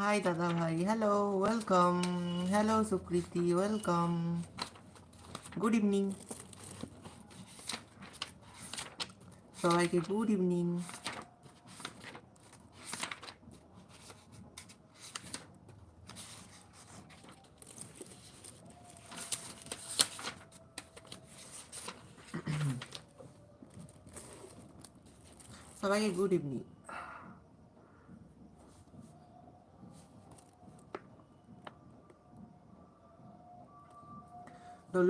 Hi দাদা ভাই, hello, welcome. Hello Sukriti, welcome. Good evening. সবাইকে গুড ইভিনিং। সবাইকে গুড ইভিনিং।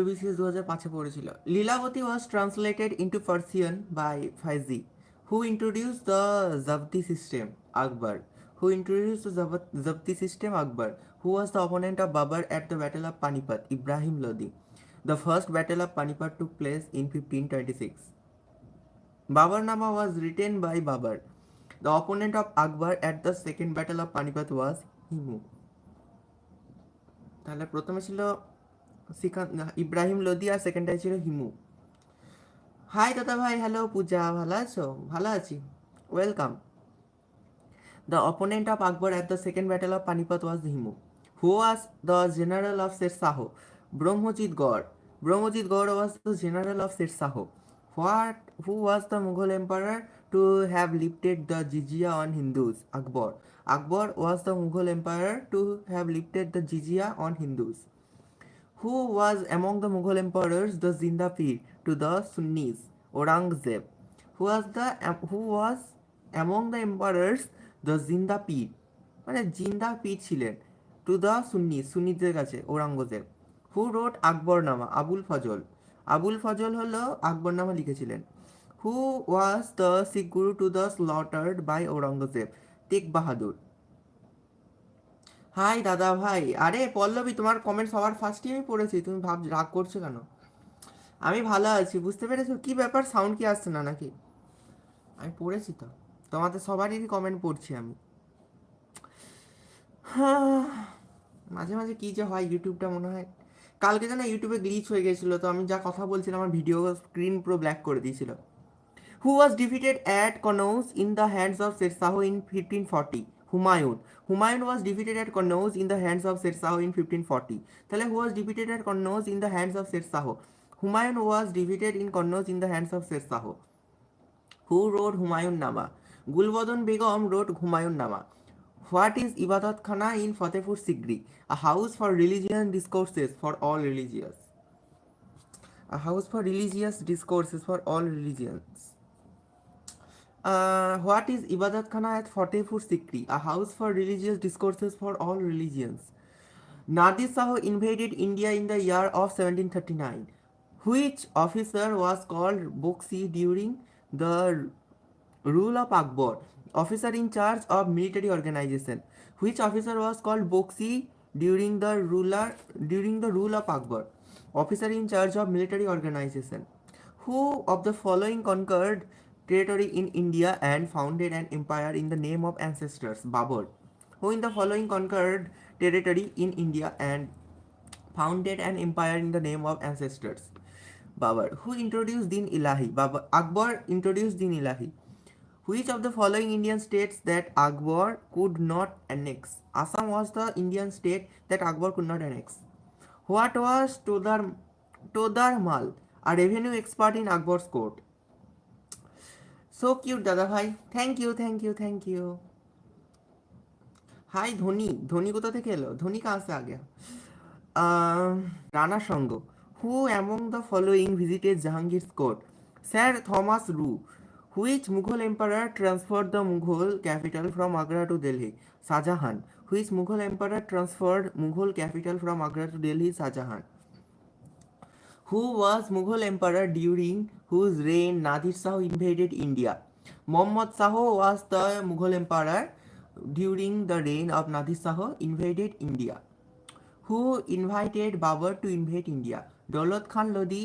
WBCS 2005 পড়েছিল। Lilavati was translated into Persian by Faizi, who introduced the Zabti system. Akbar, who introduced the Zabti system. Akbar, who was the opponent of Babur at the Battle of Panipat. Ibrahim Lodi. The first Battle of Panipat took place in 1526. Babarnama was written by Babur. The opponent of Akbar at the second battle of Panipat was Himu. তাহলে প্রথমে ছিল ইব্রাহিম লোদি আর সেকেন্ডটাই ছিল Himu. High দাদা ভাই, hello পূজা, ভালো আছো? ভালো আছি, welcome. The opponent of Akbar at the second battle of Panipat was Hemu. Who was the general of Sher Shah? Brahmajit Gaur. Brahmajit Gaur was the general of Sher Shah. Who was the Mughal emperor to have lifted the jizya on Hindus? Akbar. Akbar was the Mughal emperor to have lifted the jizya on Hindus. Who was among the Mughal emperors the Zinda Pir to the Sunnis? Aurangzeb. Who was among the emperors the Zinda Pir? মানে জিন্দা পীর ছিলেন to the সুন্নিদের কাছে ঔরঙ্গজেব। হু রোট আকবরনামা? আবুল ফজল। আবুল ফজল হলো আকবরনামা লিখেছিলেন। হু was the Sikh guru to the slaughtered by Aurangzeb? Tegh Bahadur. Hi দাদা ভাই, আরে পল্লবী, তোমার কমেন্ট সবার ফার্স্টে আমি পড়েছি, তুমি রাগ করছো কেন? আমি ভালো আছি, বুঝতে পেরেছো? কি ব্যাপার, সাউন্ড কি আসছে না নাকি? আমি পড়েছি তো, তোমাদের সবারই কমেন্ট পড়ছি আমি। হ্যাঁ, মাঝে মাঝে কী যে হয় ইউটিউবটা, মনে হয় কালকে যেন ইউটিউবে গ্লিচ হয়ে গেছিলো, তো আমি যা কথা বলছিলাম আমার ভিডিও স্ক্রিন পুরো ব্ল্যাক করে দিয়েছিল। Who was defeated at Connaught in the hands of Sher Shah in 1540? Humayun. Humayun was defeated at Connaught in the hands of Sher Shah in 1540. তাহলে who was defeated at Connaught in the hands of Sher Shah? Humayun was defeated in Connaught in the hands of Sher Shah. Who wrote Humayun Nama? Gulbadon Begum wrote Humayun Nama. What is Ibadat Khana in Fatehpur Sikri? A house for religious discourses for all religions. A house for religious discourses for all religions. What is Ibadat Khana at Fatehpur Sikri? A house for religious discourses for all religions. Nadir Shah invaded India in the year of 1739. Which officer was called Boxi during the rule of Akbar? Officer in charge of military organization. Which officer was called Boxi during the rule of Akbar? Officer in charge of military organization. Who of the following conquered territory in India and founded an empire in the name of ancestors? Babur. Who in the following conquered territory in India and founded an empire in the name of ancestors? Babur. Who introduced Din Ilahi? Akbar introduced Din Ilahi. Which of the following Indian states that Akbar could not annex? Assam was the Indian state that Akbar could not annex. What was Todar Mal, a revenue expert in Akbar's court? So cute, Dada Bhai. Thank you, thank you, thank you. Hi, Dhoni. Dhoni কোথা থেকে এলো? ধোনি कहाँ से आ गया? Rana Shango. Who among the following visited Jahangir's court? Sir Thomas Rue. Which Mughal emperor transferred the Mughal capital from Agra to Delhi? Shah Jahan. Which Mughal emperor transferred Mughal capital from Agra to Delhi? Shah Jahan. Who was Mughal emperor during whose reign Nadir Shah invaded India? Muhammad Shah was the Mughal emperor during the reign of Nadir Shah invaded India. Who invited Babur to invade India? Daulat Khan Lodi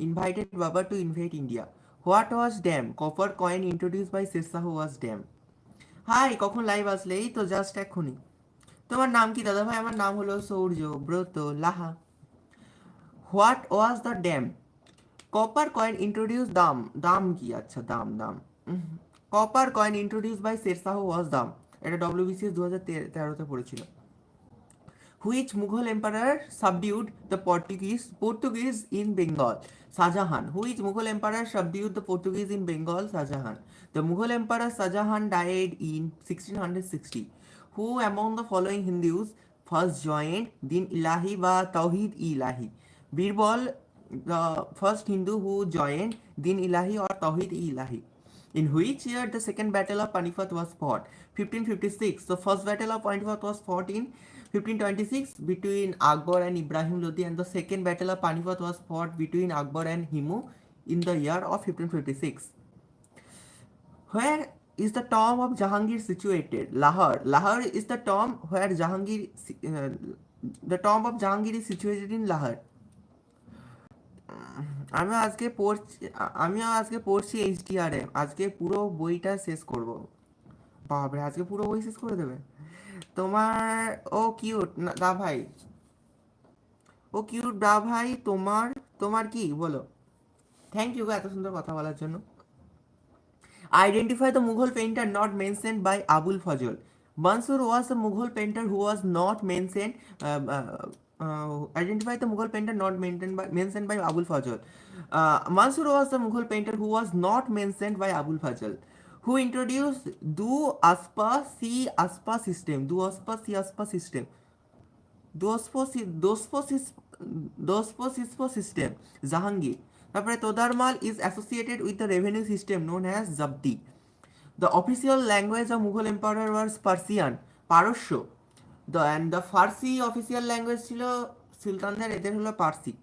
invited Babur to invade India. What was dam? Copper coin introduced by Sher Shah was dam. Hi, কখন live আসলে? এই তো just এক্ষুনি। তোমার নাম কি দাদা ভাই? আমার নাম হলো Sourya Brata Laha. What was the dam? Copper coin introduce দাম। দাম কি? আচ্ছা, দাম দাম। Copper coin introduce by Sher Shah was dam. এটা WBCS 2013-তে পড়েছিল। Which Mughal emperor subdued the Portuguese in Bengal? Shahjahan. Which Mughal emperor subdued the Portuguese in Bengal? Shahjahan. The Mughal emperor Shahjahan died in 1660. Who among the following Hindus first joined Din Ilahi বা Tawhid Ilahi? Birbal, the first Hindu who joined Din Ilahi or Tawhid Ilahi. In which year the second battle of Panipat was fought? 1556. The first battle of Panipat was fought in 1526 between Akbar and Ibrahim Lodi, and the second battle of Panipat was fought between Akbar and Himu in the year of 1556. Where is the tomb of Jahangir situated? Lahore. Lahore is the tomb where the tomb of Jahangir is situated in Lahore. আমিও আজকে পড়ছি HTRM। আজকে পুরো বইটা শেষ করব। বাপরে, আজকে পুরো বই শেষ করে দেবে তোমার। ও কিউট দা ভাই, ও কিউট দা ভাই, তোমার তোমার কি বলো। থ্যাংক ইউ এত সুন্দর কথা বলার জন্য। Identify the Mughal painter not mentioned by Abul Fazl. Mansur was the Mughal painter who was not mentioned. Identify the Mughal painter not mentioned by Abul Fazl. Mansur was the Mughal painter who was not mentioned by Abul Fazl. Who introduced Do Aspa Si Aspa system? Do Aspa Si Aspa system. দোসপো system Jahangir. তারপরে Todarmal is associated with the revenue system known as zabti. The official language of Mughal empire was Persian, পারস্য। The Farsi official language ছিল সুলতানদের, এদের হলো পার্সিক।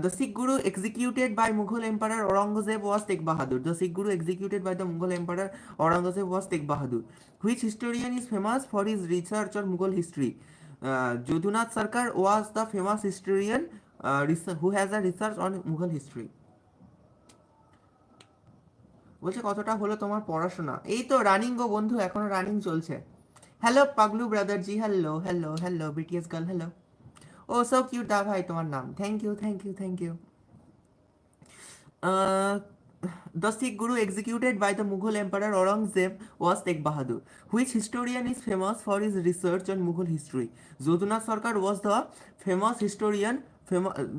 The Sikh Guru executed by Mughal Emperor Aurangzeb was Tegh Bahadur. The Sikh Guru executed by the Mughal Emperor Aurangzeb was Tegh Bahadur. Which historian is famous for his research on Mughal history? Jodhunath Sarkar was the famous historian who has a research on Mughal history. বলছে কতটা হলো তোমার পড়াশোনা? এই তো running গো বন্ধু, এখনো running চলছে। হ্যালো পাগলু brother ji, hello hello hello BTS girl, hello. Oh so cute দা ভাই, তোমার নাম। Thank you thank you thank you. The Sikh Guru executed by the Mughal Emperor Aurangzeb was Tegh Bahadur. Which historian is famous for his research on Mughal history? Jodhunath Sarkar was the famous historian.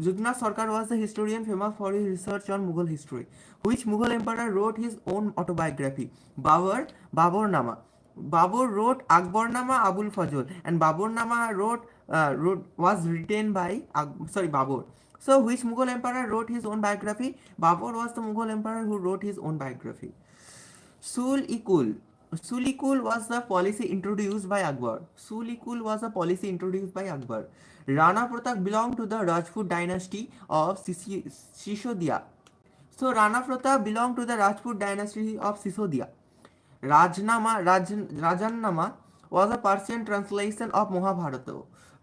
Jodhunath Sarkar was the historian famous for his research on Mughal history. Which Mughal emperor wrote his own autobiography? Babur Nama. Babur wrote Akbarnama Abul Fazl, and Baburnama was written by Babur. So, which Mughal emperor wrote his own biography? Babur was the Mughal emperor who wrote his own biography. Sulikul was the policy introduced by Akbar. Rana Pratap belonged to the Rajput dynasty of Sisodiya. So, Rana Pratap belonged to the Rajput dynasty of Sisodiya. Rajannama was a Persian translation of Mahabharata.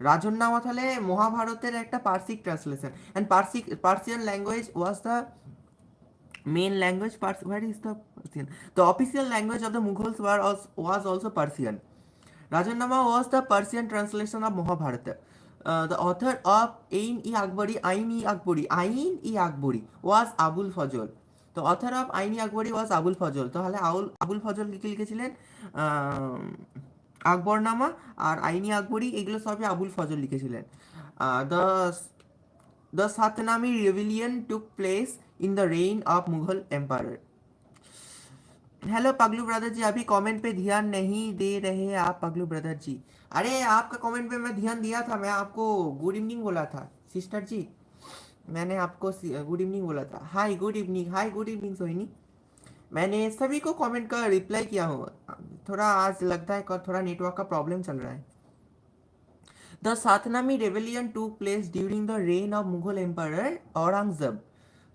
Razmnama তাহলে মহাভারতের একটা পার্সিক translation, and Persian language was the main language. What is the Persian? The official language of the Mughals was also Persian. Razmnama was the Persian translation of Mahabharata. The author of Ain-i-Akbari was Abul Fazl. The author of Ain-i-Akbari was Abul Fazl. তাহলে আবুল ফজল কি লিখেছিলেন? আকবরনামা আর আইনি আকবরী, এগুলো সবই আবুল ফজল লিখেছিলেন। The Satnami rebellion took place in the reign of Mughal emperor. Hello पगलू brother ji, अभी comment पे ध्यान नहीं दे रहे आप पगलू ब्रदर जी। अरे आपका कमेंट पे मैं ध्यान दिया था, मैं आपको गुड इवनिंग बोला था सिस्टर जी, मैंने आपको गुड इवनिंग बोला था। हाय गुड इवनिंग सोहिनी। मैंने सभी को कमेंट का रिप्लाई किया हूँ। थोड़ा आज लगता है थोड़ा नेटवर्क का प्रॉब्लम चल रहा है। The Satnami rebellion took place during the reign of Mughal emperor Aurangzeb.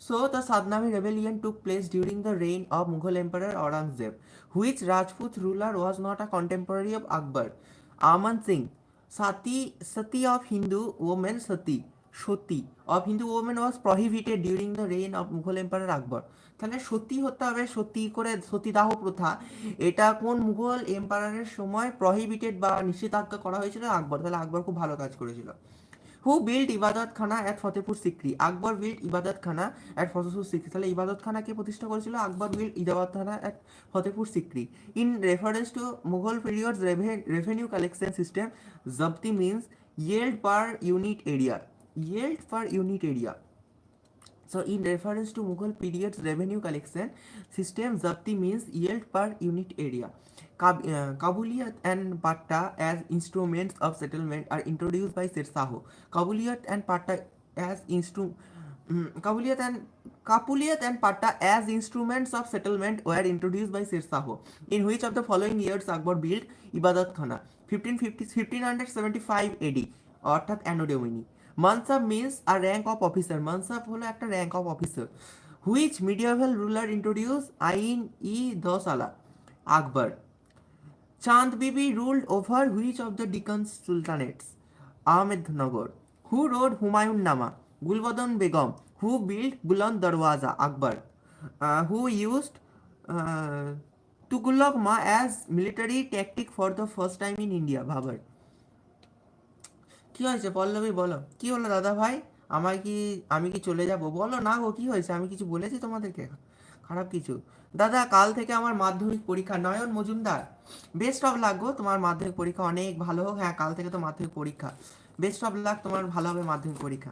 So the Satnami rebellion took place during the reign of Mughal emperor Aurangzeb. Which Rajput ruler was not a contemporary of Akbar? Aman Singh. Sati of Hindu women was prohibited during the reign of Mughal emperor Akbar. তাহলে সতী হতে হবে, সতী করে সতীদাহ প্রথা, এটা কোন মুঘল এম্পায়ারের সময় prohibited বা নিষেধাজ্ঞা করা হয়েছিল? আকবর। তাহলে আকবর খুব ভালো কাজ করেছিল। হু build Ibadat Khana at Fatehpur Sikri? Akbar build Ibadat Khana at Fatehpur Sikri. তাহলে ইবাদত খানা কে প্রতিষ্ঠা করেছিল? আকবর build Ibadat Khana at Fatehpur Sikri. In reference to Mughal periods revenue collection system, zabti means yield per unit area. Yield per unit area. So, in reference to Mughal period's revenue collection system, Zabti means yield per unit area. Kabuliyat and Patta as instruments of settlement are introduced by Sher Shaho. Kabuliyat and Patta as Kapuliyat and Patta as instruments of settlement were introduced by Sher Shaho. In which of the following years Akbar built Ibadat Khana? 1575 AD অর্থাৎ anno domini. Mansab means a rank of officer. Mansab হলো একটা rank of officer. Which medieval ruler introduce Ain i 10 আলা? Akbar. Chand Bibi ruled over which of the Deccan sultanates? Ahmednagar. Who wrote Humayun Nama? Gulbadan Begum. Who build Buland Darwaza? Akbar. Who used tulughma as military tactic for the first time in India? Babur. কি হয়েছে পল্লবী বলো, কি হলো দাদা ভাই? আমি কি চলে যাব? বলো না গো, কি হয়েছে? আমি কিছু বলেছি তোমাদেরকে খারাপ কিছু? দাদা কাল থেকে আমার মাধ্যমিক পরীক্ষা। নয়ন মজুমদার, বেস্ট অফ লাক গো, তোমার মাধ্যমিক পরীক্ষা অনেক ভালো হোক। হ্যাঁ, কাল থেকে তো মাধ্যমিক পরীক্ষা, বেস্ট অফ লাক, তোমার ভালো হবে মাধ্যমিক পরীক্ষা।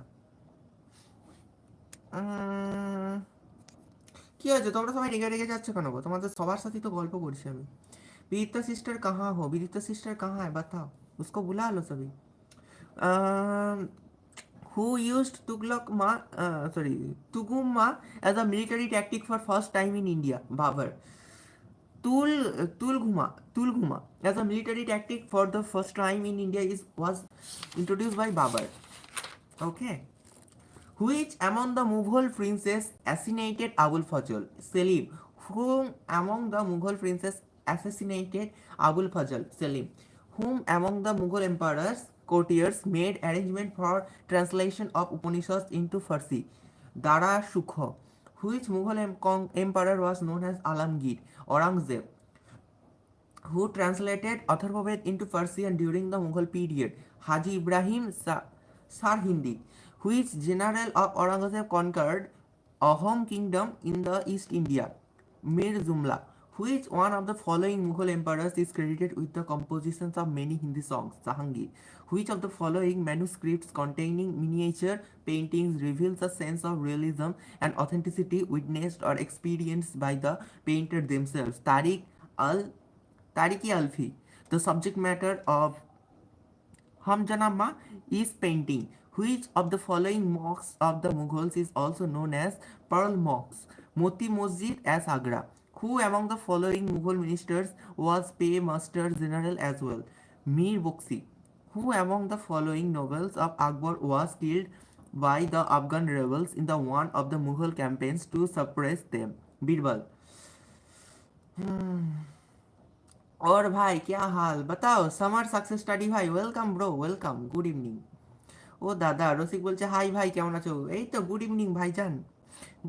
কি হয়েছে তোমরা সবাই রেগে রেগে যাচ্ছ কেন গো? তোমাদের সবার সাথেই তো গল্প করছি আমি। বিদিতা সিস্টার কাহা হো? বিদিতা সিস্টার কাহা है बताओ, उसको बुला लो सभी। Who used Tugumma as a military tactic for first time in India? Babur. Tulguma as a military tactic for the first time in India was introduced by Babur. Okay. Which among the Mughal princes assassinated Abul Fazl? Selim. Whom among the Mughal princes assassinated Abul Fazl? Selim. Whom among the Mughal emperors courtiers made arrangement for translation of Upanishads into Farsi? Dara Shukho. Which Mughal emperor was known as Alamgir? Aurangzeb. Who translated Atharvaved into Farsi and during the Mughal period? Haji Ibrahim Sarhindi. Which general of Aurangzeb conquered Ahom kingdom in the East India? Mir Jumla. Which one of the following Mughal emperors is credited with the compositions of many Hindi songs? Jahangir. Which of the following manuscripts containing miniature paintings reveals a sense of realism and authenticity witnessed or experienced by the painter themselves? Tariq-i-Alfi. The subject matter of Hamjanama is painting. Which of the following mosques of the Mughals is also known as Pearl Mosques? Moti Masjid as Agra. Who among the following Mughal ministers was paymaster general as well? Mir Boksi. Who among the following nobles of Akbar was killed by the Afghan rebels in the one of the Mughal campaigns to suppress them? Birbal. और भाई क्या हाल बताओ? Samar success study भाई, welcome bro, welcome, good evening. ও দাদা, রসিক বলছে hi ভাই কেমন আছো? এই তো গুড ইভিনিং ভাইজান,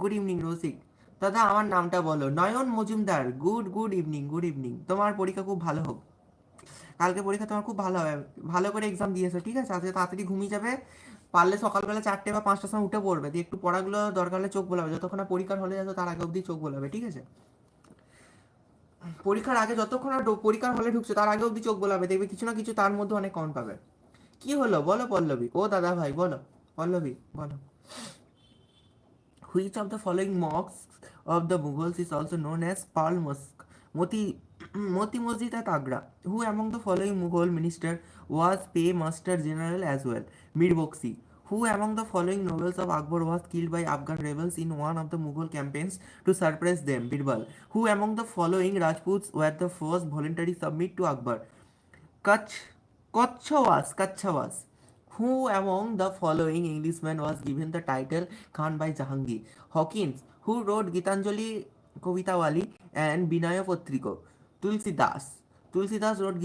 গুড ইভিনিং রসিক। দাদা আমার নামটা বলো। Nayan Majumdar, good evening, good evening. তোমার পরীক্ষা খুব ভালো হোক, কালকে পরীক্ষা তোমার খুব ভালো হবে, ভালো করে এক্সাম দিয়েছো, ঠিক আছে? আজকে তাড়াতাড়ি ঘুমিয়ে যাবে, পারলে সকালবেলা 4টে বা 5টার সময় উঠে পড়বে, দিয়ে একটু পড়াগুলো দরকার হলে চোখ বোলাবে, যতক্ষণ না পরীক্ষার হলে যাচ্ছ তার আগে অবধি চোখ বোলাবে, ঠিক আছে? পরীক্ষার আগে যতক্ষণ না পরীক্ষার হলে ঢুকছে তার আগে অবধি চোখ বোলাবে, দেখবে কিছু না কিছু তার মধ্যে অনেক কম পাবে। কি হলো বলো পল্লবী? ও দাদা ভাই বলো, পল্লবী বলো। Which of the following mosques of the Mughals is also known as Pearl Mosque? Moti Masjid at Agra. Who among the following Mughal minister was paymaster general as well? Mir Boksi. Who among the following nobles of Akbar was killed by Afghan rebels in one of the Mughal campaigns to suppress them? Birbal. Who among the following Rajputs were the first voluntary submit to Akbar? Kachhawas. Who among the following Englishmen was given the title Khan by Jahangir? Hawkins. Who wrote Gitanjali Kavitawali and Binaya Patriko? Tulsidas wrote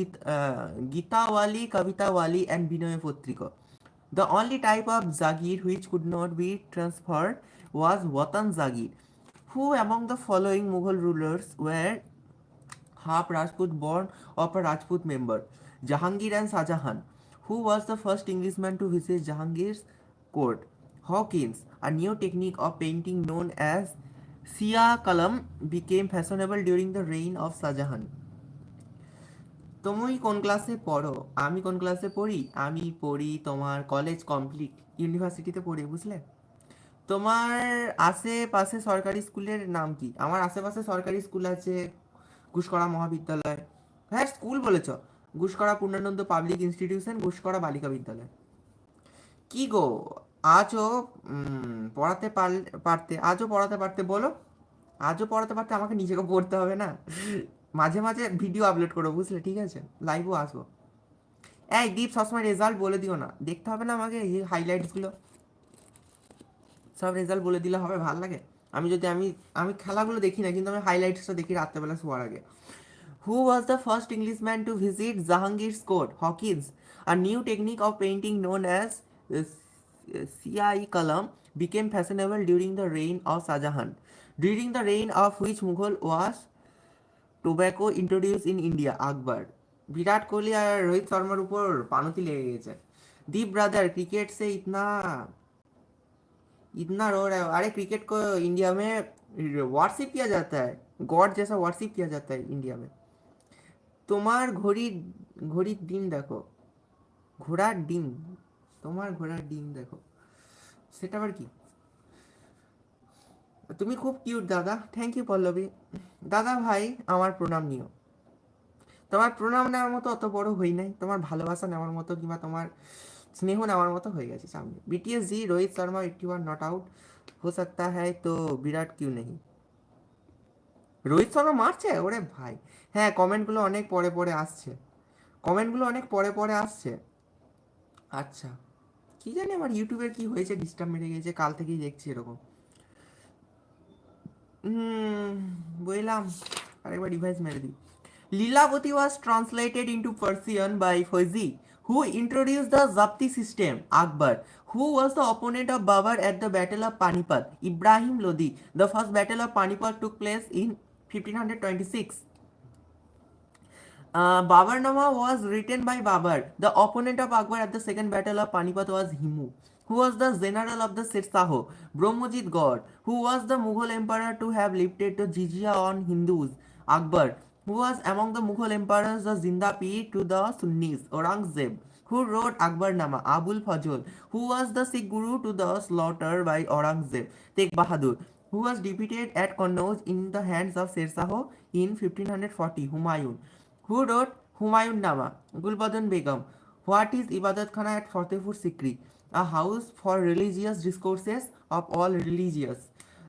Gitawali, Kavitawali and Binaya Patriko. The only type of Zagir which could not be transferred was Watan Zagir. Who among the following Mughal rulers were half Rajput born of a Rajput member? Jahangir and Shah Jahan. Who was the first Englishman to visit Jahangir's court? Hawkins. A new technique of painting known as Sia kalam became fashionable during the reign of Shahjahan. তুমি কোন ক্লাসে পড়ো? আমি কোন ক্লাসে পড়ি? আমি পড়ি তোমার কলেজ কমপ্লিট ইউনিভার্সিটিতে পড়ি, বুঝলে? তোমার আশেপাশে সরকারি স্কুলের নাম কি? আমার আশেপাশে সরকারি স্কুল আছে ঘুষকরা মহাবিদ্যালয়, হ্যাঁ স্কুল বলেছ, ঘুষকরা পূর্ণানন্দ পাবলিক ইনস্টিটিউশন, ঘুষকরা বালিকা বিদ্যালয়। কি গো, আজও পড়াতে পারতে, আজও পড়াতে পারতে, বলো আজও পড়াতে পারতে, আমাকে নিজেকে পড়তে হবে না? মাঝে মাঝে ভিডিও আপলোড করো, বুঝলে? ঠিক আছে, লাইভও আসবো। এই দীপ, সবসময় রেজাল্ট বলে দিও না, দেখতে হবে না আমাকে এই হাইলাইটসগুলো, সব রেজাল্ট বলে দিলে হবে? ভাল লাগে? আমি যদি আমি আমি খেলাগুলো দেখি না, কিন্তু আমি হাইলাইটসটা দেখি রাত্রেবেলা শোয়ার আগে। Who was the first Englishman to visit Jahangir's court? Hawkins. A new technique of painting known as Siai kalam became fashionable during the reign of Shahjahan. During the reign of which Mughal was tobacco introduced in India? আকবর. বিরাট কোহলি আর রোহিত শর্মার উপর পানতি লেগে গেছে। दीप brother, cricket से इतना इतना रो रहा है? अरे क्रिकेट को इंडिया में वर्शिप किया जाता है, गॉड जैसा वर्शिप किया जाता है इंडिया में। তোমার ঘড়ির ডিম দেখো, ঘোড়ার ডিম, তোমার ঘোড়ার ডিম দেখো, সেটা আবার কি? তুমি খুব কিউট দাদা, থ্যাংক ইউ পল্লবী। দাদা ভাই আমার প্রণাম নিও। তোমার প্রণাম নেওয়ার মতো অত বড় হই নাই, তোমার ভালোবাসা নেওয়ার মতো কিংবা তোমার স্নেহ নেওয়ার মতো হয়ে গেছে সামনে। BTS ji, Rohit Sharma 81 not out हो सकता है तो विराट क्यों नहीं? রোহিত শর্মা মারছে? ওরে ভাই, হ্যাঁ কমেন্টগুলো অনেক পরে পরে আসছে, কমেন্টগুলো অনেক পরে পরে আসছে। আচ্ছা, কি জানি আমার ইউটিউবের কি হয়েছে, ডিস্টার্ব মেরে গেছে, কাল থেকেই দেখছি এরকম। বুঝলাম, আরেকবার ডিভাইস মেরে দিই। Lilavati was translated into Persian by Fauzi, who introduced the Zapti system. Akbar. Who was the opponent of Babur at the Battle of Panipat? Ibrahim Lodi. The first Battle of Panipat took place in 1526. Baburnama was written by Babur. The opponent of Akbar at the second battle of Panipat was Himu. Who was the general of the Sirsaho? Brahmajit God. Who was the Mughal emperor to have lifted the jizya on Hindus? Akbar. Who was among the Mughal emperors the Zindapi to the Sunnis? Aurangzeb. Who wrote Akbarnama? Abul Fazl. Who was the Sikh guru to the slaughter by Aurangzeb? Tegh Bahadur. Who was defeated at Kannauj in the hands of Sirsaho in 1540? Humayun. Who wrote Humayun Nama? Gulbadan Begum. What is Ibadat Khana at Fatehpur Sikri? A house for religious discourses of all religions.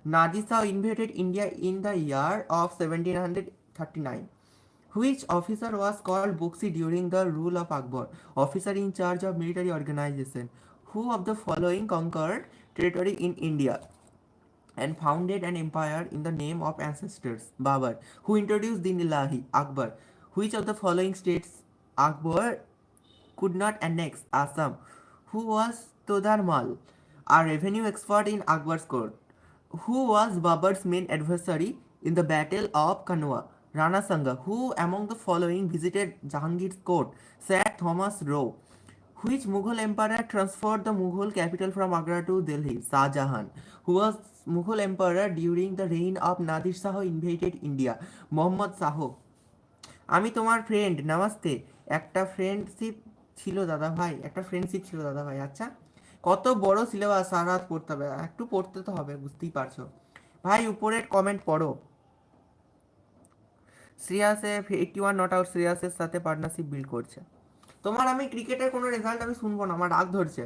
Nadir Shah invaded India in the year of 1739. Which officer was called Boxi during the rule of Akbar? Officer in charge of military organization. Who of the following conquered territory in India and founded an empire in the name of ancestors? Babur. Who introduced Din Ilahi? Akbar. Which of the following states Akbar could not annex? Assam. Who was Todarmal, a revenue expert in Akbar's court? Who was Babur's main adversary in the Battle of Kanwa? Rana Sanga. Who among the following visited Jahangir's court? Sir Thomas Roe. Which Mughal emperor transferred the Mughal capital from Agra to Delhi? Shah Jahan. Who was Mughal emperor during the reign of Nadir Shah invaded India? Muhammad Shah. আমি তোমার friend, namaste. একটা friendship ছিল দাদা ভাই, একটা friendship ছিল দাদা ভাই। আচ্ছা, কত বড় সিলেবাস, সারা রাত পড়তে হবে, একটু পড়তে তো হবে, বুঝতেই পারছো ভাই। উপরের কমেন্ট পড়ো। শ্রেয়াসে 81 নট আউট, শ্রেয়াসের সাথে পার্টনারশিপ বিল্ড করছে। তোমার আমি ক্রিকেটের কোনো রেজাল্ট আমি শুনবো না, আমার রাগ ধরছে।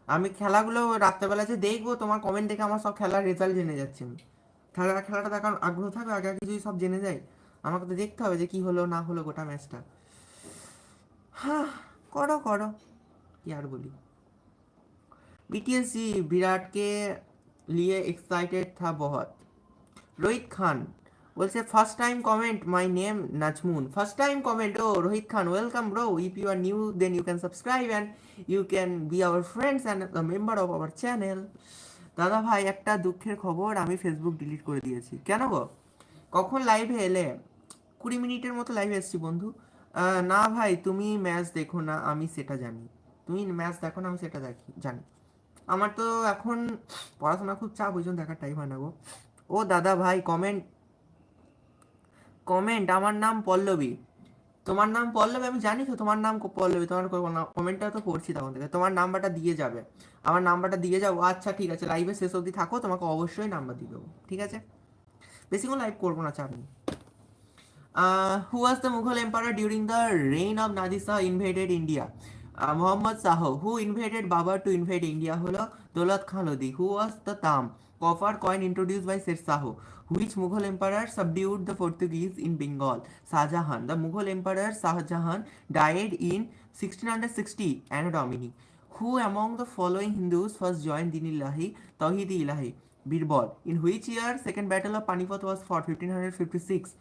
আমি খেলাগুলো রাত্রেবেলা যে দেখবো, তোমার কমেন্ট দেখে আমার সব খেলার রেজাল্ট জেনে যাচ্ছে। আমি খেলাটা দেখার আগ্রহ থাকবে, আগে আগে যদি সব জেনে যাই, আমাকে তো দেখতে হবে যে কি হলো না হলো গোটা ম্যাচটা। हाँ करो करो, यार बोली। बीटीएस जी विराट के लिए एक्साइटेड था बहुत। रोहित खान बोलছে first time comment, my name Najmun. First time comment, ও Rohit Khan, welcome bro. If you are new then you can subscribe and you can be our friends and a member of our channel. দাদা ভাই একটা দুঃখের খবর, আমি ফেসবুক ডিলিট করে দিয়েছি। কেন গো? কখন লাইভে এলে? 20 মিনিটের মতো লাইভে এসেছি বন্ধু। না ভাই তুমি ম্যাচ দেখো না, আমি সেটা জানি। তুমি ম্যাচ দেখো না, আমি সেটা দেখি জানি। আমার তো এখন পড়াশোনা খুব চাপ, ওই জন্য দেখার টাইম হয় না গো। ও দাদা ভাই, কমেন্ট কমেন্ট, আমার নাম পল্লবী। তোমার নাম পল্লবী, আমি জানি তো তোমার নাম পল্লবী, তোমার কমেন্টটা তো পড়ছি তখন থেকে। তোমার নাম্বারটা দিয়ে যাবে, আমার নাম্বারটা দিয়ে যাও। আচ্ছা ঠিক আছে, লাইভে শেষ অবধি থাকো, তোমাকে অবশ্যই নাম্বার দিয়ে দেবো, ঠিক আছে? বেশিক্ষণ লাইভ করবো না, চাপ নেই। Who was the Mughal emperor during the reign of Nadir Shah invaded India? Muhammad Shah. Who invaded Babar to invade India? Holo Daulat Khan Lodi. Who was the Tam? Copper coin introduced by Sher Shah. Which Mughal emperor subdued the Portuguese in Bengal? Shah Jahan. The Mughal emperor Shah Jahan died in 1660 Anno Domini. Who among the following Hindus first joined Din Ilahi, Tawhid Ilahi? Birbal. In which year second battle of Panipat was fought? 1556.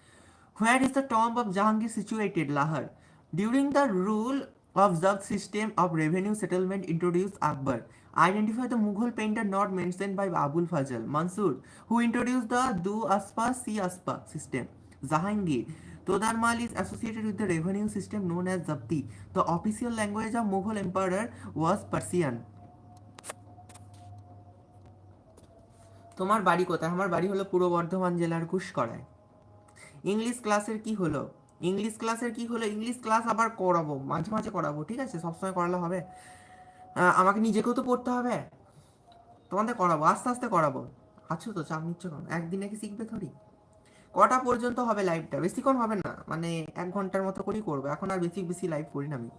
Where is the tomb of Jahangir situated? Lahore. During the rule of Zabt system of revenue settlement introduced Akbar. Identify the Mughal painter not mentioned by Abul Fazl. Mansur. Who introduced the Du Aspa Si Aspa system? Jahangir. Todarmal is associated with the revenue system known as Zapti. The official language of Mughal emperor was Persian. তোমার বাড়ি কোথায়? আমার বাড়ি হলো পূর্ব বর্ধমান জেলার কুশকড়ায়। English ক্লাসের কি হলো? ইংলিশ ক্লাসের কি হলো? ইংলিশ ক্লাস আবার করাবো, মাঝে মাঝে করাবো, ঠিক আছে? সবসময় করালে হবে? আমাকে নিজেকেও তো পড়তে হবে, তোমাদের করাবো, আস্তে আস্তে করাবো। আছো তো, চাপ নিচ্ছ কেন? একদিনে কি শিখবে থরি? কটা পর্যন্ত হবে লাইভটা? বেশিক্ষণ হবে না, মানে 1 ঘন্টার মতো করেই করবো, এখন আর বেশি বেশি লাইভ করি না আমি,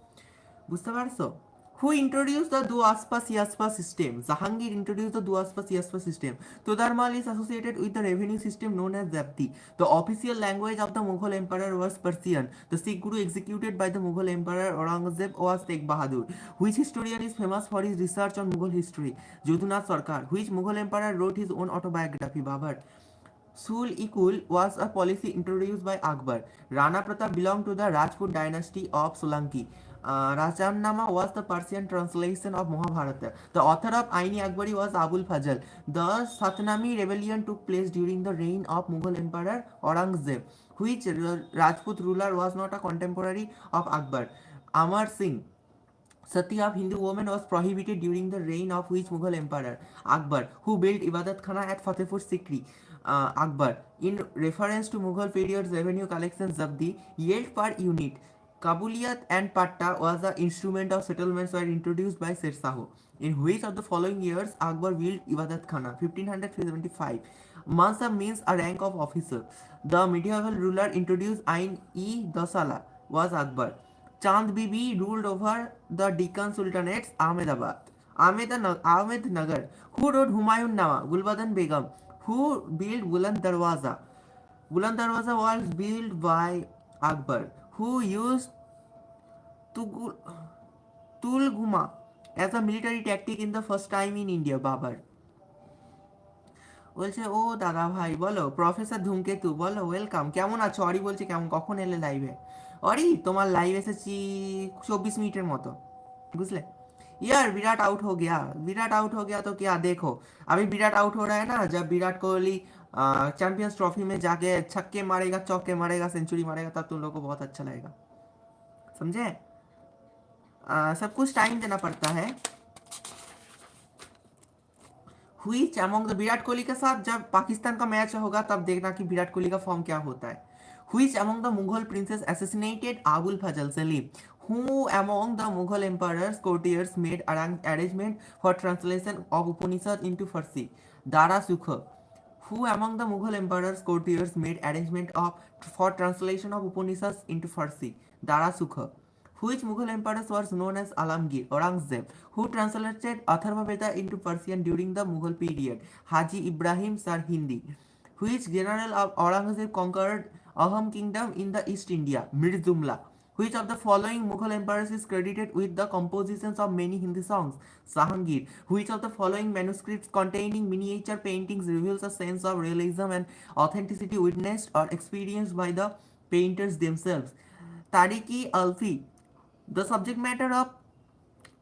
বুঝতে পারছো? Who introduced the Duaspa Siaspa system? Jahangir introduced the Duaspa Siaspa system. Todarmal is associated with the revenue system known as Zapti. The official language of the Mughal emperor was Persian. The Sikh Guru executed by the Mughal emperor Aurangzeb was Tegh Bahadur. Which historian is famous for his research on Mughal history? Jodhunath Sarkar. Which Mughal emperor wrote his own autobiography? Babar. Sul-e-Kul was a policy introduced by Akbar. Rana Pratap belonged to the Rajput dynasty of Solanki. Rajamnama was the Persian translation of Mahabharata. The author of Aini Akbari was Abul Fazl. The Satnami rebellion took place during the reign of Mughal Emperor Aurangzeb. Which Rajput ruler was not a contemporary of Akbar? Amar Singh. Sati of Hindu women was prohibited during the reign of which Mughal emperor? Akbar. Who built Ibadat Khana at Fatehpur Sikri? Akbar. In reference to Mughal period's revenue collection Zabdi, yield per unit. Kabuliyat and Patta was the instrument of settlements were introduced by Sher Shah. In which of the following years Akbar built Ibadat Khana? 1575. Mansab means a rank of officer. The medieval ruler introduced Ain-e-Dasala was Akbar. Chand Bibi ruled over the Deccan Sultanates, Ahmednagar. Who wrote Humayun Nama? Gulbadan Begum. Who built Buland Darwaza? Buland Darwaza was built by Akbar. Who used Tugul, Tulguma as a military tactic in the first time in India? Babar. বলছে ও দাদা ভাই বলো, professor ধূমকেতু বলো, welcome, কেমন আছো? অরি বলছে কেমন, কখন এলে লাইভে? অরি তোমার লাইভ এসেছি 24 মিনিটের মতো, बुझले? यार विराट आउट हो गया, विराट आउट हो गया तो क्या देखो, अभी विराट आउट हो रहा है ना, जब विराट कोहली चैंपियंस ट्रॉफी में जाके छक्के मारेगा, चौके मारेगा, सेंचुरी मारेगा, तब तुम लोग को बहुत अच्छा लगेगा, समझे? सब कुछ टाइम देना पड़ता है। Which among the Virat Kohli के साथ जब पाकिस्तान का मैच होगा तब देखना कि विराट कोहली का फॉर्म क्या होता है। Which among the Mughal princes assassinated Abul Fazl Salim? Who among the Mughal emperor's courtiers made arrangement for translation of Upanishads into Farsi? Dara Sukha. Who among the Mughal emperor's courtiers made arrangement for translation of Upanishads into Farsi? Dara Sukha. Which Mughal emperor was known as Alamgir? Aurangzeb. Who translated Atharva Veda into Persian during the Mughal period? Haji Ibrahim Sar Hindi. Which general of Aurangzeb conquered Ahom kingdom in the East India? Mir Jumla. Which of the following Mughal emperors is credited with the compositions of many Hindi songs? Jahangir. Which of the following manuscripts containing miniature paintings reveals a sense of realism and authenticity witnessed or experienced by the painters themselves? Tariqi Alfi. The subject matter of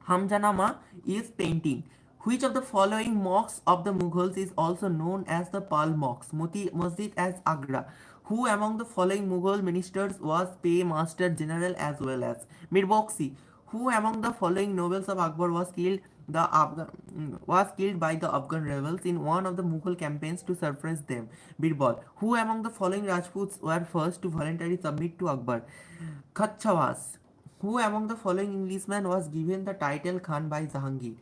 Hamjanama is painting. Which of the following mosques of the Mughals is also known as the Pal Mosque? Moti Masjid as Agra. Who among the following Mughal ministers was paymaster general as well as Mir Boxi? Who among the following nobles of Akbar was killed by the Afghan rebels in one of the Mughal campaigns to suppress them? Birbal. Who among the following Rajputs were first to voluntarily submit to Akbar? Khachawas. Who among the following Englishmen was given the title Khan by Jahangir?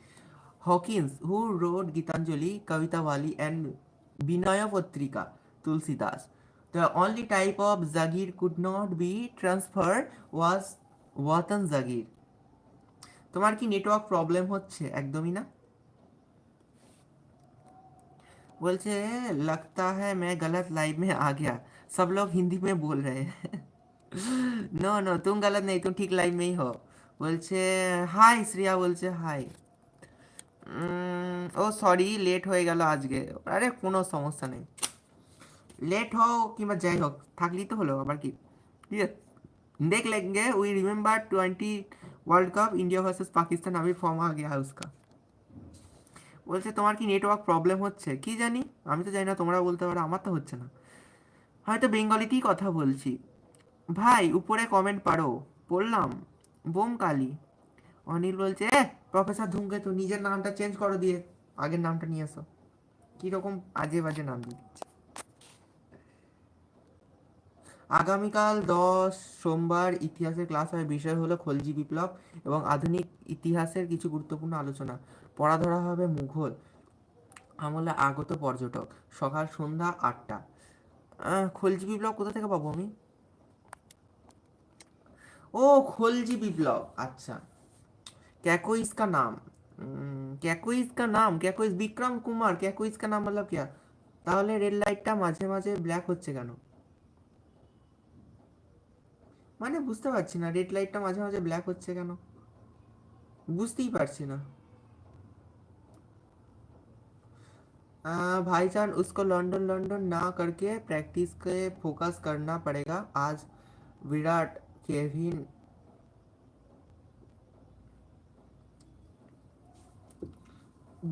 Hawkins, who wrote Gitanjali, Kavitawali, and Binaya Patrika, Tulsidas. The only type of Zagir could not be transferred was Watan Zagir. তোমার কি network problem হচ্ছে? একদমই না। बोलते लगता है मैं गलत लाइव में आ गया, सब लोग हिंदी में बोल रहे हैं। नो नो, तुम गलत नहीं, तुम ठीक लाइव में ही हो। बोलছে হাই শ্রিয়া, বলছে হাই। ও সরি, লেট হয়ে গেল আজকে। আরে কোনো সমস্যা নেই, লেট হও কিংবা যাই হোক, থাকলেই তো হলো, আবার কি। ঠিক আছে, देख लेंगे। We remember 20 World Cup India versus Pakistan, अभी फॉर्म आ गया है उसका। বলছে তোমার কি নেটওয়ার্ক প্রবলেম হচ্ছে? কি জানি, আমি তো জানি না, তোমরা বলতে পারো, আমার তো হচ্ছে না, হয়তো বেঙ্গলিতেই কথা বলছি। ভাই উপরে কমেন্ট পারো, পড়লাম। বোম কালি। অনিল বলছে প্রফেসর ধূমকেতু, নিজের নামটা চেঞ্জ করো, দিয়ে আগের নামটা নিয়ে আসো। কীরকম আজে বাজে নাম দিচ্ছে। আগামীকাল 10 সোমবার ইতিহাসের ক্লাস হয়, বিষয় হলো খলজি বিপ্লব এবং আধুনিক ইতিহাসের কিছু গুরুত্বপূর্ণ আলোচনা। পড়া ধরা হবে মুঘল আমলে আগত পর্যটক, সকাল সন্ধ্যা 8টা। খলজি বিপ্লব কোথা থেকে পাবো আমি? ও খলজি বিপ্লব, আচ্ছা। कैको इसका नाम, कैको इसका नाम, कैको इस বিক্রম কুমার, कैको इसका नाम मतलब क्या? তাহলে রেড লাইটটা মাঝে মাঝে ব্ল্যাক হচ্ছে কেন? মানে বুঝতে পারছি না, রেড লাইটটা মাঝে মাঝে ব্ল্যাক হচ্ছে কেন, বুঝতেই পারছি না। भाईजान उसको लंदन लंदन ना करके प्रैक्टिस के फोकस करना पड़ेगा। आज विराट केविन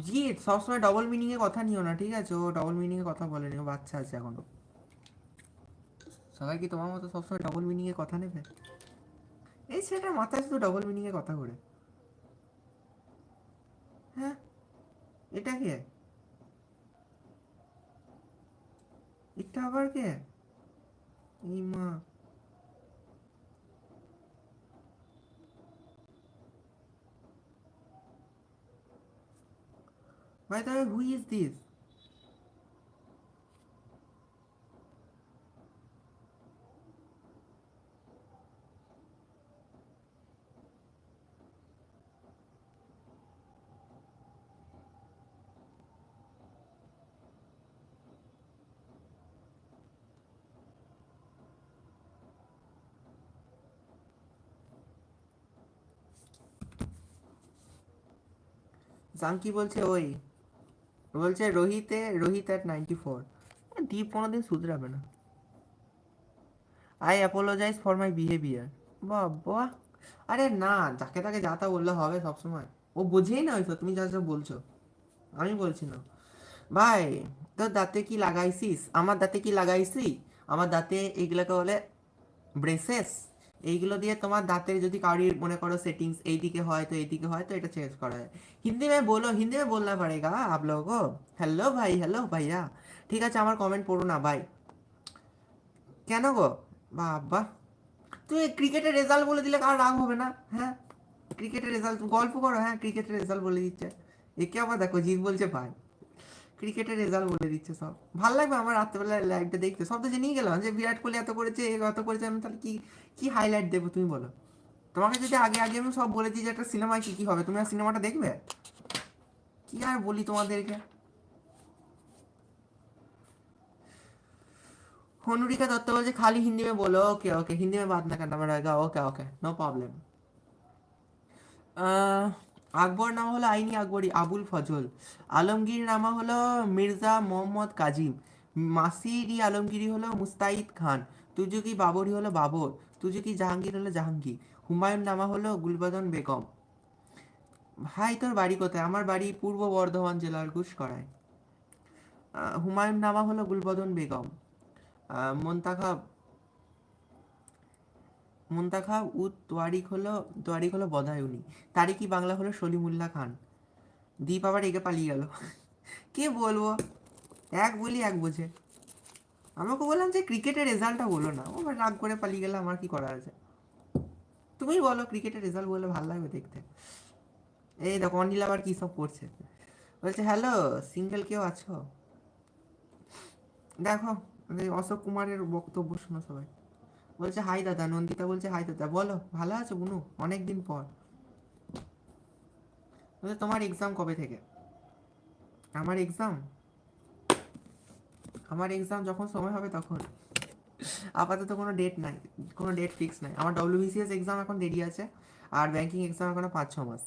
জি সবসময় ডবল মিনিংয়ে কথা নিও না, ঠিক আছে? ও ডবল মিনিংয়ে কথা বলেনি, ও বাচ্চা আছে এখনো। সবাই কি তোমার মতো সবসময় ডবল মিনিংয়ে কথা নেবে? এই ছেলেটার মাথায় শুধু ডবল মিনিংয়ে কথা করে। হ্যাঁ, এটা কে? এটা আবার কে? এই মা, by the way, who is this? Junky বলছে ওই, বলছে রোহিত at 94। দীপ কোনোদিন শুধরাবে না। I apologise for my behaviour. বাবা, আরে না, যাকে তাকে যা তা বললে হবে সবসময়? ও বোঝেই না হয়তো তুমি যা যা বলছো, আমি বলছি না। ভাই তোর দাঁতে কি লাগাইছিস? আমার দাঁতে কি লাগাইছি? আমার দাঁতে এইগুলোকে বলে ব্রেসেস। এইগুলো দিয়ে তোমার দাঁতের যদি কারোর মনে করো সেটিংস এইদিকে হয় তো এইদিকে হয় তো এটা চেঞ্জ করা যায়। হিন্দি में बोलो, हिंदी में बोलना पड़ेगा आप लोगों को। হ্যালো ভাই, হ্যালো ভাইয়া। ঠিক আছে, আমার কমেন্ট পড়ো না ভাই। কেন গো? বাবা, তুমি ক্রিকেটের রেজাল্ট বলে দিলে কার রাগ হবে না? হ্যাঁ, ক্রিকেটের রেজাল্ট গল্প করো। হ্যাঁ, ক্রিকেটের রেজাল্ট বলে দিচ্ছে। একে আবার দেখো, জিৎ বলছে ভাই ক্রিকেটের রেজাল্ট বলে দিচ্ছে সব। ভাল লাগবে আমার রাত্রেবেলা লাইভটা দেখতে। সব তো জেনেই গেলাম যে বিরাট কোহলি এত করেছে, এত করেছে, আমি তাহলে কি কি হাইলাইট দেবো তুমি বলো? তোমাকে যদি আগে আগে আমি সব বলে দিই যে একটা সিনেমায় কি কি হবে, তুমি আর সিনেমাটা দেখবে? কি আর বলি তোমাদেরকে। हनुरिका दत्त बोल खाली हिंदी में बोलो। ओके ओके, हिंदी में बात ना करना पड़ेगा। Okay okay, no problem. Akbarnama হলো আইনি আকবরী আবুল ফজল। আলমগীর নামা হলো মির্জা মোহাম্মদ কাজিম। মাসিরি আলমগীরি হলো মুস্তাইদ খান। তুজুকি বাবরি হলো বাবর। তুজুকি জাহাঙ্গীর হলো জাহাঙ্গীর। হুমায়ুন নামা হলো গুলবদন বেগম। ভাই তোর বাড়ি কোথায়? আমার বাড়ি পূর্ব বর্ধমান জেলার ঘুষকরায়। হুমায়ুন নামা হলো গুলবদন বেগম। মন্তাখা মুন্তাখা উদ তোয়ারিক হলো বদায়ুনি, তারিকি বাংলা হলো সলিমুল্লাহ খান। দীপ আবার এগে পালিয়ে গেল। কে বলবো, এক বলি এক বোঝে। আমাকে বললাম যে ক্রিকেটের রেজাল্টটা বলো না, ও রাগ করে পালিয়ে গেলে আমার কি করার আছে। তুমি বলো ক্রিকেটের রেজাল্ট বললে ভালো লাগবে দেখতে। এই দেখো অনিল আবার কী সব করছে, বলছে হ্যালো সিঙ্গেল কেউ আছো। দেখো অশোক কুমারের বক্তব্য শোনো সবাই। বলছে হাই দাদা, নন্দিতা বলছে হাই দাদা, বলো ভালো আছো বুনু, অনেক দিন পর। বলছে তোমার এক্সাম কবে থেকে? আমার এক্সাম আমার এক্সাম যখন সময় হবে তখন, আপাতত কোনো ডেট নাই, কোনো ডেট ফিক্স নাই। আমার WBCS এক্সাম এখন দেরি আছে, আর ব্যাংকিং এক্সাম এখনো 5-6 মাস।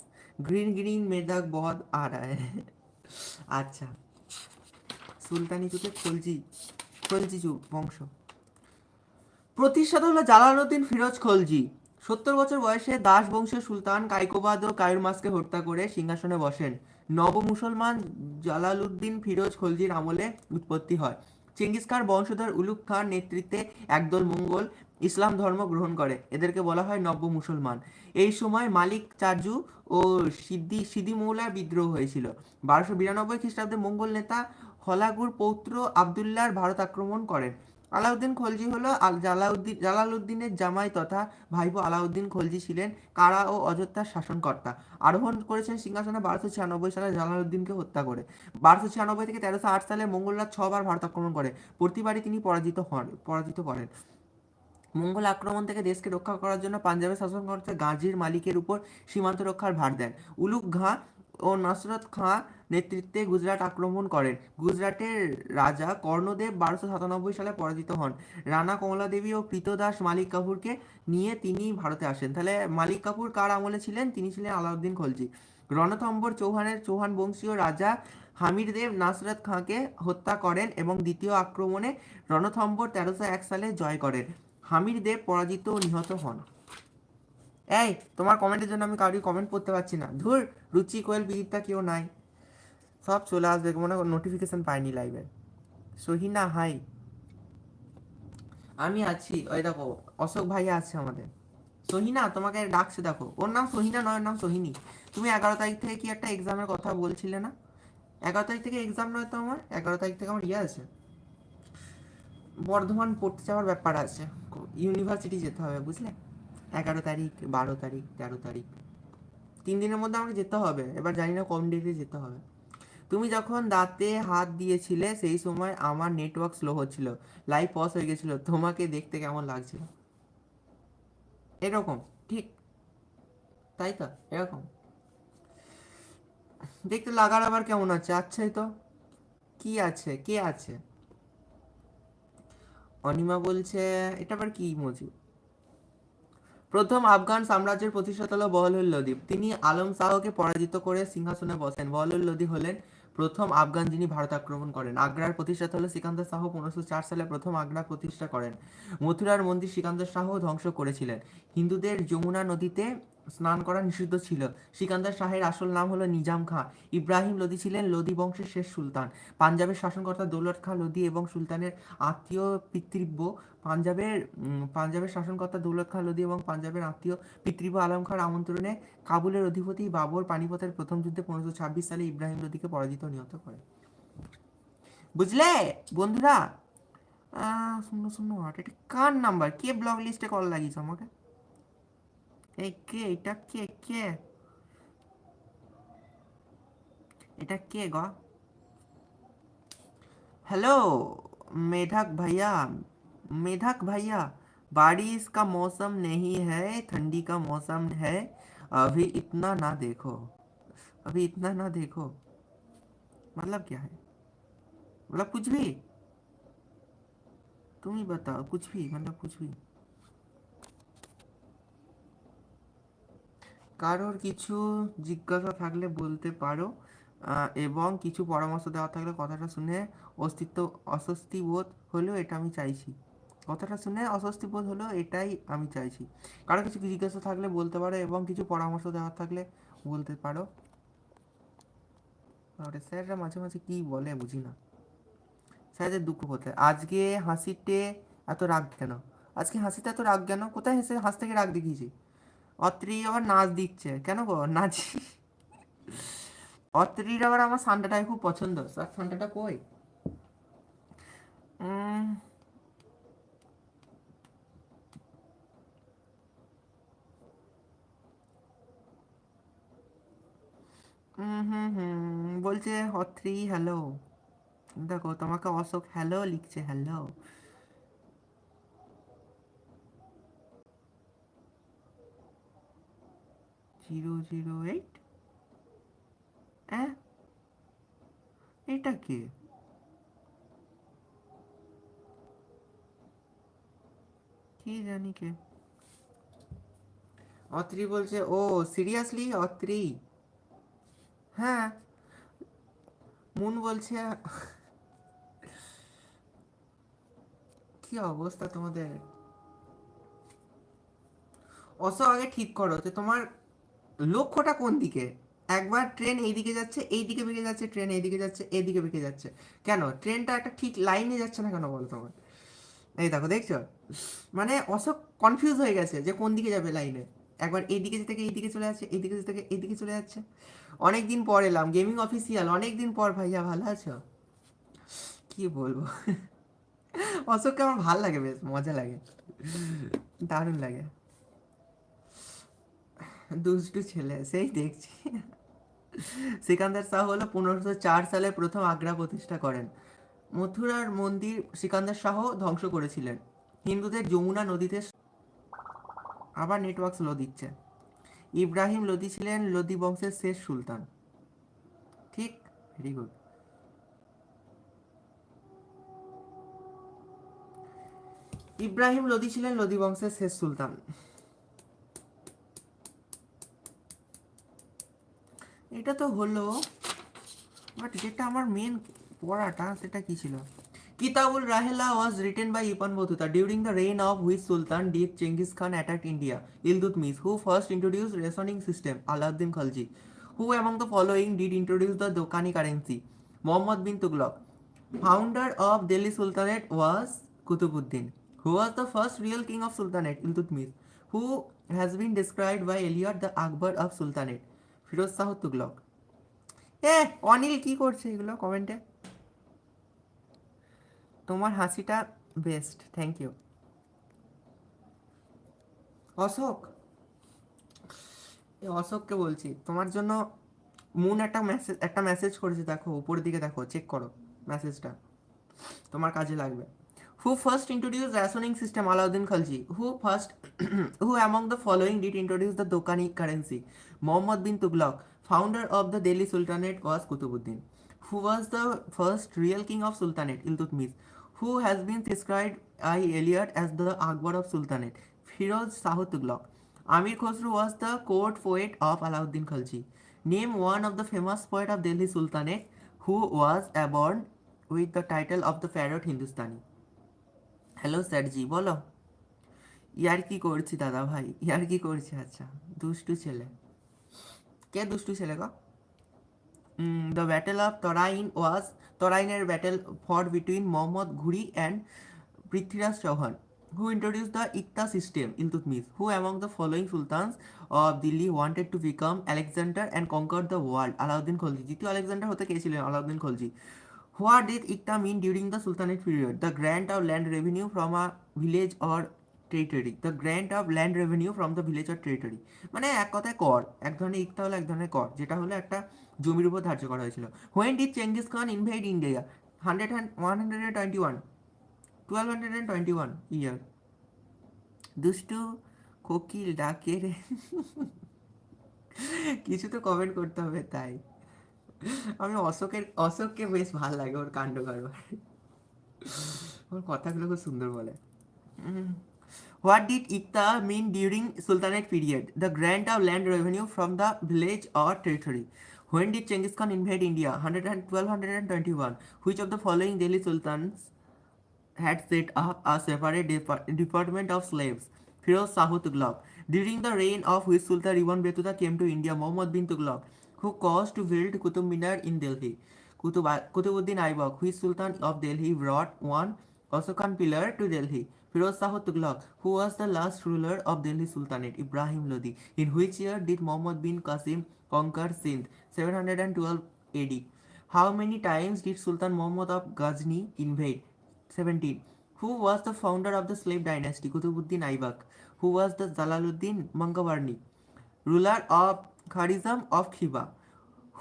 গ্রিন গ্রিন মেদাক বহুত আ রা হ্যায়। আচ্ছা, সুলতানি যুগে খলজি যুগ বংশ প্রতিষ্ঠাতা হলো জালালউদ্দিন ফিরোজ খলজি। 70 বছর বয়সে দাস বংশের সুলতান কাইকোবাদ ও কায়ুরমাসকে হত্যা করে সিংহাসনে বসেন। নব মুসলমান জালালউদ্দিন ফিরোজ খলজির আমলে উৎপত্তি হয়। চেঙ্গিস খান বংশধর উলুগ খান নেতৃত্বে একদল মঙ্গল ইসলাম ধর্ম গ্রহণ করে, এদেরকে বলা হয় নব্য মুসলমান। এই সময় মালিক চার্জু ও সিদি মৌলার বিদ্রোহ হয়েছিল। 1292 খ্রিস্টাব্দে মঙ্গল নেতা হলাগুর পৌত্র আবদুল্লাহর ভারত আক্রমণ করেন। আলাউদ্দিন খলজি হলো জালালউদ্দিনের জামাই তথা ভাইপো। আলাউদ্দিন খলজি ছিলেন কারা ও অযোধ্যার শাসনকর্তা। আরোহণ করেছেন সিংহাসনে 1296 সালে জালালউদ্দিনকে হত্যা করে। 1296 থেকে 1308 সালে মঙ্গলরা 6 বার ভারত আক্রমণ করে, প্রতিবারই তিনি পরাজিত করেন। মঙ্গল আক্রমণ থেকে দেশকে রক্ষা করার জন্য পাঞ্জাবের শাসনকর্তা গাজীর মালিকের উপর সীমান্ত রক্ষার ভার দেন। উলুগ খাঁ ও নসরত খাঁ নেতৃত্বে গুজরাট আক্রমণ করেন। গুজরাটের রাজা কর্ণদেব 1297 সালে পরাজিত হন। রানা কমলা দেবী ও কৃতদাস মালিক কাফুরকে নিয়ে তিনি ভারতে আসেন। তাহলে মালিক কাফুর কার আমলে ছিলেন? তিনি ছিলেন আলাউদ্দিন খলজি। রণথম্বর চৌহান বংশীয় রাজা হামির দেব নাসরত খাঁকে হত্যা করেন এবং দ্বিতীয় আক্রমণে রণথম্বর 1301 সালে জয় করেন। হামির দেব পরাজিত ও নিহত হন। এই তোমার কমেন্টের জন্য আমি কারোর কমেন্ট পড়তে পারছি না। ধুর, রুচি কোয়েল বিদিতা কেউ নাই, সব চলে আসবে, মনে নোটিফিকেশন পাইনি লাইভের। সহিনা হাই, আমি আছি। ওই দেখো অশোক ভাইয়া আছে আমাদের। সহিনা তোমাকে ডাকছে, দেখো ওর নাম সহিনা নয়, ওর নাম সোহিনী। তুমি 11 তারিখ থেকে কি একটা এক্সামের কথা বলছিলে না? 11 তারিখ থেকে এক্সাম নয় তো আমার, 11 তারিখ থেকে আমার আছে, বর্ধমান পড়তে যাওয়ার ব্যাপার আছে, ইউনিভার্সিটি যেতে হবে বুঝলে। 11 তারিখ, 12 তারিখ, 13 তারিখ, 3 দিনের মধ্যে আমাকে যেতে হবে। এবার জানি না কোন ডেটে যেতে হবে। তুমি যখন দাঁতে হাত দিয়েছিলে সেই সময় আমার নেটওয়ার্ক স্লো হচ্ছিল, লাইভ পজ হয়ে গেছিল। তোমাকে দেখতে কেমন লাগছিল? এরকম, ঠিক তাই তো, এরকম দেখতে লাগার আবার কেমন আছে? আচ্ছাই তো, কি আছে, কে আছে? অনিমা বলছে এটা আবার কি ইমোজি? প্রথম আফগান সাম্রাজ্যের প্রতিষ্ঠাতা হল বহলুল লোদি। তিনি আলম শাহকে পরাজিত করে সিংহাসনে বসেন। বহলুল লোদি হলেন প্রথম আফগান যিনি ভারত আক্রমণ করেন। আগ্রার প্রতিষ্ঠাতা হল সিকান্দার শাহ। 1504 সালে প্রথম আগ্রা প্রতিষ্ঠা করেন। মথুরার মন্দির সিকান্দার শাহ ধ্বংস করেছিলেন। হিন্দুদের যমুনা নদীতে স্নান করা নিষিদ্ধ ছিল। সিকান্দার শাহের আসল নাম হলো নিজাম খাঁ। ইব্রাহিম লোদি ছিলেন লোদি বংশের শেষ সুলতান। পাঞ্জাবের শাসনকর্তা দৌলত খাঁ লোদি এবং সুলতানের আত্মীয় পিতৃব্য পাঞ্জাবের শাসনকর্তা দৌলত খাঁ লোদি এবং পাঞ্জাবের আত্মীয় পিতৃব্য আলম খাঁর আমন্ত্রণে কাবুলের অধিপতি বাবর পানিপথের প্রথম যুদ্ধে 1526 সালে ইব্রাহিম লোদিকে পরাজিত নিহত করে। বুঝলে বন্ধুরা? শূন্য শূন্য আট, এটা কার নাম্বার? কে ব্লগ লিস্টে কল লাগিয়েছে আমাকে? এই কে? এটা কে? এটা কে গো? हेलो मेढक भैया, बारिश का मौसम नहीं है, ठंडी का मौसम है। अभी इतना ना देखो, अभी इतना ना देखो, मतलब क्या है? मतलब कुछ भी, तुम ही बताओ, कुछ भी मतलब कुछ भी। কারোর কিছু জিজ্ঞাসা থাকলে বলতে পারো, এবং কিছু পরামর্শ দেওয়া থাকলে কথাটা শুনে অস্বস্তি বোধ হলেও এটা আমি চাইছি। কথাটা শুনে অস্বস্তি বোধ হলেও এটাই আমি চাইছি। কারো কিছু জিজ্ঞাসা থাকলে বলতে পারো এবং কিছু পরামর্শ দেওয়ার থাকলে বলতে পারো। আর স্যাররা মাঝে মাঝে কী বলে বুঝি না। স্যারদের দুঃখ কোথায়? আজকে হাসিতে এত রাগ কেন? আজকে হাসিতে এত রাগ কেন? কোথায় হাসতে গিয়ে রাগ দেখিয়েছি? অত্রি আবার নাচ দিচ্ছে কেন গো? নাচ অত্রির আবার আমার সান্টাটাই খুব পছন্দ। স্যার সান্টাটা কই? উম, বলছে অত্রি হ্যালো। দেখো তোমাকে অশোক হ্যালো লিখছে, হ্যালো। 008। হ্যাঁ, এটা কে? কি জানি কে? অত্রি বলছে ও সিরিয়াসলি অত্রি? হ্যাঁ। মুন বলছে কি অবস্থা তোমাদের? অশোক আগে ঠিক করো যে তোমার লক্ষ্যটা কোন দিকে। একবার ট্রেন এইদিকে যাচ্ছে, এইদিকে বেঁকে যাচ্ছে, ট্রেন এইদিকে যাচ্ছে, এইদিকে বেঁকে যাচ্ছে। কেন ট্রেনটা একটা ঠিক লাইনে যাচ্ছে না কেন বলো তোমার? এই দেখো দেখছো, মানে অশোক কনফিউজ হয়ে গেছে যে কোন দিকে যাবে লাইনে। একবার এইদিকে যেতে গিয়ে এইদিকে চলে যাচ্ছে, এইদিকে যেতে গিয়ে এইদিকে চলে যাচ্ছে। অনেক দিন পর এলাম গেমিং অফিসিয়াল, অনেক দিন পর ভাইয়া, ভালো আছো? কি বলবো অশোককে আমার ভাল লাগে, বেশ মজা লাগে, দারুণ লাগে। দুষ্টু ছেলে সেই দেখছি। সিকান্দার শাহ হলো 1504 সালে প্রথম আগ্রা প্রতিষ্ঠা করেন। মথুরার মন্দির সিকান্দার শাহ ধ্বংস করেছিলেন। হিন্দুদের যমুনা নদীতে আবার নেটওয়ার্ক স্লো দিচ্ছে। ইব্রাহিম লোদি ছিলেন লোদি বংশের শেষ সুলতান। ঠিক, ভেরি গুড। ইব্রাহিম লোদি ছিলেন লোদি বংশের শেষ সুলতান। এটা তো হলো, বাট যেটা আমার মেন পড়াটা সেটা কি ছিল? কিতাবুল Rahela was written by Ibn Battuta during the reign of which Sultan did Genghis Khan attacked India? Iltutmish. Who first introduced rationing system? Alauddin Khalji. Who among the following did introduce the Dokani currency? Muhammad bin Tughlaq. Founder of Delhi Sultanate was Kutubuddin. Who was the first real king of Sultanate? Iltutmish. Who has been described by Eliot the Akbar of Sultanate? Firoz Shah Tughlaq. এ অনিল কি করছে এগুলো কমেন্টে? তোমার হাসিটা best, thank you. Ashok, এই অশোককে বলছি তোমার জন্য মুন একটা মেসেজ করেছে, দেখো উপরের দিকে দেখো, চেক করো মেসেজটা, তোমার কাজে লাগবে। Who first introduce rationing system? Alauddin Khalji. Who first who among the following did introduce the token currency? Mohammad bin Tughlaq. Founder of the Delhi sultanate was Qutbuddin. Who was the first real king of sultanate? Iltutmish. Who has been prescribed I Elliot as the Akbar of sultanate? Firoz Shah Tughlaq. Amir Khosrow was the court poet of Alauddin Khalji. Name one of the famous poet of Delhi Sultanate who was born with the title of the parrot Hindustani. Hello স্যারজি, বলো। ইয়ার কি করছি দাদা ভাই, ইয়ার কি করছি? আচ্ছা, দুষ্টু ছেলে। কে দুষ্টু ছেলে গো? The battle of Tarain was, তরাইনের battle for between Mohammad Ghori and Prithviraj Chauhan. Who introduced the Ikta system? Iltutmish. Who among the following sultans of Delhi wanted to become Alexander and conquer the world? Alauddin Khilji. দ্বিতীয় Alexander হতে কে ছিলেন? Alauddin Khalji. What did Ikta mean during the Sultanate period? The grant of land revenue from a village or territory. The grant of land revenue from the village or territory. মানে এক কথায় কর, এক ধরনের ইকতা হলো এক ধরনের কর, যেটা হলো একটা জমির উপর ধার্য করা হয়েছিল। When did Genghis Khan invade India? 121, 1221 year. দুষ্টু কোকিল ডাকে রে। কিছু তো কমেন্ট করতে হবে তাই। আমি অশোককে বেশ ভালো লাগে, ওর কাণ্ড কারবার, ওর কথাগুলো খুব সুন্দর বলে। What did Ikta mean during Sultanate period? The grant of land revenue from the village or territory. When did Genghis Khan invade India? 1221. Which of the following Delhi Sultans had set up a separate department of slaves? Firoz Shah Tughlaq. During the reign of which Sultan Ibn Battuta came to India? Muhammad bin Tughlaq. Who caused to build Qutub Minar in Delhi? Qutubuddin Aibak. Which Sultan of Delhi brought one Asokan pillar to Delhi? Firoz Shah Tughlaq, who was the last ruler of Delhi Sultanate, Ibrahim Lodi. In which year did Muhammad bin Qasim conquer Sindh? 712 AD. How many times did Sultan Muhammad of Ghazni invade? 17. Who was the founder of the slave dynasty? Qutbuddin Aibak. Who was the Jalaluddin Mangawarni, ruler of Kharizm of Khiva?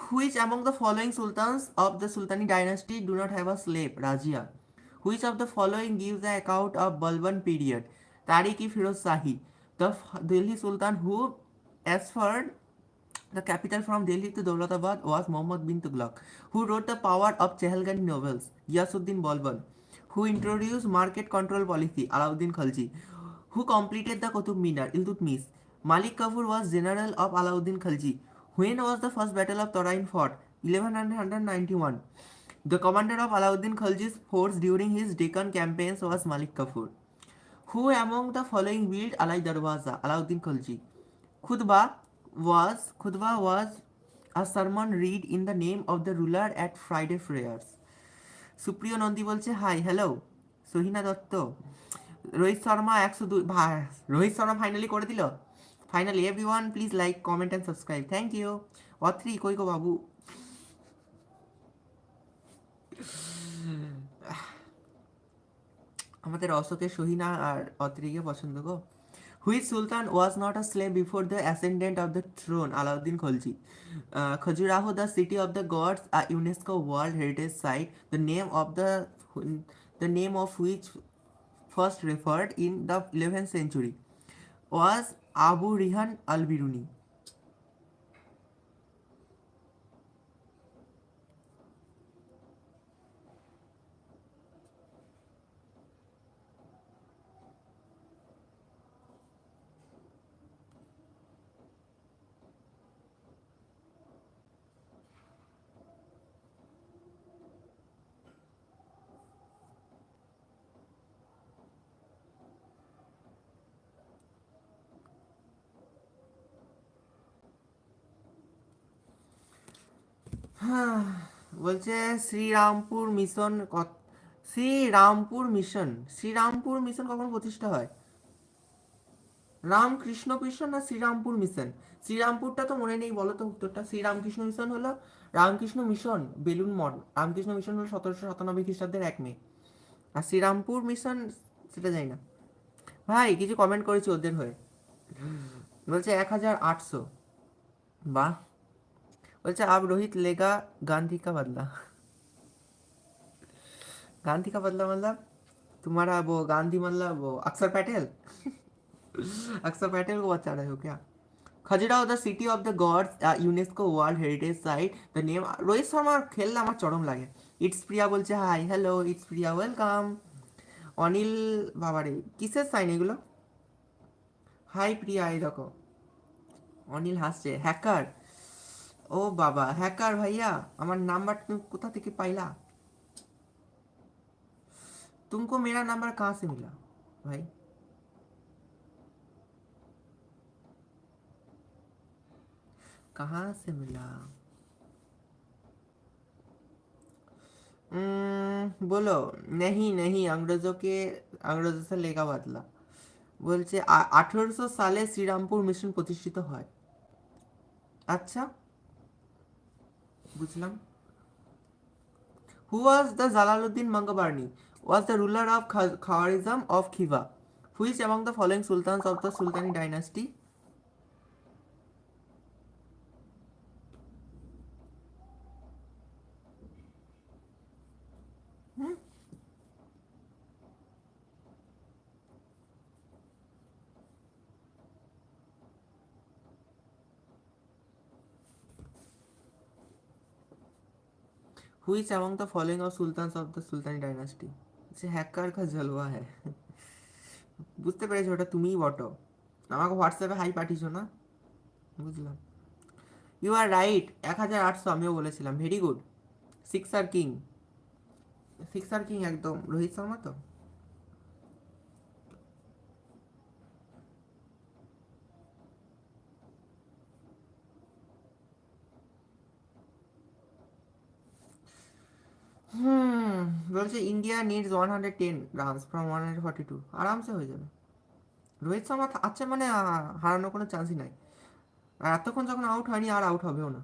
Which among the following sultans of the Sultani dynasty do not have a slave? Rajia. Which of the following gives the account of Balban period? Tariq-i-Firoz Shahi, the Delhi Sultan who transferred the capital from Delhi to Daulatabad was Muhammad bin Tughlaq. Who wrote the Power of Chehalgani novels? Yasuddin Balban. Who introduced market control policy? Alauddin Khalji. Who completed the Qutub Minar? Iltutmish. Malik Kafur was general of Alauddin Khalji. When was the first battle of Tarain fought? 1191. The commander of Alauddin Khalji's force during his Deccan campaigns was Malik Kafur. Who among the following built Alai Darwaza? Alauddin Khalji. Khutbah was a sermon read in the name of the ruler at Friday prayers. Supriyo Nandi বলছে hi hello. Sahina Dutta, Rohit Sharma 102, ভাই Rohit Sharma finally করে দিল। Finally everyone please like comment and subscribe, thank you. অথ্রি কই গো বাবু? আমাদের অশোকের সহিনা আর অত্রিকে পছন্দ গো। Which sultan was not a slave before the ascendant of the throne? Alauddin Khilji. Khajuraho, the city of the gods, a UNESCO World Heritage Site, the name of which first referred in the 11th century was Abu Rihan al-Biruni. বলছে Serampore mission কখন প্রতিষ্ঠা হয়? Ramakrishna mission না Serampore mission? শ্রীরামপুরটা তো মনে নেই, বলো তো উত্তরটা। শ্রীরামকৃষ্ণ মিশন হলো রামকৃষ্ণ মিশন বেলুন মঠ। রামকৃষ্ণ মিশন হলো 1797 খ্রিস্টাব্দের 1 মে। আর শ্রীরামপুর মিশন সেটা জানি না। ভাই কিছু কমেন্ট করেছি ওদের হয়ে। বলছে 1800। বাহ। বলছে আব রোহিত লেগা गांधी का बदला। गांधी का बदला मतलब तुम्हारा वो गांधी मतलब वो अक्षर पैटेल। अक्षर पैटेल को बचा रहे हो क्या? Khajuraho the city of the gods, UNESCO world heritage site, the name. Rohit Sharma খেললে আমার চরম লাগে। ইটস প্রিয়া বলছে hi hello, it's Priya welcome. Anil, বাবারে কিসের সাইন এগুলো? হাই প্রিয়া, এই দেখো অনিল হাসছে। হ্যাকার, ও বাবা হ্যাকার ভাইয়া, আমার নাম্বার তুমি কোথা থেকে পাইলা? तुमको मेरा नंबर कहाँ से मिला भाई? कहाँ से मिला? बोलो। नहीं नहीं, अंग्रेजों से लेगा बदला। বলছে 1800 সালে শ্রীরামপুর মিশন প্রতিষ্ঠিত হয়। আচ্ছা বুঝলাম। Who was the Jalaluddin Mangabarni? Was the ruler of Khawarizm of Khiva. Which among the following sultans of the Sultani dynasty? Which among the following of sultans of the Sultani dynasty? Say hacker কা জলওয়া হ্যায়। বুঝতে পেরেছো, ওটা তুমিই বটো। আমাকে হোয়াটসঅ্যাপে high পাঠিয়েছো না, বুঝলাম। ইউ আর রাইট, 1800 আমিও বলেছিলাম। Very good. Sixer king, sixer king একদম রোহিত শর্মা তো। বলছে ইন্ডিয়া নিডস 110 রানস ফ্রম 142, আরামসে হয়ে যাবে। রোহিত শর্মা আচ্ছা মানে হারানোর কোনো চান্সই নাই। আর এতক্ষণ যখন আউট হয়নি আর আউট হবেও না।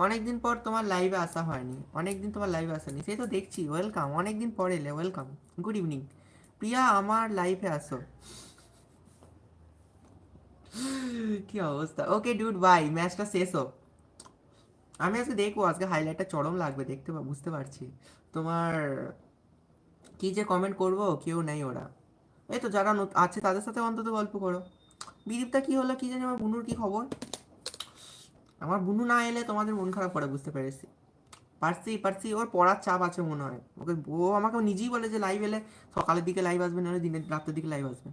অনেকদিন পর তোমার লাইভে আসা হয়নি, অনেকদিন তোমার লাইভে আসেনি, সেই তো দেখছি। ওয়েলকাম, অনেকদিন পর এলে, ওয়েলকাম, গুড ইভিনিং। প্রিয়া আমার লাইভে আসো। কি অবস্থা, ওকে ডুড বাই, ম্যাচটা শেষ হোক। আমি আজকে দেখবো, আজকে হাইলাইটটা চরম লাগবে দেখতে, বুঝতে পারছি। তোমার কি যে কমেন্ট করবো, কেউ নেই ওরা। এই তো যারা আছে তাদের সাথে অন্তত গল্প করো। বিদীপটা কি হলো কি জানি, আমার বুনুর কি খবর? আমার বুনু না এলে তোমাদের মন খারাপ করে, বুঝতে পেরেছি। পারছি পারছি, ওর পড়ার চাপ আছে মনে হয় ওকে। ও আমাকে নিজেই বলে যে লাইভ এলে সকালের দিকে লাইভ আসবে, নাহলে দিনের রাতের দিকে লাইভ আসবে।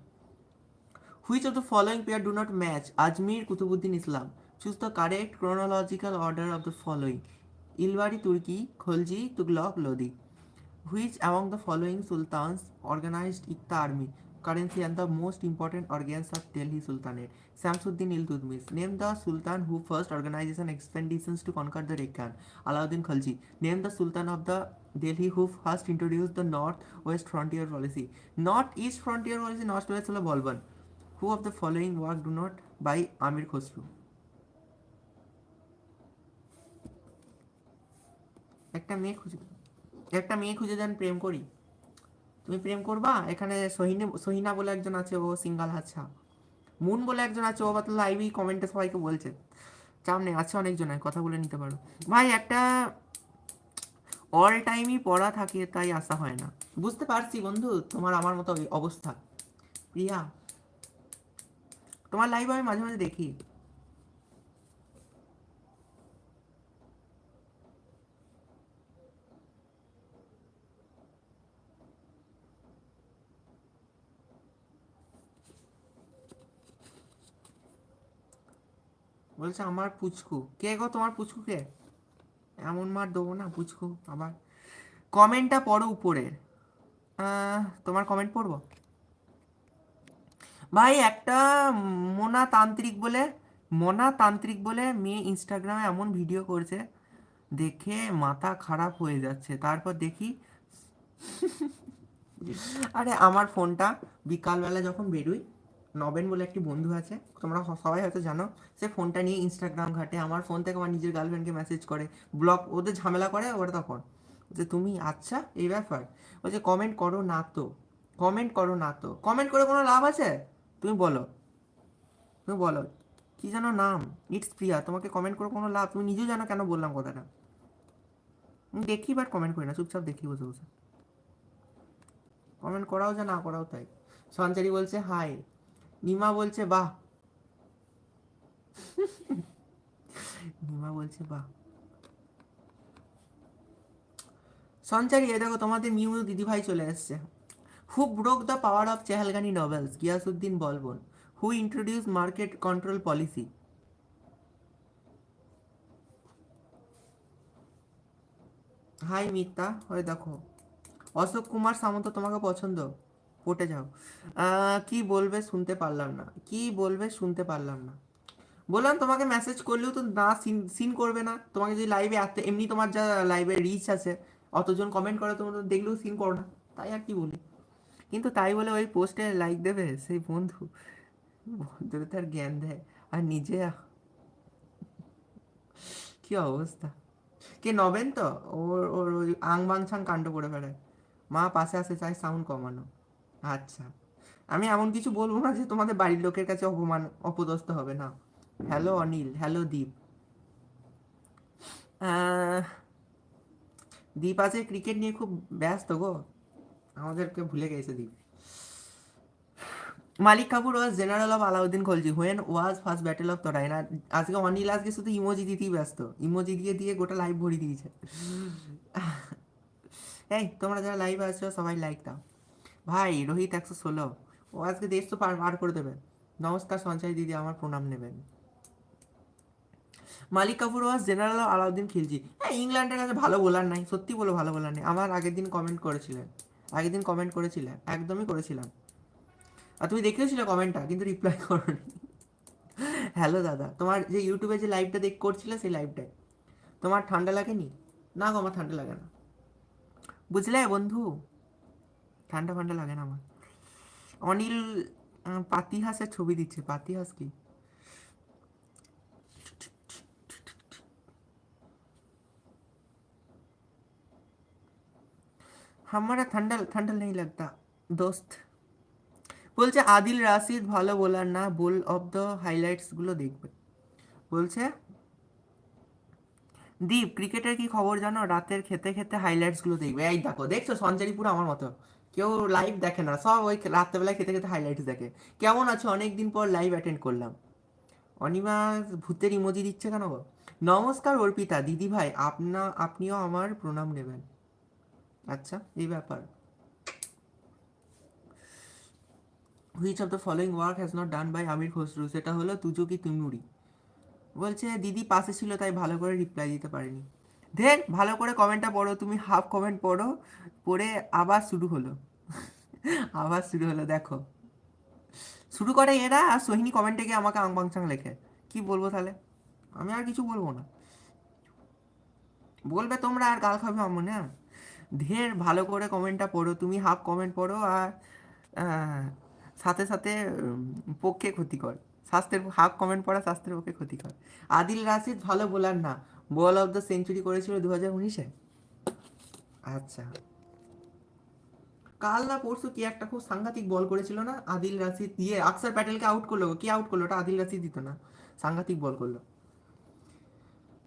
Which of the following pair do not match Ajmer Qutbuddin Islam? Choose the correct chronological order of the following: Ilbari তুর্কি, Khalji, Tughlaq, Lodi. Which among the following sultans organized Ikta army, currency and the most important organs of Delhi Sultanate? Samsuddin Iltutmish. Name the sultan who first organized an expeditions to conquer the Deccan. Alauddin Khalji. Name the sultan of the Delhi who first introduced the north-west frontier policy. North-east frontier policy north-west হলো বলবান. Who of the following work do not by Amir Khosrow? একটা মেয়ে খুঁজে, একটা মেয়ে খুঁজে দেন, প্রেম করি। তুমি প্রেম করবা? এখানে সহিনা বলে একজন আছে, ও সিঙ্গাল। আচ্ছা, মুন বলে একজন আছে, ও বাতলা লাইভই কমেন্টে সবাইকে বলছে। চাপ নেই, আছে অনেকজনের, কথা বলে নিতে পারো। ভাই একটা অল টাইমই পড়া থাকে, তাই আসা হয় না। বুঝতে পারছি বন্ধু, তোমার আমার মতো অবস্থা। প্রিয়া, তোমার লাইভ আমি মাঝে মাঝে দেখি। বলছে আমার পুচকু কে গো? তোমার পুচকু কে? এমন মার দেবো না পুচকু আবার। কমেন্টটা পড়ো উপরের। তোমার কমেন্ট পড়বো। ভাই একটা মোনা তান্ত্রিক বলে, মোনা তান্ত্রিক বলে মেয়ে ইনস্টাগ্রামে এমন ভিডিও করছে, দেখে মাথা খারাপ হয়ে যাচ্ছে। তারপর দেখি, আরে আমার ফোনটা বিকালবেলা যখন বেরোই, নবেন বলে একটি বন্ধু আছে, তোমরা সবাই হয়তো জানো, সে ফোনটা নিয়ে ইনস্টাগ্রাম ঘাটে। আমার ফোন থেকে আমার নিজের গার্লফ্রেন্ডকে মেসেজ করে, ব্লগ, ওদের ঝামেলা করে ওরা। তখন যে তুমি আচ্ছা এই ব্যাপার, বলছে কমেন্ট করো না তো, কমেন্ট করো না তো, কমেন্ট করে কোনো লাভ আছে? তুমি বলো, তুমি বলো, কি যেন নাম, ইটস প্রিয়া। তোমাকে কমেন্ট করে কোনো লাভ? তুমি নিজেও জানো কেন বললাম কথাটা। আমি দেখি বাট কমেন্ট করি না, চুপচাপ দেখি বসে বসে। কমেন্ট করাও যা না করাও তাই। সঞ্চারী বলছে হাই, নিমা বলছে বাহ, নিমা বলছে বাহ। সঞ্চারী এ দেখো তোমাদের মিউ দিদিভাই চলে এসছে। Who broke the power of Chahalgani nobles? Ghiyasuddin Balban. Who introduce market control policy? Hi Mita, ওই দেখো অশোক কুমার সামন্ত তোমাকে পছন্দ, পটে যাও। কি বলবে শুনতে পারলাম না, কি বলবে শুনতে পারলাম না। বললাম তোমাকে মেসেজ করলেও তো না, সিন সিন করবে না। তোমাকে যদি লাইভে আসতে, এমনি তোমার যা লাইভে রিচ আছে, অতজন কমেন্ট করে, তোমরা তো দেখলেও সিন করো না, তাই আর কি বলি। কিন্তু তাই বলে ওই পোস্টে লাইক দেবে সেই বন্ধু? বন্ধুরা তার জ্ঞান দেয় আর নিজে কি অবস্থা। কে নবেন তো? ওর ওর ওই আং বাংছাং কাণ্ড করে বেড়ায়। মা পাশে আসে, চাই সাউন্ড কমানো। আচ্ছা, আমি এমন কিছু বলবো না যে তোমাদের বাড়ির লোকের কাছে অপমান অপদস্থ হবে না। Hello Anil, hello Deep. আহ, দীপ আছে ক্রিকেট নিয়ে খুব ব্যস্ত গো, আমাদেরকে ভুলে গেছে Deep. Malik Kafur was general of Alauddin Khalji when was first battle of Tarain. আর আজকে অনিল আজকে শুধু ইমোজি দিতেই ব্যস্ত, ইমোজি দিয়ে দিয়ে গোটা লাইভ ভরিয়ে দিয়েছে। এই তোমরা যারা লাইভ আছো সবাই লাইক দাও। ভাই রোহিত 116, ও আজকে দেশ তো পার করে দেবে। নমস্কার সঞ্চয় দিদি, আমার প্রণাম নেবেন। মালিক কাপুর ওয়াজ জেনারেল আলাউদ্দিন খিলজি। হ্যাঁ, ইংল্যান্ডের কাছে ভালো বোলার নাই, সত্যি বলো ভালো বোলার নেই। আমার আগের দিন কমেন্ট করেছিলেন, একদমই করেছিলাম। আর তুমি দেখেছিলে কমেন্টটা, কিন্তু রিপ্লাই করোনি। হ্যালো দাদা, তোমার যে ইউটিউবে যে লাইভটা করছিলে, সেই লাইভটায় তোমার ঠান্ডা লাগেনি? না গো, আমার ঠান্ডা লাগে না, বুঝলে বন্ধু, ঠান্ডা ফান্ডা লাগে না আমার। অনিল পাতিহাসের ছবি দিচ্ছে, পাতিহাস কি? हमारा ठंडा ठंडा नहीं लगता दोस्त। বলছে আদিল রাশিদ ভালো বোলার না, বোল অফ দ্য হাইলাইটস গুলো দেখবে। বলছে দীপ, ক্রিকেটের কি খবর জানো? রাতের খেতে খেতে হাইলাইটস গুলো দেখবে। এই দেখো, দেখছো সঞ্চারী পুরো আমার মতো, কেউ লাইভ দেখে না, সব ওই রাত্রেবেলায় খেতে খেতে হাইলাইটস দেখে। কেমন আছো? অনেকদিন পর লাইভ অ্যাটেন্ড করলাম। অনিমা ভূতের ইমোজি দিচ্ছে কেন গো? নমস্কার অর্পিতা দিদি ভাই, আপনিও আমার প্রণাম নেবেন। আচ্ছা, এই ব্যাপার। Which of the following work has not done by Amir Khusrau? সেটা হলো তুজো কি তুমুরি। বলছে দিদি পাশে ছিল তাই ভালো করে রিপ্লাই দিতে পারিনি। দেখ, ভালো করে কমেন্টটা পড়ো, তুমি হাফ কমেন্ট পড়ো, পড়ে আবার শুরু হলো। আবার শুরু হলো, দেখো শুরু করে এরা, আর সোহিনী কমেন্টে গিয়ে আমাকে আংবাংচাং লেখে। কি বলবো তাহলে? আমি আর কিছু বলবো না। বলবে তোমরা আর গাল খাবে আমার না। ঢের ভালো করে কমেন্টটা পড়ো, তুমি হাফ কমেন্ট পড়ো, আর আহ, সাথে সাথে পক্ষে ক্ষতিকর। স্বাস্থ্যের হাফ কমেন্ট পড়া স্বাস্থ্যের পক্ষে ক্ষতিকর। আদিল রাশিদ ভালো বোলার না, বল অফ দ্য সেঞ্চুরি করেছিল 2019-এ। আচ্ছা, কাল না পরশু কি একটা খুব সাংঘাতিক বল করেছিল না আদিল রাশিদ, দিয়ে আকসার প্যাটেলকে আউট করলো। কি আউট করলো? ওটা আদিল রাশিদ দিত না, সাংঘাতিক বল করলো।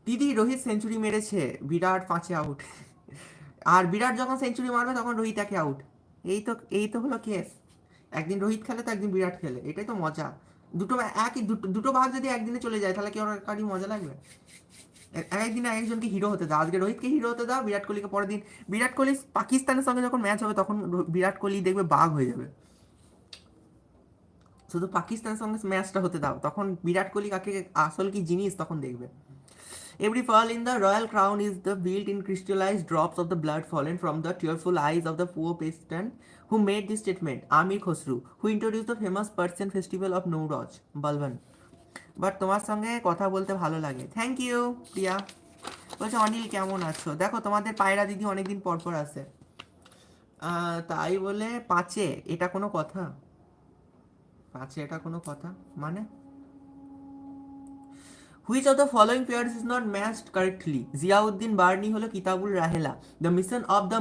দিদি রোহিত সেঞ্চুরি মেরেছে, বিরাট 5-এ আউট। আর বিরাট যখন সেঞ্চুরি মারবে তখন রোহিত একে আউট। এই তো হলো কেস। একদিন রোহিত খেলে তো একদিন বিরাট খেলে, এটাই তো মজা। দুটো ভাগ যদি একদিনে চলে যায় তাহলে কি ওর কারই মজা লাগবে? একদিন একজনকে হিরো হতে দাও, আজকে রোহিতকে হিরো হতে দাও, বিরাট কোহলিকে পরের দিন। বিরাট কোহলি পাকিস্তানের সঙ্গে যখন ম্যাচ হবে তখন বিরাট কোহলি দেখবে বাঘ হয়ে যাবে। শুধু পাকিস্তানের সঙ্গে ম্যাচটা হতে দাও, তখন বিরাট কোহলি কাকে আসল কি জিনিস তখন দেখবে। Every fall in the royal crown is the built-in crystallized drops of the blood fallen from the tearful eyes of the poor peasant who made this statement. Amir Khosru, who introduced the famous Persian festival of Nowruz, Balban. But তোমার সঙ্গে কথা বলতে ভালো লাগে। Thank you প্রিয়া। বলছে অনিল কেমন আছো? দেখো তোমাদের পায়রা দিদি অনেকদিন পর পর আসে। তাই বলে পাঁচে এটা কোনো কথা? পাঁচে এটা কোনো কথা মানে? Which of the following pairs is not matched correctly? Ziauddin Barni holo Kitabul Rahela. The mission of the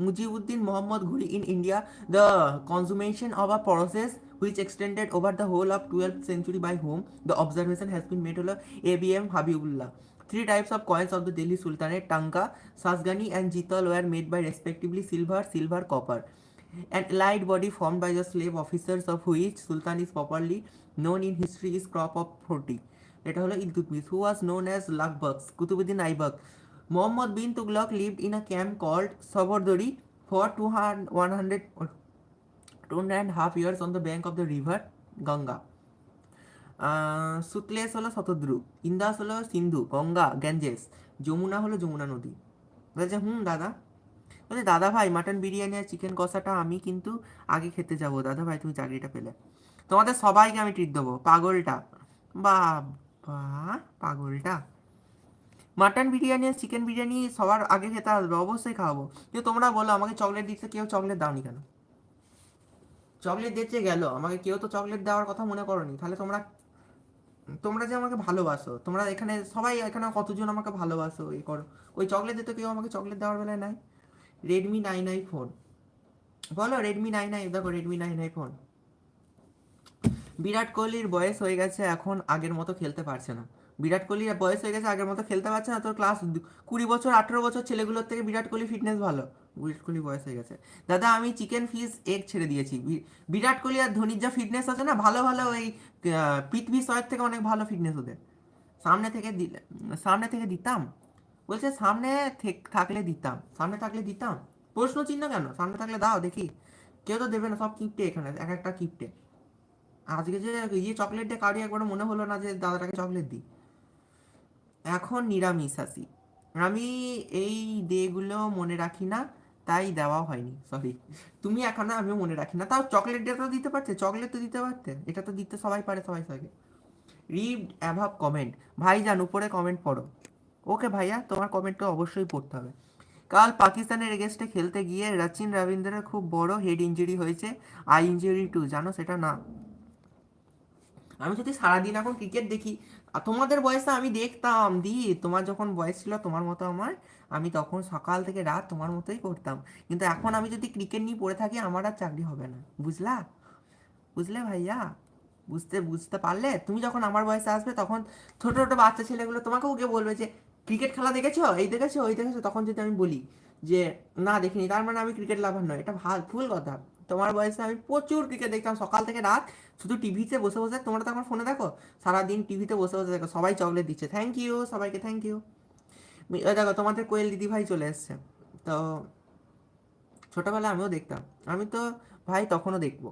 Mujibuddin Muhammad Ghuri in India, the consummation of a process which extended over the whole of 12th century by whom the observation has been made holo ABM Habibullah. Three types of coins of the Delhi Sultanate, Tanka, Sasgani and Jital were made by respectively silver, copper. An allied body formed by the slave officers of which Sultan is properly known in history is crop of 40. এটা হলো Iltutmish, who was known as Lakbaks, Qutubuddin Aibak. Muhammad bin Tughlaq lived in a camp called Sabardari for 2.5 years on the bank of the river Ganga. সুতলেস হলো শতদ্রু, ইন্দাস হলো সিন্ধু, Ganga Ganges, Jamuna হলো যমুনা নদী। বলছে দাদা। বলছে দাদা ভাই, মাটন বিরিয়ানি আর চিকেন কষাটা আমি কিন্তু আগে খেতে যাবো। দাদা ভাই তুমি চাকরিটা পেলে তোমাদের সবাইকে আমি ট্রিট দেবো। পাগলটা, বাবা, পাগলটা। মাটন বিরিয়ানি আর চিকেন বিরিয়ানি সবার আগে খেতে আসবে, অবশ্যই খাওয়াবো। কিন্তু তোমরা বলো আমাকে চকলেট দিচ্ছে, কেউ চকলেট দাওনি কেন? চকলেট দিচ্ছে গেল, আমাকে কেউ তো চকলেট দেওয়ার কথা মনে করোনি। তাহলে তোমরা তোমরা যে আমাকে ভালোবাসো, তোমরা এখানে সবাই, এখানে কতজন আমাকে ভালোবাসো, এই করো, ওই চকলেট দিতে কেউ আমাকে চকলেট দেওয়ার বেলায় নাই। রেডমি 9i ফোন, বলো রেডমি 9i, দেখো রেডমি 9i ফোন। বিরাট কোহলির বয়স হয়ে গেছে, এখন আগের মতো খেলতে পারছে না। বিরাট কোহলির বয়স হয়ে গেছে, আগের মতো খেলতে পারছে না। তোর ক্লাস 20 বছর 18 বছর ছেলেগুলোর থেকে বিরাট কোহলি ফিটনেস ভালো। বিরাট কোহলি বয়স হয়ে গেছে। দাদা আমি চিকেন ফিশ এগ ছেড়ে দিয়েছি। বিরাট কোহলি আর ধোনির যা ফিটনেস আছে না, ভালো ভালো ওই পৃথ্বী শয়ের থেকে অনেক ভালো ফিটনেস ওদের। সামনে থেকে দিলে, সামনে থেকে দিতাম। বলছে সামনে থাকলে দিতাম, সামনে থাকলে দিতাম। প্রশ্ন চিহ্ন কেন? সামনে থাকলে দাও দেখি। কেউ তো দেবে না, সব কিপটে এখানে, এক একটা কিপটে। আজকে যে চকলেট দিয়ে কাউরি একবার মনে হলো না যে দাদাটাকে চকলেট দিই। এখন নিরামিষ আসি, আমি এই ডেগুলো মনে রাখি না, তাই দেওয়া হয়নি, সরি। তুমি এখন, আমিও মনে রাখি না, তাও চকলেট ডে তো দিতে পারতে, চকলেট তো দিতে পারতে, এটা তো দিতে সবাই পারে, সবাই সবাইকে। রিড অ্যাভাব কমেন্ট, ভাইজান উপরে কমেন্ট পড়ো। ওকে ভাইয়া, তোমার কমেন্ট তো অবশ্যই পড়তে হবে। কাল পাকিস্তানের এগেনস্টে খেলতে গিয়ে রচিন রবীন্দ্রের খুব বড় হেড ইঞ্জুরি হয়েছে, আই ইঞ্জুরি টু, জানো সেটা না? আমি যদি সারাদিন এখন ক্রিকেট দেখি, আর তোমাদের বয়সে আমি দেখতাম দি, তোমার যখন বয়স ছিল তোমার মতো আমার, আমি তখন সকাল থেকে রাত তোমার মতোই করতাম। কিন্তু এখন আমি যদি ক্রিকেট নিয়ে পড়ে থাকি, আমার আর চাকরি হবে না, বুঝলা? বুঝলে ভাইয়া? বুঝতে বুঝতে পারলে? তুমি যখন আমার বয়সে আসবে, তখন ছোট ছোট বাচ্চা ছেলেগুলো তোমাকেও গিয়ে বলবে যে ক্রিকেট খেলা দেখেছো, এই দেখেছো, ওই দেখেছো, তখন যদি আমি বলি যে না দেখিনি, তার মানে আমি ক্রিকেট লাভার নয়, এটা ভুল কথা। তোমার বয়সে আমি প্রচুর ক্রিকেট দেখতাম সকাল থেকে রাত, শুধু টিভিতে বসে বসে। তোমরা তো আমার ফোনে দেখো, সারাদিন টিভিতে বসে বসে দেখো, সবাই চকলেট দিচ্ছে, থ্যাংক ইউ সবাইকে, থ্যাংক ইউ। দেখো তোমাদের কোয়েল দিদি ভাই চলে এসছে। তো ছোটবেলায় আমিও দেখতাম, আমি তো ভাই তখনও দেখবো,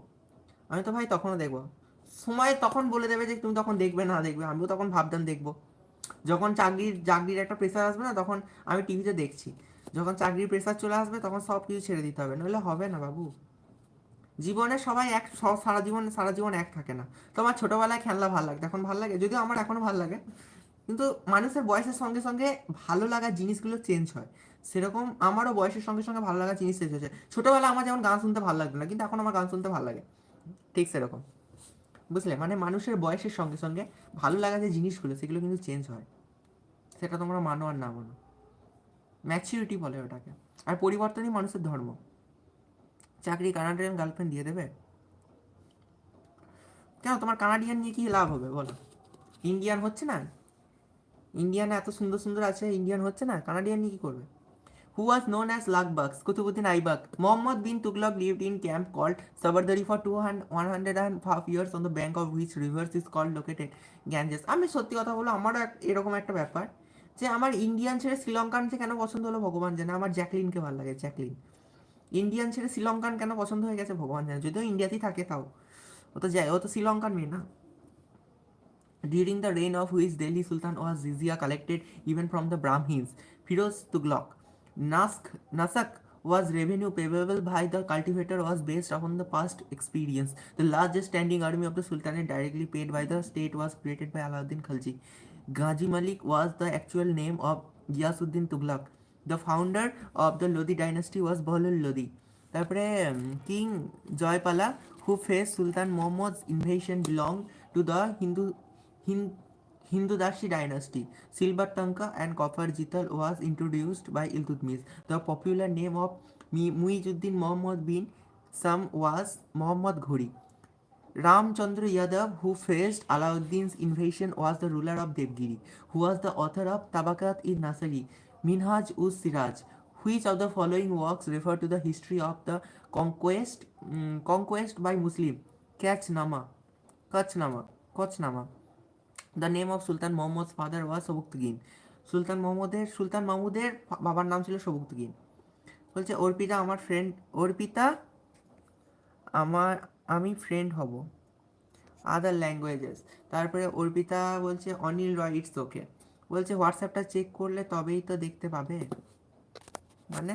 আমি তো ভাই তখনও দেখবো। সময় তখন বলে দেবে যে তুমি তখন দেখবে না দেখবে, আমিও তখন ভাবতাম দেখবো। যখন চাকরির চাকরির একটা প্রেশার আসবে না, তখন আমি টিভিতে দেখছি। যখন চাকরির প্রেশার চলে আসবে, তখন সব কিছু ছেড়ে দিতে হবে, নইলে হবে না বাবু। জীবনে সবাই এক, সারা জীবন এক থাকে না। তোমার ছোটবেলায় খেলনা ভালো লাগতো, এখন ভালো লাগে, যদিও আমার এখনো ভালো লাগে, কিন্তু মানুষের বয়সের সঙ্গে সঙ্গে ভালো লাগার জিনিসগুলো চেঞ্জ হয়। সেরকম আমারও বয়সের সঙ্গে সঙ্গে ভালো লাগার জিনিস চেঞ্জ হয়েছে। ছোটবেলা আমার যেমন গান শুনতে ভালো লাগতো না, কিন্তু এখন আমার গান শুনতে ভালো লাগে, ঠিক সেরকম। বুঝলে, মানে মানুষের বয়সের সঙ্গে সঙ্গে ভালো লাগা যে জিনিসগুলো, সেগুলো কিন্তু চেঞ্জ হয়। সেটা তোমরা মানো আর না মানো, ম্যাচিউরিটি বলে ওটাকে। আর পরিবর্তনই মানুষের ধর্ম। চাকরি কানাডিয়ান গার্লফ্রেন্ড দিয়ে দেবে? কেন, তোমার কানাডিয়ান নিয়ে কি লাভ হবে বলো? ইন্ডিয়ান হচ্ছে না? ইন্ডিয়ান এত সুন্দর সুন্দর আছে, ইন্ডিয়ান হচ্ছে না, কানাডিয়ান নিয়ে কি করবে? Who was known as Lagbaks, Kutubuddin Aibak. Muhammad bin Tughlaq lived in camp called Sabardari for 105 years on the bank of which rivers is called located Ganges. আমি সত্যি কথা বলো, আমারও এরকম একটা ব্যাপার, যে আমার ইন্ডিয়ান ছেড়ে শ্রীলঙ্কান কেন পছন্দ হলো ভগবান জানে। আমার জ্যাকলিনকে ভালো লাগে, জ্যাকলিন। ইন্ডিয়ান ছেড়ে শ্রীলঙ্কান কেন পছন্দ হয়ে গেছে ভগবান জানে, যদিও ইন্ডিয়াতেই থাকে, তাও ও তো শ্রীলঙ্কান মেয়ে না। During the reign of which Delhi Sultan was jizya collected even from the Brahmins, Firoz Tughlaq. Nasak was revenue payable by the cultivator was based upon the past experience. The largest standing army of the Sultanate directly paid by the state was created by Alauddin Khalji. Ghazi Malik was the actual name of Ghiyasuddin Tughlaq. The founder of the Lodi dynasty was Bahlul Lodi. তারপরে king জয়পালা who faced Sultan Muhammad's invasion belonged to the Hindu Dashi dynasty. Silver Tanka and copper jital was introduced by Iltutmish. The popular name of Muizuddin Muhammad bin Sam was Muhammad Ghori. Ramchandra Yadav, who faced Alauddin's invasion, was the ruler of Devgiri, who was the author of Tabakat-i-Nasri, Minhaj-uz-Siraj. Which of the following works refer to the history of the conquest by Muslim? Kachnama. Kachnama. Kachnama. The name of sultan Mohammad father was Sabuktigin. সুলতান মাহমুদের বাবার নাম ছিল সবুক্তগিন। বলছে অর্পিতা আমার friend, Arpita আমার, আমি friend হব, আদার ল্যাঙ্গুয়েজেস। তারপরে অর্পিতা বলছে অনিল রয় ইটস ওকে। বলছে হোয়াটসঅ্যাপটা চেক করলে তবেই তো দেখতে পাবে, মানে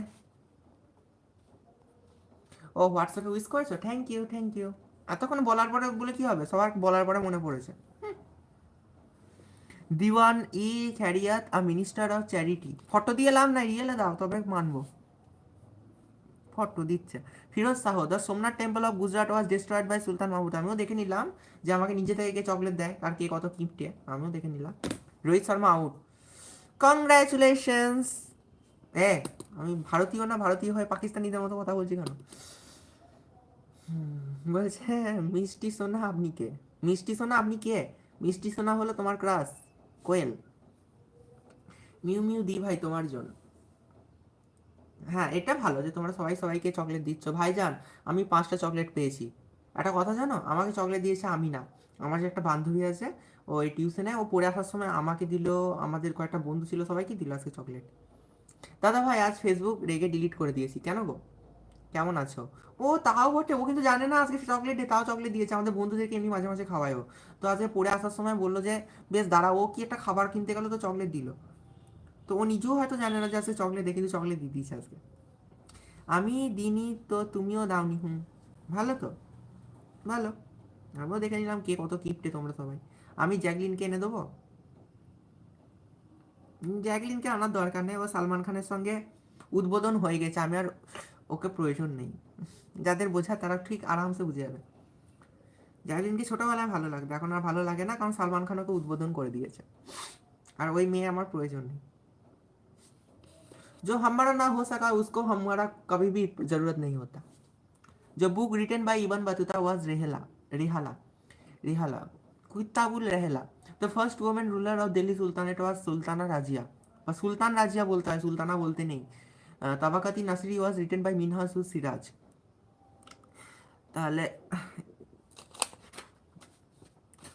ও হোয়াটসঅ্যাপে উইশ করেছো, থ্যাংক ইউ থ্যাংক ইউ। এতক্ষণ বলার পরে বলে কি হবে, সবার বলার পরে মনে পড়েছে। Diwan i Khairat a minister of charity. Photo দিয়ে লাভ নাই, রিয়েলে দাও তবে মানবো। ফটো দিচ্ছে। Firoz Shah, the Somnath temple of Gujarat was destroyed by sultan Mahmud. আমিও দেখে নিলাম যে আমাকে নিজে থেকে কে চকলেট দেয়, আর কে কত কিপটে, আমিও দেখে নিলাম। Rohit Sharma out, congratulations. এ আমি ভারতীয় না, ভারতীয় হয়ে পাকিস্তানিদের মতো কথা বলছি কেন? বলছে মিষ্টি সোনা আপনি কে? মিষ্টি সোনা আপনি কে? মিষ্টি সোনা হলো তোমার ক্রাশ কোয়েল। মিউ মিউ দি ভাই তোমার জন্য। হ্যাঁ, এটা ভালো যে তোমরা সবাই সবাইকে চকলেট দিচ্ছ। ভাইজান আমি 5টা চকলেট পেয়েছি। একটা কথা জানো, আমাকে চকলেট দিয়েছে আমি না, আমার যে একটা বান্ধবী আছে, ও এই টিউশনে ও পড়ে আসার সময় আমাকে দিল, আমাদের কয়েকটা বন্ধু ছিল সবাইকে দিল আজকে চকলেট। দাদা ভাই আজ ফেসবুক রেগে ডিলিট করে দিয়েছি, কেন গো? কেমন আছো। ও তাও বটে, ও কিন্তু জানে না আজকে চকলেট ডে, তাও চকলেট দিয়েছে। আমাদের বন্ধুদেরকে এমনি মাঝে মাঝে খাওয়ায় ও। তো আজকে পড়ে আসার সময় বললো যে বেশ দাঁড়া, ও কি একটা খাবার কিনতে গেলো তো চকলেট দিল। তো ও নিজেও হয়তো জানে না যে আজকে চকলেট দিয়ে, কিন্তু চকলেট দিয়ে দিয়েছে আজকে। আমি দিনই তো তুমিও দাওনি। হুম, ভালো তো, ভালো। আমিও দেখে নিলাম কে কত কিপটে তোমরা সবাই। আমি জ্যাকলিনকে এনে দেবো। জ্যাকলিনকে আনার দরকার নেই, ও সালমান খানের সঙ্গে উদ্বোধন হয়ে গেছে, আমি আর ওকে প্রয়োজন নেই। যাদের বোঝা তারা ঠিক আরামসে বুঝে যাবে। জ্যাকলিনকে ছোটোবেলায় ভালো লাগতো, এখন আর ভালো লাগে না, কারণ সালমান খান ওকে উদ্বোধন করে দিয়েছে। আর ওই মেয়ে আমার প্রয়োজন নেই। जो हमारा ना हो सका उसको हमारा कभी भी जरूरत नहीं होता। जो book written by Ibn Battuta was Rehla, Rihla, Rihla, Kitabul Rehla. The first women ruler of Delhi sultanate was Sultana Razia, और सुल्तान राजिया बोलता है, सुल्ताना बोलते नहीं। Tabaqat Nasiri was written by Minhaj Siraj. তাহলে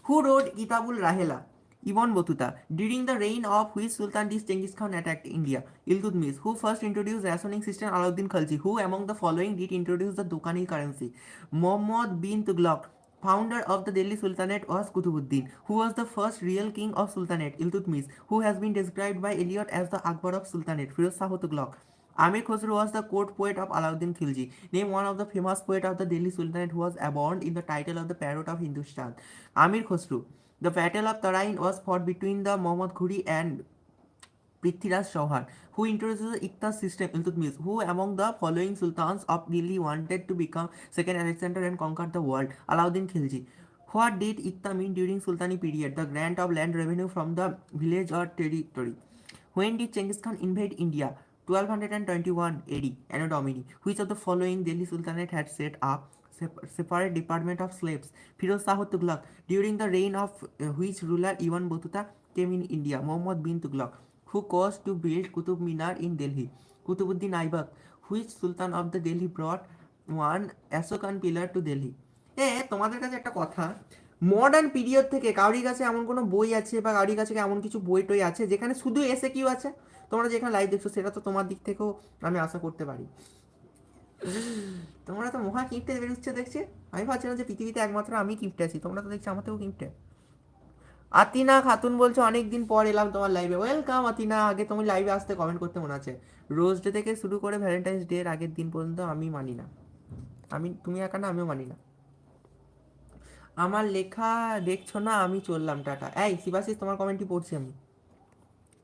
who wrote Kitabul Rahela? Ibn Battuta. During the reign of which Sultan did Genghis Khan attacked India? Iltutmish. Who first introduced rationing system? Alauddin Khalji. Who among the following did introduce the Dokani currency? Muhammad bin Tughlaq. Founder of the Delhi Sultanate was Qutbuddin. Who was the first real king of Sultanate? Iltutmish. Who has been described by Eliot as the Akbar of Sultanate? Firoz Shah Tughlaq. Amir Khosrow was the court poet of Alauddin Khilji. Name one of the famous poet of the Delhi Sultanate who was abhorrent in the title of the Parrot of Hindustan. Amir Khosrow. The Battle of Tarain was fought between the Muhammad Ghuri and Prithviraj Chauhan. Who introduced the Ikta system? Iltutmish. Who among the following sultans of Delhi wanted to become second Alexander and conquer the world? Alauddin Khilji. What did Ikta mean during Sultani period? The grant of land revenue from the village or territory. When did Genghis Khan invade India? 1221 AD, Anno Domini. Which of the following Delhi Sultanate had set up separate department of slaves? Firoz Shah Tughlaq. During the reign of which ruler Ibn Battuta came in India? Muhammad bin Tughlaq. Who caused to build Qutub Minar in Delhi? Qutubuddin Aibak. Which Sultan of the Delhi brought one Ashokan pillar to Delhi? তোমাদের কাছে একটা কথা, modern period থেকে কারোর কাছে এমন কোনো বই আছে বা কারোর কাছে এমন কিছু বই টই আছে যেখানে শুধু এসে কিউ আছে? তোমরা যেখানে লাইভ দেখছো সেটা তো তোমার দিক থেকেও আমি আশা করতে পারি। তোমরা তো মহা কিপটে বেরোচ্ছে দেখছি। আমি ভাবছিলাম যে পৃথিবীতে একমাত্র আমি কিপটে আছি, তোমরা তো দেখছি আমার থেকেও কিপটে। আতিনা খাতুন বলছো অনেক দিন পর এলাম তোমার লাইভে। ওয়েলকাম আতিনা। আগে তুমি লাইভে আসতে কমেন্ট করতে মনে আছে, রোজ ডে থেকে শুরু করে ভ্যালেন্টাইন্স ডে এর আগের দিন পর্যন্ত আমি মানি না। আমি, তুমি একা না, আমিও মানি না। আমার লেখা দেখছো না, আমি চললাম, টাটা। এই শিবাশিস, তোমার কমেন্টই পড়ছি আমি।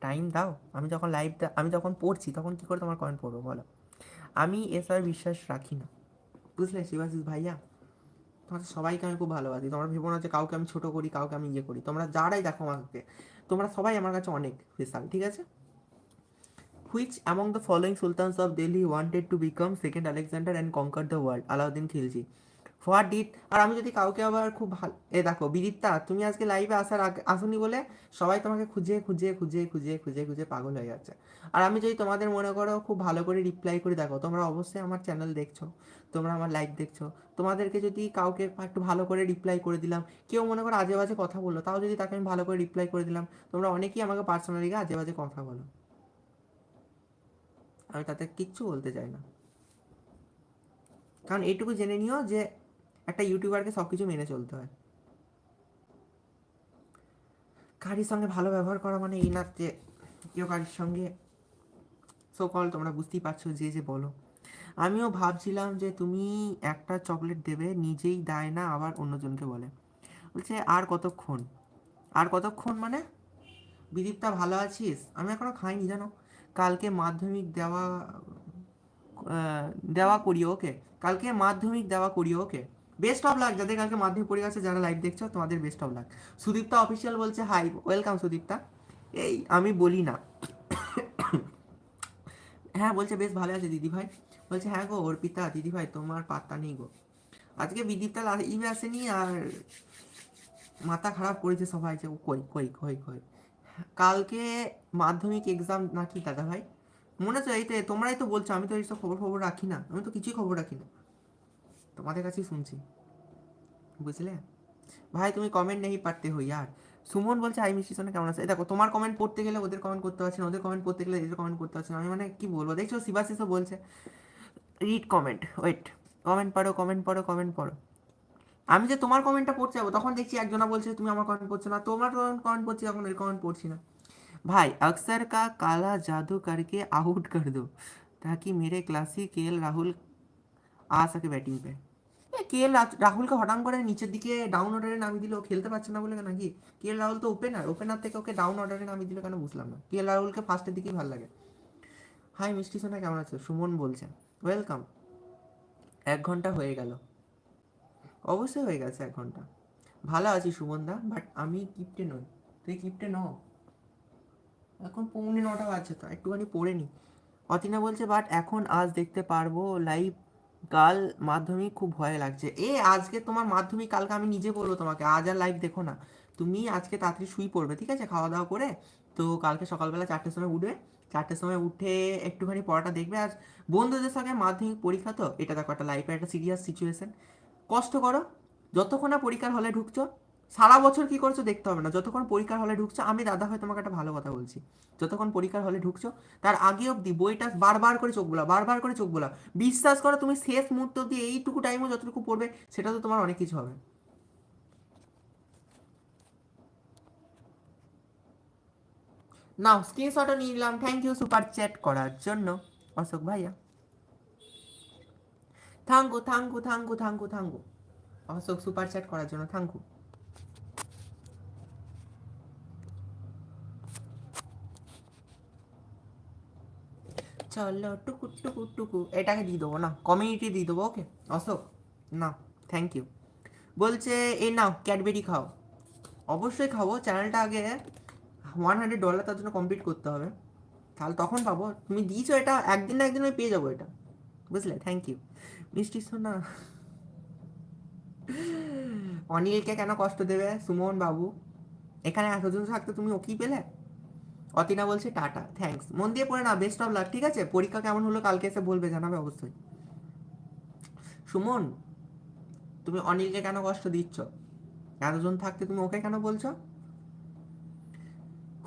টাইম দাও, আমি যখন লাইভ, আমি যখন পড়ছি তখন কি করে তোমার কমেন্ট পড়বো বলো? আমি এসব বিশ্বাস রাখি না, বুঝলে শিবাশিস ভাইয়া। তোমাদের সবাইকে আমি খুব ভালোবাসি, তোমরা ভেবো না যে কাউকে আমি ছোট করি, কাউকে আমি ইয়ে করি। তোমরা যারাই দেখো আমাকে, তোমরা সবাই আমার কাছে অনেক স্পেশাল, ঠিক আছে? Which among the following sultans of Delhi wanted to become second Alexander and conquer the world? Alauddin Khilji. What did, আর আমি যদি কাউকে আবার খুব ভালো, দেখো বিদিতা, তুমি আজকে লাইভে আসার আগে আসুনি বলে সবাই তোমাকে খুঁজে খুঁজে খুঁজে খুঁজে খুঁজে খুঁজে পাগল হয়ে যাচ্ছে। আর আমি যদি তোমাদের মনে করো খুব ভালো করে রিপ্লাই করে, দেখো তোমরা অবশ্যই আমার চ্যানেল দেখছো, তোমরা আমার লাইভ দেখছো, তোমাদেরকে যদি কাউকে একটু ভালো করে রিপ্লাই করে দিলাম, কেউ মনে করো আজে বাজে কথা বললো, তাও যদি তাকে আমি ভালো করে রিপ্লাই করে দিলাম, তোমরা অনেকেই আমাকে পার্সোনালি আজে বাজে কথা বলো, আমি তাতে কিচ্ছু বলতে চাই না। কারণ এইটুকু জেনে নিও যে একটা ইউটিউবারকে সব কিছু মেনে চলতে হয়। কারির সঙ্গে ভালো ব্যবহার করা মানে এই না যে কেউ কারির সঙ্গে সো কল, তোমরা বুঝতেই পারছো যে যে বলো। আমিও ভাবছিলাম যে তুমি একটা চকলেট দেবে, নিজেই দেয় না, আবার অন্যজনকে বলে। বলছে আর কতক্ষণ, আর কতক্ষণ মানে? বিদীপ্তা ভালো আছিস? আমি এখনো খাইনি জানো। কালকে মাধ্যমিক দেওয়া, দেওয়া করি ওকে, কালকে মাধ্যমিক দেওয়া করি ওকে। বেস্ট অফ লাক যাদের কালকে মাধ্যমিক পরীক্ষা আছে, যারা লাইভ দেখছো তোমাদের best of luck. Sudipta official বলছে হাই, ওয়েলকাম সুদীপ্তা। এই আমি বলি না, হ্যাঁ বলছে বেশ ভালো আছে দিদি ভাই। বলছে হ্যাঁ গো অর্পিতা দিদি ভাই তোমার পাত্তা নেই গো। আজকে বিদীপ্তা লাইভে আসেনি আর মাথা খারাপ করেছে সবাই যে কই কই কই কই। কালকে মাধ্যমিক এক্সাম নাকি দাদা ভাই? মনে হচ্ছে এই তো, তোমরাই তো বলছো, আমি তো এইসব খবর খবর রাখি না, আমি তো কিছুই খবর রাখি না, তোমাদের কাছেই শুনছি, বুঝলে ভাই। তুমি কমেন্ট নেই পারতে হো ইয়ার। সুমন বলছে আই মিষ্টি সোনা কেমন আছে? দেখো তোমার কমেন্ট পড়তে গেলে ওদের কমেন্ট করতে পারছি না, ওদের কমেন্ট পড়তে গেলে এদের কমেন্ট করতে পারছি না, আমি মানে কি বলবো। দেখছো শিবাশিসও বলছে রিড কমেন্ট, ওয়েট, কমেন্ট পড়ো, কমেন্ট পড়ো, কমেন্ট পড়ো। আমি যে তোমার কমেন্টটা পড়তে যাবো তখন দেখছি একজনা বলছে তুমি আমার কমেন্ট পড়ছো না, তোমার কমেন্ট পড়ছি তখন এর কমেন্ট পড়ছি না। भाई अक्सर का काला जादू करके आउट कर दो ताकि मेरे क्लासी के एल राहुल आ सके बैटिंग पे। কে এল রাহুলকে হঠাৎ করে নিচের দিকে ডাউন অর্ডারে নামিয়ে দিল, ও খেলতে পারছে না বলে নাকি? কে এল রাহুল তো ওপেনার, ওপেনার থেকে ওকে ডাউন অর্ডারে নামিয়ে দিল কেন বুঝলাম না। কে এল রাহুলকে ফার্স্টের দিকেই ভালো লাগে। হাই মিষ্টি সোনা, কেমন আছো? সুমন বলছে ওয়েলকাম। 1 ঘন্টা হয়ে গেল, অবশ্যই হয়ে গেছে 1 ঘন্টা। ভালো আছি সুমন দা, বাট আমি কিপ্টে নই। তুই কিপ্টে ন? এখন 9:45 বাজছে তো একটুখানি পড়ে নি। অতিনা বলছে বাট এখন আজ দেখতে পারবো লাইভ, কাল মাধ্যমিক খুব ভয় লাগছে। আজকে তোমার মাধ্যমিক, কালকে আমি নিজে বলবো তোমাকে আজ আর লাইভ দেখো না। তুমি আজকে তাড়াতাড়ি শুই পড়বে, ঠিক আছে, খাওয়া দাওয়া করে। তো কালকে সকালবেলা 4টের সময় উঠবে, 4টের সময় উঠে একটুখানি পড়াটা দেখবে। আজ বন্ধুদের সঙ্গে মাধ্যমিক পরীক্ষা, তো এটা দেখো একটা লাইফের একটা সিরিয়াস সিচুয়েশন। কষ্ট করো যতক্ষণ না পরীক্ষার হলে ঢুকছো। সারা বছর কি করছো দেখতে হবে না, যতক্ষণ পরীক্ষার হলে ঢুকছো। আমি দাদা হয় তোমাকে একটা ভালো কথা বলছি, যতক্ষণ পরীক্ষার হলে ঢুকছো তার আগে অবধি বইটা বারবার করে চোখ বোলা, বারবার করে চোখ বোলা। বিশ্বাস করো তুমি শেষ মুহূর্ত অবধি এইটুকু টাইমও যতটুকু পড়বে সেটা তো তোমার অনেক কিছু হবে। নাও স্ক্রিনশটও নিয়ে নিলাম, থ্যাংক ইউ সুপার চ্যাট করার জন্য অশোক ভাইয়া। Thank you thank you thank you thank you thank you Ashok, super chat করার জন্য থ্যাংকু। চলো টুকু টুকু টুকু, এটাকে দিয়ে দেবো না, কমিউনিটি দিয়ে দেবো, ওকে অশোক না, থ্যাংক ইউ। বলছে এই নাও ক্যাডবেরি খাও। অবশ্যই খাবো, চ্যানেলটা আগে $100 তার জন্য কমপ্লিট করতে হবে, তাহলে তখন পাবো। তুমি দিয়েছো এটা, একদিন না একদিন আমি পেয়ে যাবো এটা, বুঝলে, থ্যাংক ইউ মিষ্টি সোনা। অনিলকে কেন কষ্ট দেবে সুমন বাবু, এখানে এতজন থাকতে তুমি ওকেই পেলে। অতিনা বলছে টাটা, থ্যাঙ্কস, মন দিয়ে পড়ে না, বেস্ট অফ লাক, ঠিক আছে, পরীক্ষা কেমন হলো কালকে এসে বলবে, জানাবে অবশ্যই। সুমন তুমি অনিলকে কেন কষ্ট দিচ্ছ, এতজন থাকতে তুমি ওকে কেন বলছো?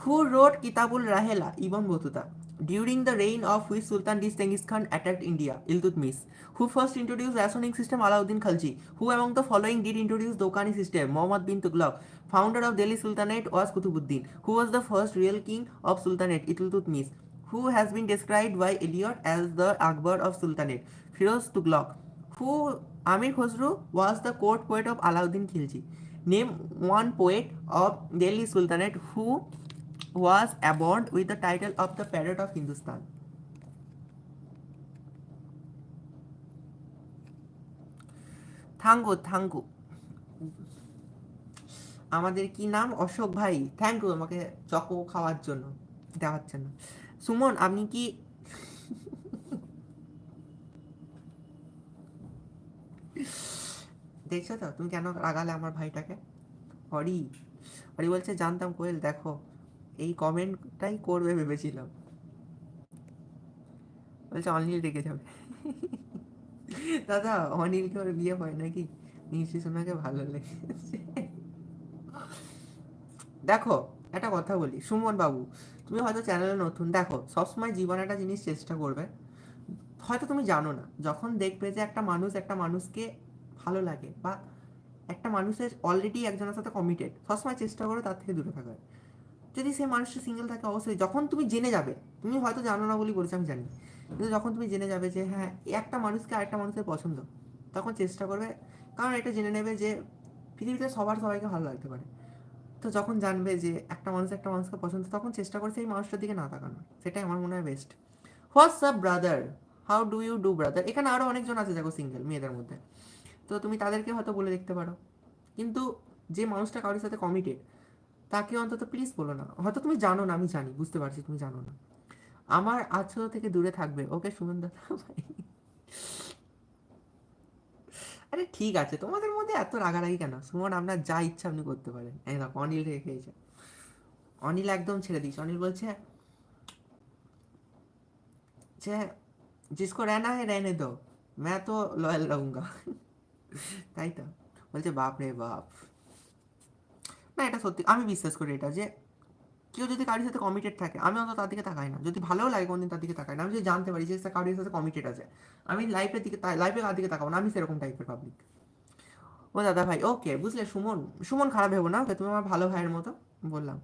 Who wrote Kitabul Rahela, Ibn Battuta? During the reign of which Sultan Genghis Khan attacked India? Iltutmish. Who first introduced rationing system? Alauddin Khalji. Who among the following did introduce Dokani system? Muhammad bin Tughlaq. Founder of Delhi Sultanate was Kutubuddin. Who was the first real king of Sultanate? Iltutmish. Who has been described by Eliot as the Akbar of Sultanate? Firoz Tughlaq. Who Amir Khosrow was the court poet of Alauddin Khilji. Name one poet of Delhi Sultanate who was adorned with the title of the Parrot of Hindustan. Thangu Thangu, আমাদের কি নাম? অশোক ভাই, thank you আমাকে choco খাওয়ার জন্য, দেওয়ার জন্য। সুমন আপনি কি দেখছো তো তুমি কেন রাগালে আমার ভাইটাকে? হরি, হরি বলছে জানতাম কোয়েল, দেখো এই কমেন্টটাই করবে ভেবেছিলাম। বলছে অনিল রেগে যাবে। দাদা অনিলকে ওর বিয়ে হয় নাকি? নিশ্চয়ই সোনাকে ভালো লেগেছে। দেখো একটা কথা বলি সুমন বাবু, তুমি হয়তো চ্যানেলে নতুন, দেখো সবসময় জীবনে একটা জিনিস চেষ্টা করবে, হয়তো তুমি জানো না, যখন দেখবে যে একটা মানুষ একটা মানুষকে ভালো লাগে, বা একটা মানুষের অলরেডি একজনের সাথে কমিটেড, সবসময় চেষ্টা করো তার থেকে দূরে থাকার। যদি সেই মানুষটা সিঙ্গেল থাকে অবশ্যই, যখন তুমি জেনে যাবে, তুমি হয়তো জানো না বলি বলছি আমি জানি, কিন্তু যখন তুমি জেনে যাবে যে হ্যাঁ একটা মানুষকে আরেকটা মানুষের পছন্দ, তখন চেষ্টা করবে, কারণ এটা জেনে নেবে যে পৃথিবীতে সবার সবাইকে ভালো লাগতে পারে। তো যখন জানবে যে একটা মানুষ একটা মানুষকে পছন্দ, তখন চেষ্টা করে সেই মানুষটার দিকে না তাকানো, সেটাই আমার মনে হয় best. What's up brother, how do you do brother, এখানে আরও অনেকজন আছে দেখো সিঙ্গেল মেয়েদের মধ্যে, তো তুমি তাদেরকে হয়তো বলে দেখতে পারো, কিন্তু যে মানুষটা কারোর সাথে কমিটেড তাকে অন্তত প্লিজ বলো না, হয়তো তুমি জানো না, আমি জানি, বুঝতে পারছি তুমি জানো না, আমার আচরণ থেকে দূরে থাকবে, ওকে সুমন দাদা ভাই। আরে ঠিক আছে, তোমাদের মধ্যে এত রাগারাগি কেন সুমন, আপনার যা ইচ্ছা আপনি করতে পারেন। এই দেখো অনিল রেখে খেয়েছে, অনিল একদম ছেড়ে দিয়েছে, অনিল বলছে যে जिसको रहना है रहने दो, मैं तो लॉयल रहूंगा। তাই তো, বলছে বাপ রে বাপ। না এটা সত্যি, আমি বিশ্বাস করি এটা যে কেউ যদি কারোর সাথে কমিটেড থাকে, আমি অন্তত তার দিকে তাকাই না। যদি ভালোও লাগে কোনদিন তার দিকে তাকাই না। আমি যদি জানতে পারি যে কারোর সাথে কমিটেড আছে, আমি লাইফে কার দিকে তাকাবো না। আমি সেরকম টাইপের পাবলিক। ও দাদা ভাই, ওকে বুঝলে সুমন, সুমন খারাপ ভেবো না, ওকে তুমি আমার ভালো ভাইয়ের মতো বললাম।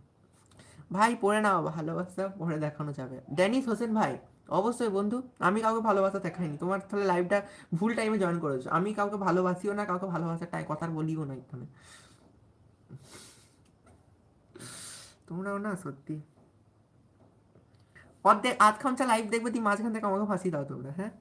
ভাই পড়ে নাও, ভালোবাসা পড়ে দেখানো যাবে। ড্যানিস হোসেন ভাই, অবশ্যই বন্ধু, আমি কাউকে ভালোবাসা দেখাইনি। তোমার তাহলে লাইভটা ভুল টাইমে জয়েন করেছো। আমি কাউকে ভালোবাসিও না, কাউকে ভালোবাসার কথা বলিও না এখানে। তোমরাও না সত্যি অর্ধেক আধ ঘন্টা লাইভ দেখবে, তুই মাঝখান থেকে আমাকে ফাঁসি দাও তোমরা, হ্যাঁ।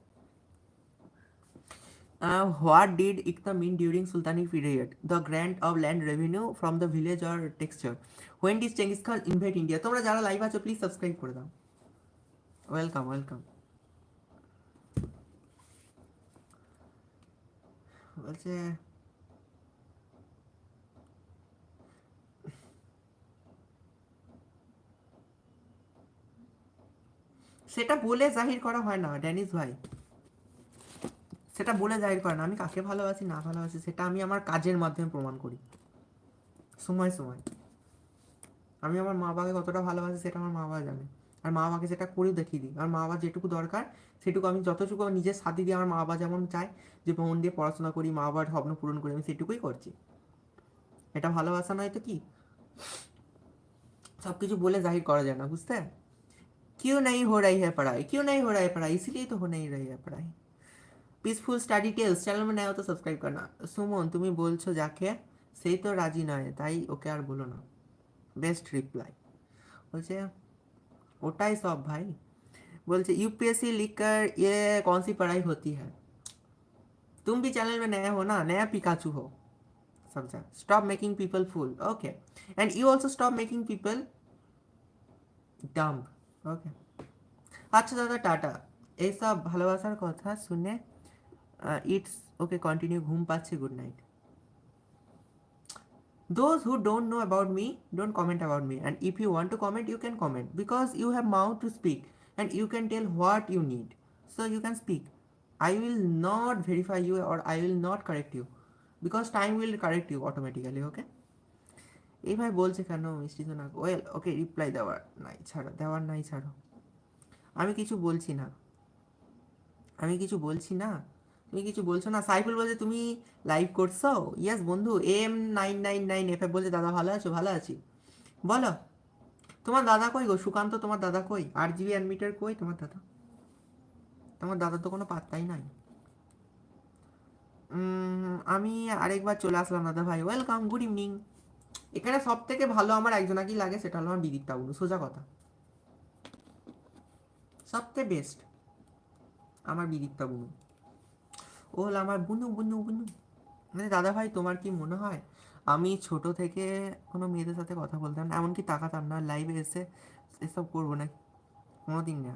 What did Ikta mean during Sultanate period? The grant of land revenue from the village or texture. When did Genghis Khan invade India? তোমরা যারা লাইভ আছো প্লিজ সাবস্ক্রাইব করে দাও। Welcome welcome. বলছে সেটা বলে জাহির করা হয় না ড্যানিস ভাই, সেটা বলে জাহির করে না। আমি কাকে ভালোবাসি না ভালোবাসি সেটা আমি আমার কাজের মাধ্যমে প্রমাণ করি সময় সময়। আমি আমার মা বাবাকে কতটা ভালোবাসি সেটা আমার মা বাবা জানে, আর মা বাবাকে সেটা করেও দেখিয়ে দিই। আর মা বাবা যেটুকু দরকার সেটুকু আমি যতটুকু নিজের সাথে দিয়ে, আমার মা বাবা যেমন চায় যে মন দিয়ে পড়াশোনা করি, মা বাবার স্বপ্ন পূরণ করি, আমি সেটুকুই করছি। এটা ভালোবাসা নয় তো কি? সব কিছু বলে জাহির করা যায় না, বুঝতে? क्यों नहीं हो रही है पढ़ाई, क्यों नहीं हो रहा है पढ़ाई, इसीलिए तो हो नहीं रही है पढ़ाई। পিসফুল স্টাডি টেলস চ্যানেল में नया हो तो সাবস্ক্রাইব करना। সুমন তুমি বলছো যাকে, সেই তো রাজি নয়, তাই ওকে আর বলো না। Best reply. বলছে ওটাই সব ভাই। बोलते यूपीएससी लिख कर ये कौन सी पढ़ाई होती है? तुम भी चैनल में नया हो ना, नया पिकाचू हो, समझा? Stop making people full, okay, and you also stop making people dumb, okay. আচ্ছা দাদা টাটা। এইসব ভালোবাসার কথা শুনে ইটস ওকে কন্টিনিউ, ঘুম পাচ্ছে, good night. Those who don't know about me don't comment about me, and if you want to comment you can comment, because you have mouth to speak and you can tell what you need, so you can speak. I will not verify you or I will not correct you, because time will correct you automatically, okay? এই ভাই বলছে কেন মিষ্টি শোনা, well okay, reply দেওয়ার নাই ছাড়ো, দেওয়ার নাই ছাড়ো। আমি কিছু বলছি না, আমি কিছু বলছি না, তুমি কিছু বলছো না। সাইফুল বলছে তুমি লাইভ করছো, ইয়েস বন্ধু। M999 বলছে দাদা ভালো আছো, ভালো আছি। বলো তোমার দাদা কই গো সুকান্ত, তোমার দাদা কই? RGB অ্যাডমিটার কই তোমার দাদা? তোমার দাদার তো কোনো পাত্তাই নাই। আমি আরেকবার চলে আসলাম দাদা ভাই, ওয়েলকাম, গুড ইভিনিং। এখানে সব থেকে ভালো আমার একজনাকেই লাগে, সেটা হলো আমার বিদিকটা বুনু, সোজা কথা, সবথেকে বেস্ট আমার বিদিকটা বুনু। ও হলো আমার বুনু বুনু বুনু। মানে দাদা ভাই তোমার কি মনে হয় আমি ছোট থেকে কোনো মেয়েদের সাথে কথা বলতাম না, এমনকি তাকাতাম না, লাইভে এসে এসব করবো না কোনোদিন না?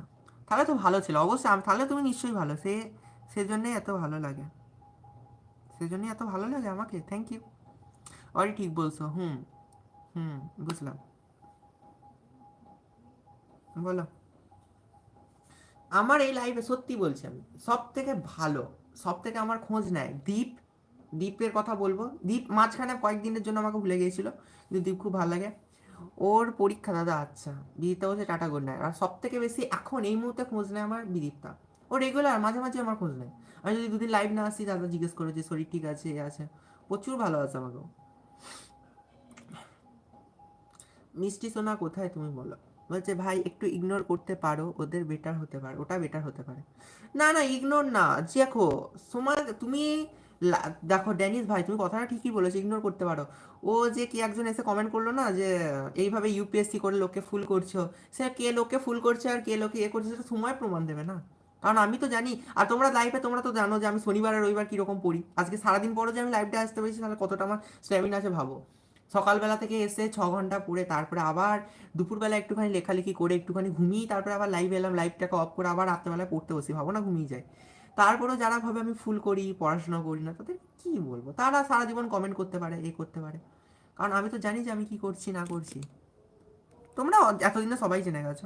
তাহলে তো ভালো ছিল অবশ্যই, তাহলে তুমি নিশ্চয়ই ভালো, সেজন্যই এত ভালো লাগে, সেজন্যই এত ভালো লাগে আমাকে, থ্যাংক ইউ। অরে ঠিক বলছো, হুম হুম, বুঝলাম। বলো। আমার এই লাইফে সত্যি বলছি আমি সব থেকে ভালো, সব থেকে আমার খোঁজ নেয় দীপ। দীপের কথা বলবো, দীপ মাঝখানে কয়েকদিনের জন্য আমাকে ভুলে গিয়েছিল, কিন্তু দীপ খুব ভালো লাগে। ওর পরীক্ষা দাদা, আচ্ছা বিদিপ্তা বলছে টাটা গুড নাইট। আর সব থেকে বেশি এখন এই মুহূর্তে খোঁজ নেয় আমার বিদিপ্তা, ও রেগুলার মাঝে মাঝে আমার খোঁজ নেয়। আমি যদি দুদিন লাইভ না আসি দাদা জিজ্ঞেস করে যে শরীর ঠিক আছে, এ আছে, প্রচুর ভালো আছে আমাকেও। মিষ্টি সোনা কোথায় তুমি বলো? বলছে ভাই একটু ইগনোর করতে পারো, ওদের বেটার হতে পারে, ওটা বেটার হতে পারে। না না ইগনোর না, দেখো সময় তুমি দেখো ড্যানিস ভাই তুমি কথাটা ঠিকই বলেছো, ইগনোর করতে পারো। ও যে কি একজন এসে কমেন্ট করলো না যে এইভাবে ইউপিএসসি করে লোককে ফুল করছো, সে কে লোককে ফুল করছে আর কে লোকে এ করছে সেটা সময় প্রমাণ দেবে না? কারণ আমি তো জানি, আর তোমরা লাইভে তোমরা তো জানো যে আমি শনিবার আর রবিবার কীরকম পড়ি। আজকে সারাদিন পরও যে আমি লাইভটা আসতে পেরেছি তাহলে কতটা আমার স্ট্যামিনা আছে ভাবো। সকালবেলা থেকে এসে 6 ঘন্টা পড়ে তারপরে আবার দুপুরবেলা একটুখানি লেখালেখি করে একটুখানি ঘুমিয়ে তারপরে আবার লাইভ এলাম, লাইভটাকে অফ করে আবার রাত্রেবেলায় পড়তে বসি, ভাবো না ঘুমিয়ে যায়। তারপরেও যারা ভাবে আমি ফুল করি পড়াশোনা করি না, তাদের কি বলবো, তারা সারা জীবন কমেন্ট করতে পারে, এ করতে পারে, কারণ আমি তো জানি যে আমি কি করছি না করছি। তোমরা এতদিনে সবাই জেনে গেছো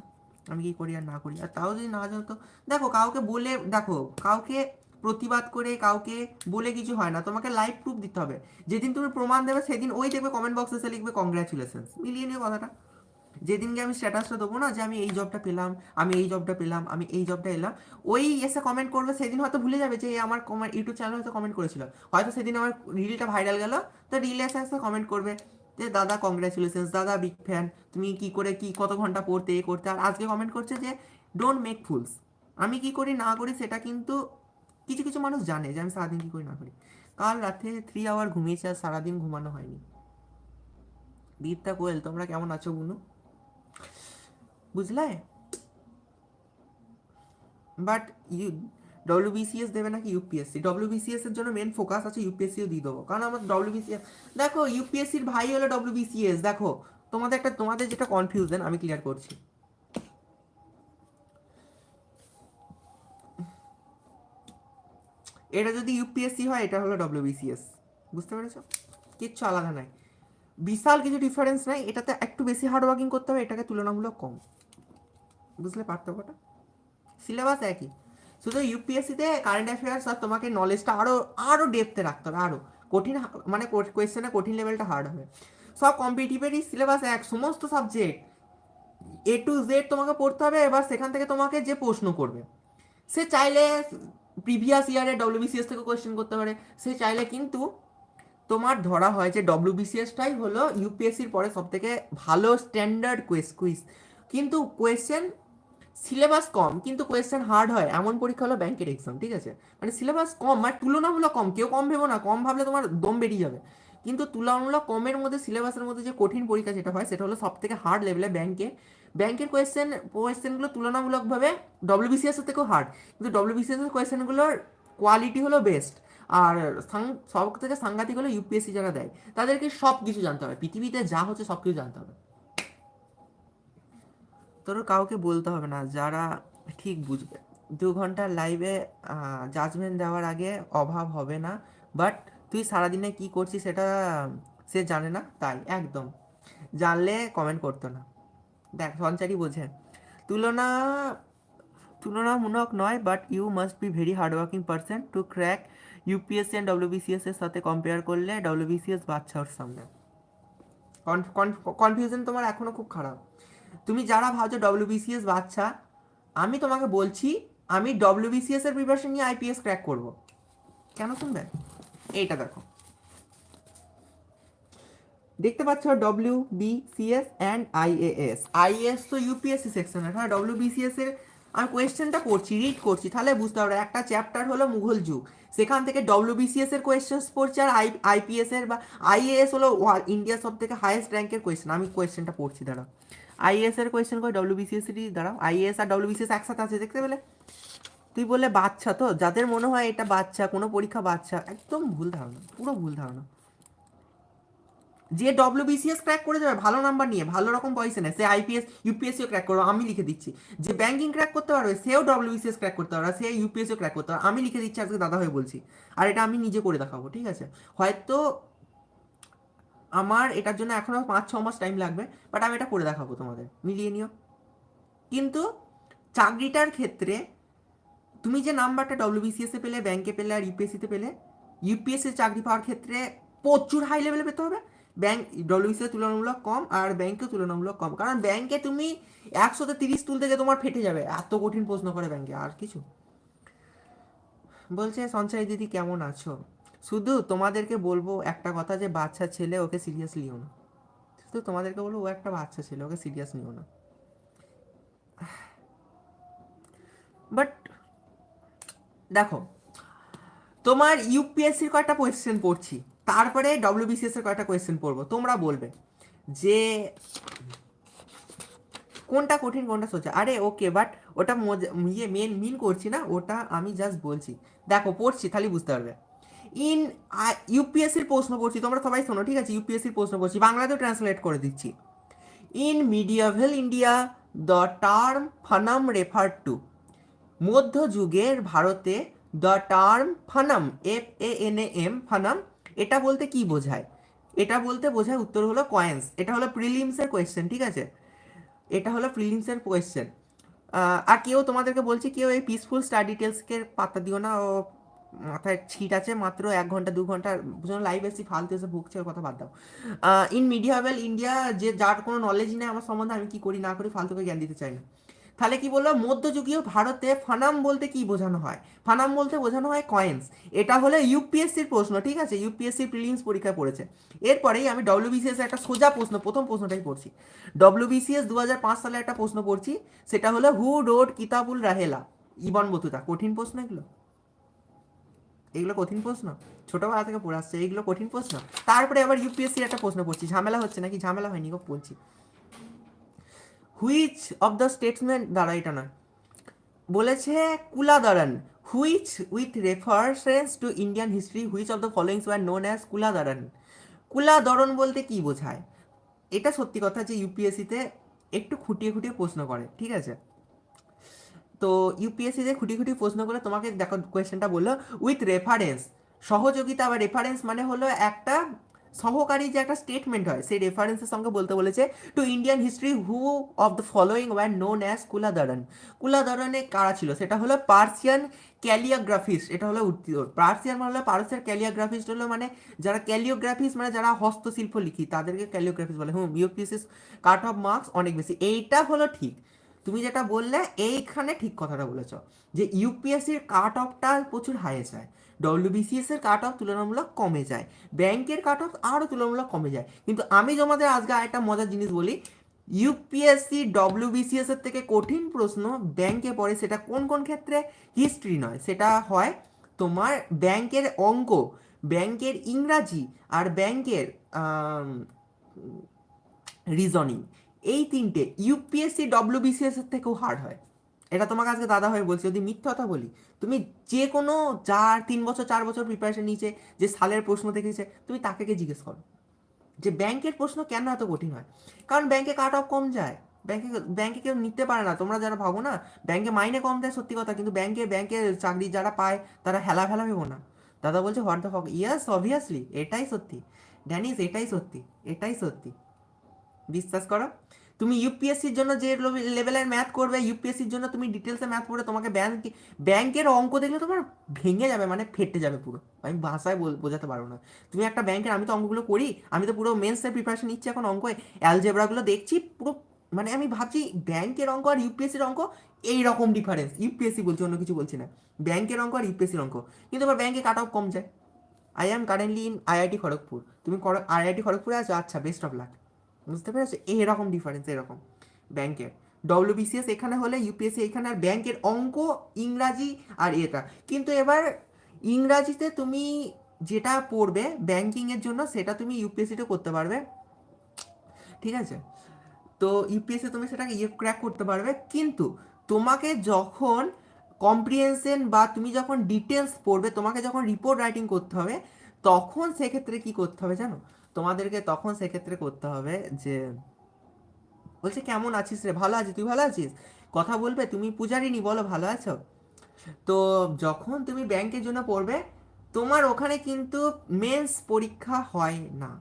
আমি কি করি আর না করি, আর তাও যদি না জানো তো দেখো কাউকে বলে, দেখো কাউকে প্রতিবাদ করে কাউকে বলে কিছু হয় না, তোমাকে লাইভ প্রুফ দিতে হবে। যেদিন তুমি প্রমাণ দেবে সেদিন ওই দেখবে কমেন্ট বক্সে এসে লিখবে কংগ্রাচুলেশনস, মিলিয়ে নিও কথাটা। যেদিনকে আমি স্ট্যাটাসটা দেবো না যে আমি এই জবটা পেলাম, আমি এই জবটা পেলাম, আমি এই জবটা এলাম, ওই এসে কমেন্ট করবে, সেদিন হয়তো ভুলে যাবে যে আমার কমেন্ট ইউটিউব চ্যানেল হয়তো কমেন্ট করেছিল, হয়তো সেদিন আমার রিলটা ভাইরাল গেল, তো রিলে এসে এসে কমেন্ট করবে যে দাদা কংগ্রাচুলেশনস, দাদা বিগ ফ্যান, তুমি কি করে কি কত ঘন্টা পড়তে এ করতে, আর আজকে কমেন্ট করছে যে ডোন্ট মেক ফুলস। আমি কি করি না করি সেটা কিন্তু কিছু কিছু মানুষ জানে যে আমি সারাদিন কী করি না করি। কাল রাতে 3 আওয়ার ঘুমিয়েছি, আর সারাদিন ঘুমানো হয়নি। দীপ্তা কোয়েল, তোমরা কেমন আছো বুনু? বুঝলে? বাট ডব্লিউবিসিএস দেবে নাকি ইউপিএসসি? ডব্লিউবিসিএস এর জন্য মেন ফোকাস আছে, ইউপিএসসিও দিয়ে দেবো, কারণ আমার ডব্লিউবিসিএস, দেখো ইউপিএসসির ভাই হলো ডব্লিউবিসিএস। দেখো তোমাদের যেটা কনফিউশন আমি ক্লিয়ার করছি। এটা যদি ইউপিএসসি হয়, এটা হলো ডব্লিউবিসিএস। বুঝতে পেরেছো? কিচ্ছু আলাদা নাই, বিশাল কিছু ডিফারেন্স নাই। এটাতে একটু বেশি হার্ড ওয়ার্কিং করতে হবে, এটাকে তুলনামূলক কম। বুঝলে পার্থক্যটা? সিলেবাস একই, শুধু ইউপিএসসিতে কারেন্ট অ্যাফেয়ার্স আর তোমাকে নলেজটা আরও আরও ডেপথে রাখতে হবে, আরও কঠিন, মানে কোয়েশ্চেনের কঠিন লেভেলটা হার্ড হবে। সব কম্পিটিটিভেরই সিলেবাস এক, সমস্ত সাবজেক্ট A to Z তোমাকে পড়তে হবে। এবার সেখান থেকে তোমাকে যে প্রশ্ন করবে, সে চাইলে প্রিভিয়াস ইয়ারে ডব্লিউবিসিএস থেকে কোয়েশ্চেন করতে পারে, সে চাইলে কিন্তু তোমার ধরা হয় যে ডব্লিউবিসিএসটাই হলো ইউপিএসসির পরে সবথেকে ভালো স্ট্যান্ডার্ড কুইজ। কিন্তু কোয়েশ্চেন সিলেবাস কম কিন্তু কোয়েশ্চেন হার্ড হয়, এমন পরীক্ষা হলো ব্যাংকের এক্সাম। ঠিক আছে, মানে সিলেবাস কম, মানে তুলনামূলক কম, কেউ কম ভেবো না, কম ভাবলে তোমার দম বেরিয়ে যাবে। কিন্তু তুলনামূলক কমের মধ্যে সিলেবাসের মধ্যে যে কঠিন পরীক্ষা যেটা হয়, সেটা হলো সব থেকে হার্ড লেভেলে ব্যাংকের কোয়েশ্চেনগুলো তুলনামূলকভাবে ডব্লিউবিসিএস এর থেকেও হার্ড, কিন্তু ডব্লিউবিসিএস এর কোয়েশ্চেনগুলোর কোয়ালিটি হলো বেস্ট। আর সব থেকে সাংঘাতিক হলো ইউপিএসসি যারা দেয়, তাদেরকে সব কিছু জানতে হবে, পৃথিবীতে যা হচ্ছে সব কিছু জানতে হবে। তোর কাউকে বলতে হবে না, যারা ঠিক বুঝবে। 2 ঘন্টার লাইভে জাজমেন্ট দেওয়ার আগে অভাব হবে না, বাট তুই সারাদিনে কি করছিস সেটা সে জানে না, তাই একদম জানলে কমেন্ট করতো না। দেখ সঞ্চারী বোঝে, তুলনা তুলনামূলক নয়, but you must be very hardworking person to crack UPSC and WBCS এর সাথে কম্পেয়ার করলে ডব্লিউবিসিএস বাচ্চা ওর সামনে। কনফিউশন তোমার এখনো খুব খারাপ। তুমি যারা ভাবছো ডব্লিউবিসিএস বাচ্চা, আমি তোমাকে বলছি আমি ডব্লিউবিসিএস এর প্রিপারেশন নিয়ে আইপিএস ক্র্যাক করব। কেন শুনবে? এইটা দেখো, দেখতে পাচ্ছ WBCS অ্যান্ড IAS। IAS তো ইউপিএসসি সেকশনের, হ্যাঁ WBCS এর আমি কোয়েশ্চেনটা পড়ছি, রিড করছি, তাহলে বুঝতে পারবে। একটা চ্যাপ্টার হলো মুঘল যুগ, সেখান থেকে WBCS এর কোয়েশ্চেন পড়ছি, আর আইপিএস এর বা IAS হলো ইন্ডিয়ার সব থেকে হাইয়েস্ট র্যাঙ্কের কোয়েশ্চেন। আমি কোয়েশ্চেনটা পড়ছি, দাঁড়া। IAS এর কোয়েশ্চেন করে WBCS এরই, দাঁড়াও, IAS আর WBCS একসাথে আছে, দেখতে পেলে? তুই বললে বাচ্চা, তো যাদের মনে হয় এটা বাচ্চা, কোনো পরীক্ষা বাচ্চা, একদম ভুল ধারণা, পুরো ভুল ধারণা। যে ডব্লিউবিসিএস ক্র্যাক করে যাবে ভালো নাম্বার নিয়ে, ভালো রকম পয়সা নেয়, সে আইপিএস ইউপিএসসিও ক্র্যাক করবে, আমি লিখে দিচ্ছি। যে ব্যাংকিং ক্র্যাক করতে পারবে, সেও ডব্লিউবিসিএস ক্র্যাক করতে পারবে, সে ইউপিএসসিও ক্র্যাক করতে পারবে, আমি লিখে দিচ্ছি, আজকে দাদা হয়ে বলছি। আর এটা আমি নিজে করে দেখাবো, ঠিক আছে? হয়তো আমার এটার জন্য এখনো 5-6 মাস টাইম লাগবে, বাট আমি এটা করে দেখাবো, তোমাদের মিলিয়ে নিও। কিন্তু চাকরিটার ক্ষেত্রে তুমি যে নাম্বারটা ডব্লিউবিসিএস এ পেলে, ব্যাংকে পেলে, আর ইউপিএসসিতে পেলে, ইউপিএসসি চাকরি পাওয়ার ক্ষেত্রে প্রচুর হাই লেভেলে পেতে হবে। ব্যাংক ডব্লিউবিসিএস তুলনামূলক কম, আর ব্যাংকেও তুলনামূলক কম, কারণ ব্যাংকে তুমি 100-30 তুলতে গিয়ে তোমার ফেটে যাবে, এত কঠিন প্রশ্ন করে ব্যাংকে। আর কিছু বলছে, সঞ্চয় দিদি কেমন আছো? শুধু তোমাদেরকে বলবো একটা কথা, যে বাচ্চা ছেলে, ওকে সিরিয়াস নিও না। শুধু তোমাদেরকে বলবো, ও একটা বাচ্চা ছেলে, ওকে সিরিয়াস নিও না। বাট দেখো, তোমার ইউপিএসসির কয়েকটা কোয়েশ্চেন পড়ছি, তারপরে ডব্লিউবিসিএস এর কয়েকটা কোয়েশ্চেন পড়বো, তোমরা বলবে যে কোনটা কঠিন কোনটা সোজা। আরে ওকে, বাট ওটা মিন করছি না, ওটা আমি জাস্ট বলছি। দেখো পড়ছি, তাহলে বুঝতে পারবে। ইন ইউপিএসসির প্রশ্ন পড়ছি, তোমরা সবাই শোনো, ঠিক আছে? ইউপিএসসির প্রশ্ন পড়ছি, বাংলাতেও ট্রান্সলেট করে দিচ্ছি। In medieval India, the term fanam refer to. মধ্যযুগের ভারতে the term fanam, FANAM, fanam, এটা বলতে কি বোঝায়? এটা বলতে বোঝায়, উত্তর হলো কয়েন্স। এটা হলো প্রিলিমসের কোয়েশ্চেন, ঠিক আছে? এটা হলো প্রিলিমসের কোয়েশ্চেন। আর কেউ তোমাদেরকে বলছি, কেউ এই পিসফুল স্টাডি ডিটেলসকে পাত্তা দিও না, ও মাথায় ছিট আছে মাত্র 1 ঘন্টা 2 ঘন্টা লাইভ এসে ফালতু এসে ভুগছে, ওর কথা বাদ দাও। ইন মিডিয়াবেল ইন্ডিয়া, যে যার কোনো নলেজ নেই আমার সম্বন্ধে, আমি কি করি না করি ফালতুকে জ্ঞান দিতে চাই না। তাহলে কি বললো, মধ্যযুগীয় ভারতে ফানাম বলতে কি বোঝানো হয়? ফানাম বলতে বোঝানো হয় কয়েন্স। এটা হলো ইউপিএসসির প্রশ্ন, ঠিক আছে, ইউপিএসসি প্রিলিমস পরীক্ষায় পড়েছে। এরপরেই আমি ডব্লিউবিসিএস একটা সোজা প্রশ্ন, প্রথম প্রশ্নটাই পড়ছি। ডব্লিউবিসিএস 2005 সালে একটা প্রশ্ন পড়ছি, সেটা হলো who wrote Kitabul Rahela Ibn Battuta. কঠিন প্রশ্ন এগুলো, এগুলো কঠিন প্রশ্ন, ছোটবেলা থেকে পড়ে আসছে, এইগুলো কঠিন প্রশ্ন। তারপরে আবার ইউপিএসসির একটা প্রশ্ন পড়ছি, ঝামেলা হচ্ছে নাকি? ঝামেলা হয়নি গো, বলছি। হুইচ অফ দ্য স্টেটসম্যান, দ্বারা এটা নয়, বলেছে Kuladaran, which with reference to Indian history which of the followings war known as Kuladaran. Kuladaran বলতে কি বোঝায়? এটা সত্যি কথা যে ইউপিএসসিতে একটু খুঁটিয়ে খুঁটিয়ে প্রশ্ন করে, ঠিক আছে। তো ইউপিএসসিতে খুঁটি খুঁটি প্রশ্ন করে তোমাকে দেখো কোয়েশ্চেনটা বললো উইথ রেফারেন্স, সহযোগিতা বা রেফারেন্স মানে হলো একটা সহকারী যে একটা স্টেটমেন্ট হয় সেই রেফারেন্সের সঙ্গে বলতে বলেছে to Indian history who of the following war known as Kuladaran. কুলাদারানে কারা ছিল? সেটা হলো পার্সিয়ান ক্যালিওগ্রাফিস্ট। এটা হলো উত্তর। পার্সিয়ান মানে হলো পারস্যের, ক্যালিওগ্রাফিস্ট হলো মানে যারা ক্যালিওগ্রাফিস্ট মানে যারা হস্তশিল্প লিখি তাদেরকে ক্যালিওগ্রাফিস্ট বলে। ইউপিএসসি কাট অফ মার্কস অনেক বেশি, এইটা হলো ঠিক। তুমি যেটা বললে এইখানে ঠিক কথাটা বলেছ যে ইউপিএসসির কাট অফটা প্রচুর হাইয়ে যায়, ডব্লিউবিসিএস এর কাট অফ তুলনামূলক কমে যায়, ব্যাংকের কাট অফ আরও তুলনামূলক কমে যায়। কিন্তু আমি তোমাদের আজকে একটা মজার জিনিস বলি, ইউপিএসসি ডব্লিউবিসিএস এর থেকে কঠিন প্রশ্ন ব্যাংকে পড়ে। সেটা কোন কোন ক্ষেত্রে? হিস্ট্রি নয়, সেটা হয় তোমার ব্যাংকের অঙ্ক, ব্যাংকের ইংরাজি, আর ব্যাংকের রিজনিং। এই তিনটে ইউপিএসসি ডব্লিউবিসিএস এর থেকেও হার্ড হয়। এটা তোমাকে আজকে দাদা হয়ে বলছি, যদি মিথ্যা কথা বলি, তুমি যে কোনো যার 3 বছর 4 বছর প্রিপারেশন নিয়েছে, যে সালের প্রশ্ন দেখেছে, তুমি তাকে জিজ্ঞেস করো যে ব্যাংকের প্রশ্ন কেন এত কঠিন হয়। কারণ ব্যাংকে কাট অফ কম যায়, ব্যাংকে ব্যাংকে কেউ নিতে পারে না। তোমরা যারা ভাবো না ব্যাংকে মাইনে কম দেয়, সত্যি কথা, কিন্তু ব্যাংকে ব্যাংকে চাকরি যারা পায় তারা হেলা ফেলা ভেবো না। দাদা বলছে হোয়াট দ্য ফক, ইয়াস অবভিয়াসলি এটাই সত্যি ড্যানিস, এটাই সত্যি, এটাই সত্যি, বিশ্বাস করো। তুমি ইউপিএসসির জন্য যে লেভেলের ম্যাথ করবে, ইউপিএসসির জন্য তুমি ডিটেলসে ম্যাথ পড়ে, তোমাকে ব্যাংকের অঙ্ক দেখলে তোমার ভেঙে যাবে, মানে ফেটে যাবে পুরো। আমি ভাষায় বোঝাতে পারবো না। তুমি একটা ব্যাংকের, আমি তো অঙ্কগুলো করি, আমি তো পুরো মেন্সের প্রিপারেশন নিচ্ছি এখন, অঙ্ক অ্যালজেব্রাগুলো দেখছি পুরো, মানে আমি ভাবছি ব্যাংকের অঙ্ক আর ইউপিএসসির অঙ্ক এইরকম ডিফারেন্স। ইউপিএসসি বলছি, অন্য কিছু বলছি না, ব্যাংকের অঙ্ক আর ইউপিএসসির অঙ্ক। কিন্তু আবার ব্যাংকে কাট অফ কম যায়। I am currently in IIT Kharagpur, তুমি আইআইটি খড়গপুরে আছো, আচ্ছা, বেস্ট অফ লাক। বুঝতে পেরেছো? এরকম ডিফারেন্স, এরকম ব্যাংকের ডব্লিউবিসিএস এখানে হলে ইউপিএসসি এখানে, আর ব্যাংকের অঙ্ক ইংরাজি আর এটা। কিন্তু এবার ইংরাজিতে তুমি যেটা পড়বে ব্যাংকিংয়ের জন্য সেটা তুমি ইউপিএসসিতে করতে পারবে, ঠিক আছে। তো ইউপিএসসি তুমি সেটাকে ক্র্যাক করতে পারবে, কিন্তু তোমাকে যখন কম্প্রিহেনশন বা তুমি যখন ডিটেলস পড়বে, তোমাকে যখন রিপোর্ট রাইটিং করতে হবে, তখন সেক্ষেত্রে কি করতে হবে জানো? তোমাদেরকে তখন সেক্ষেত্রে করতে হবে যে বলছে কেমন আছিস রে, ভালো আছি, তুই ভালো আছিস, কথা বলবে, তুমি পূজারিনী বলো ভালো আছো। তো যখন তুমি ব্যাংকের জন্য পড়বে, তোমার ওখানে কিন্তু মেন্স পরীক্ষা হয় না।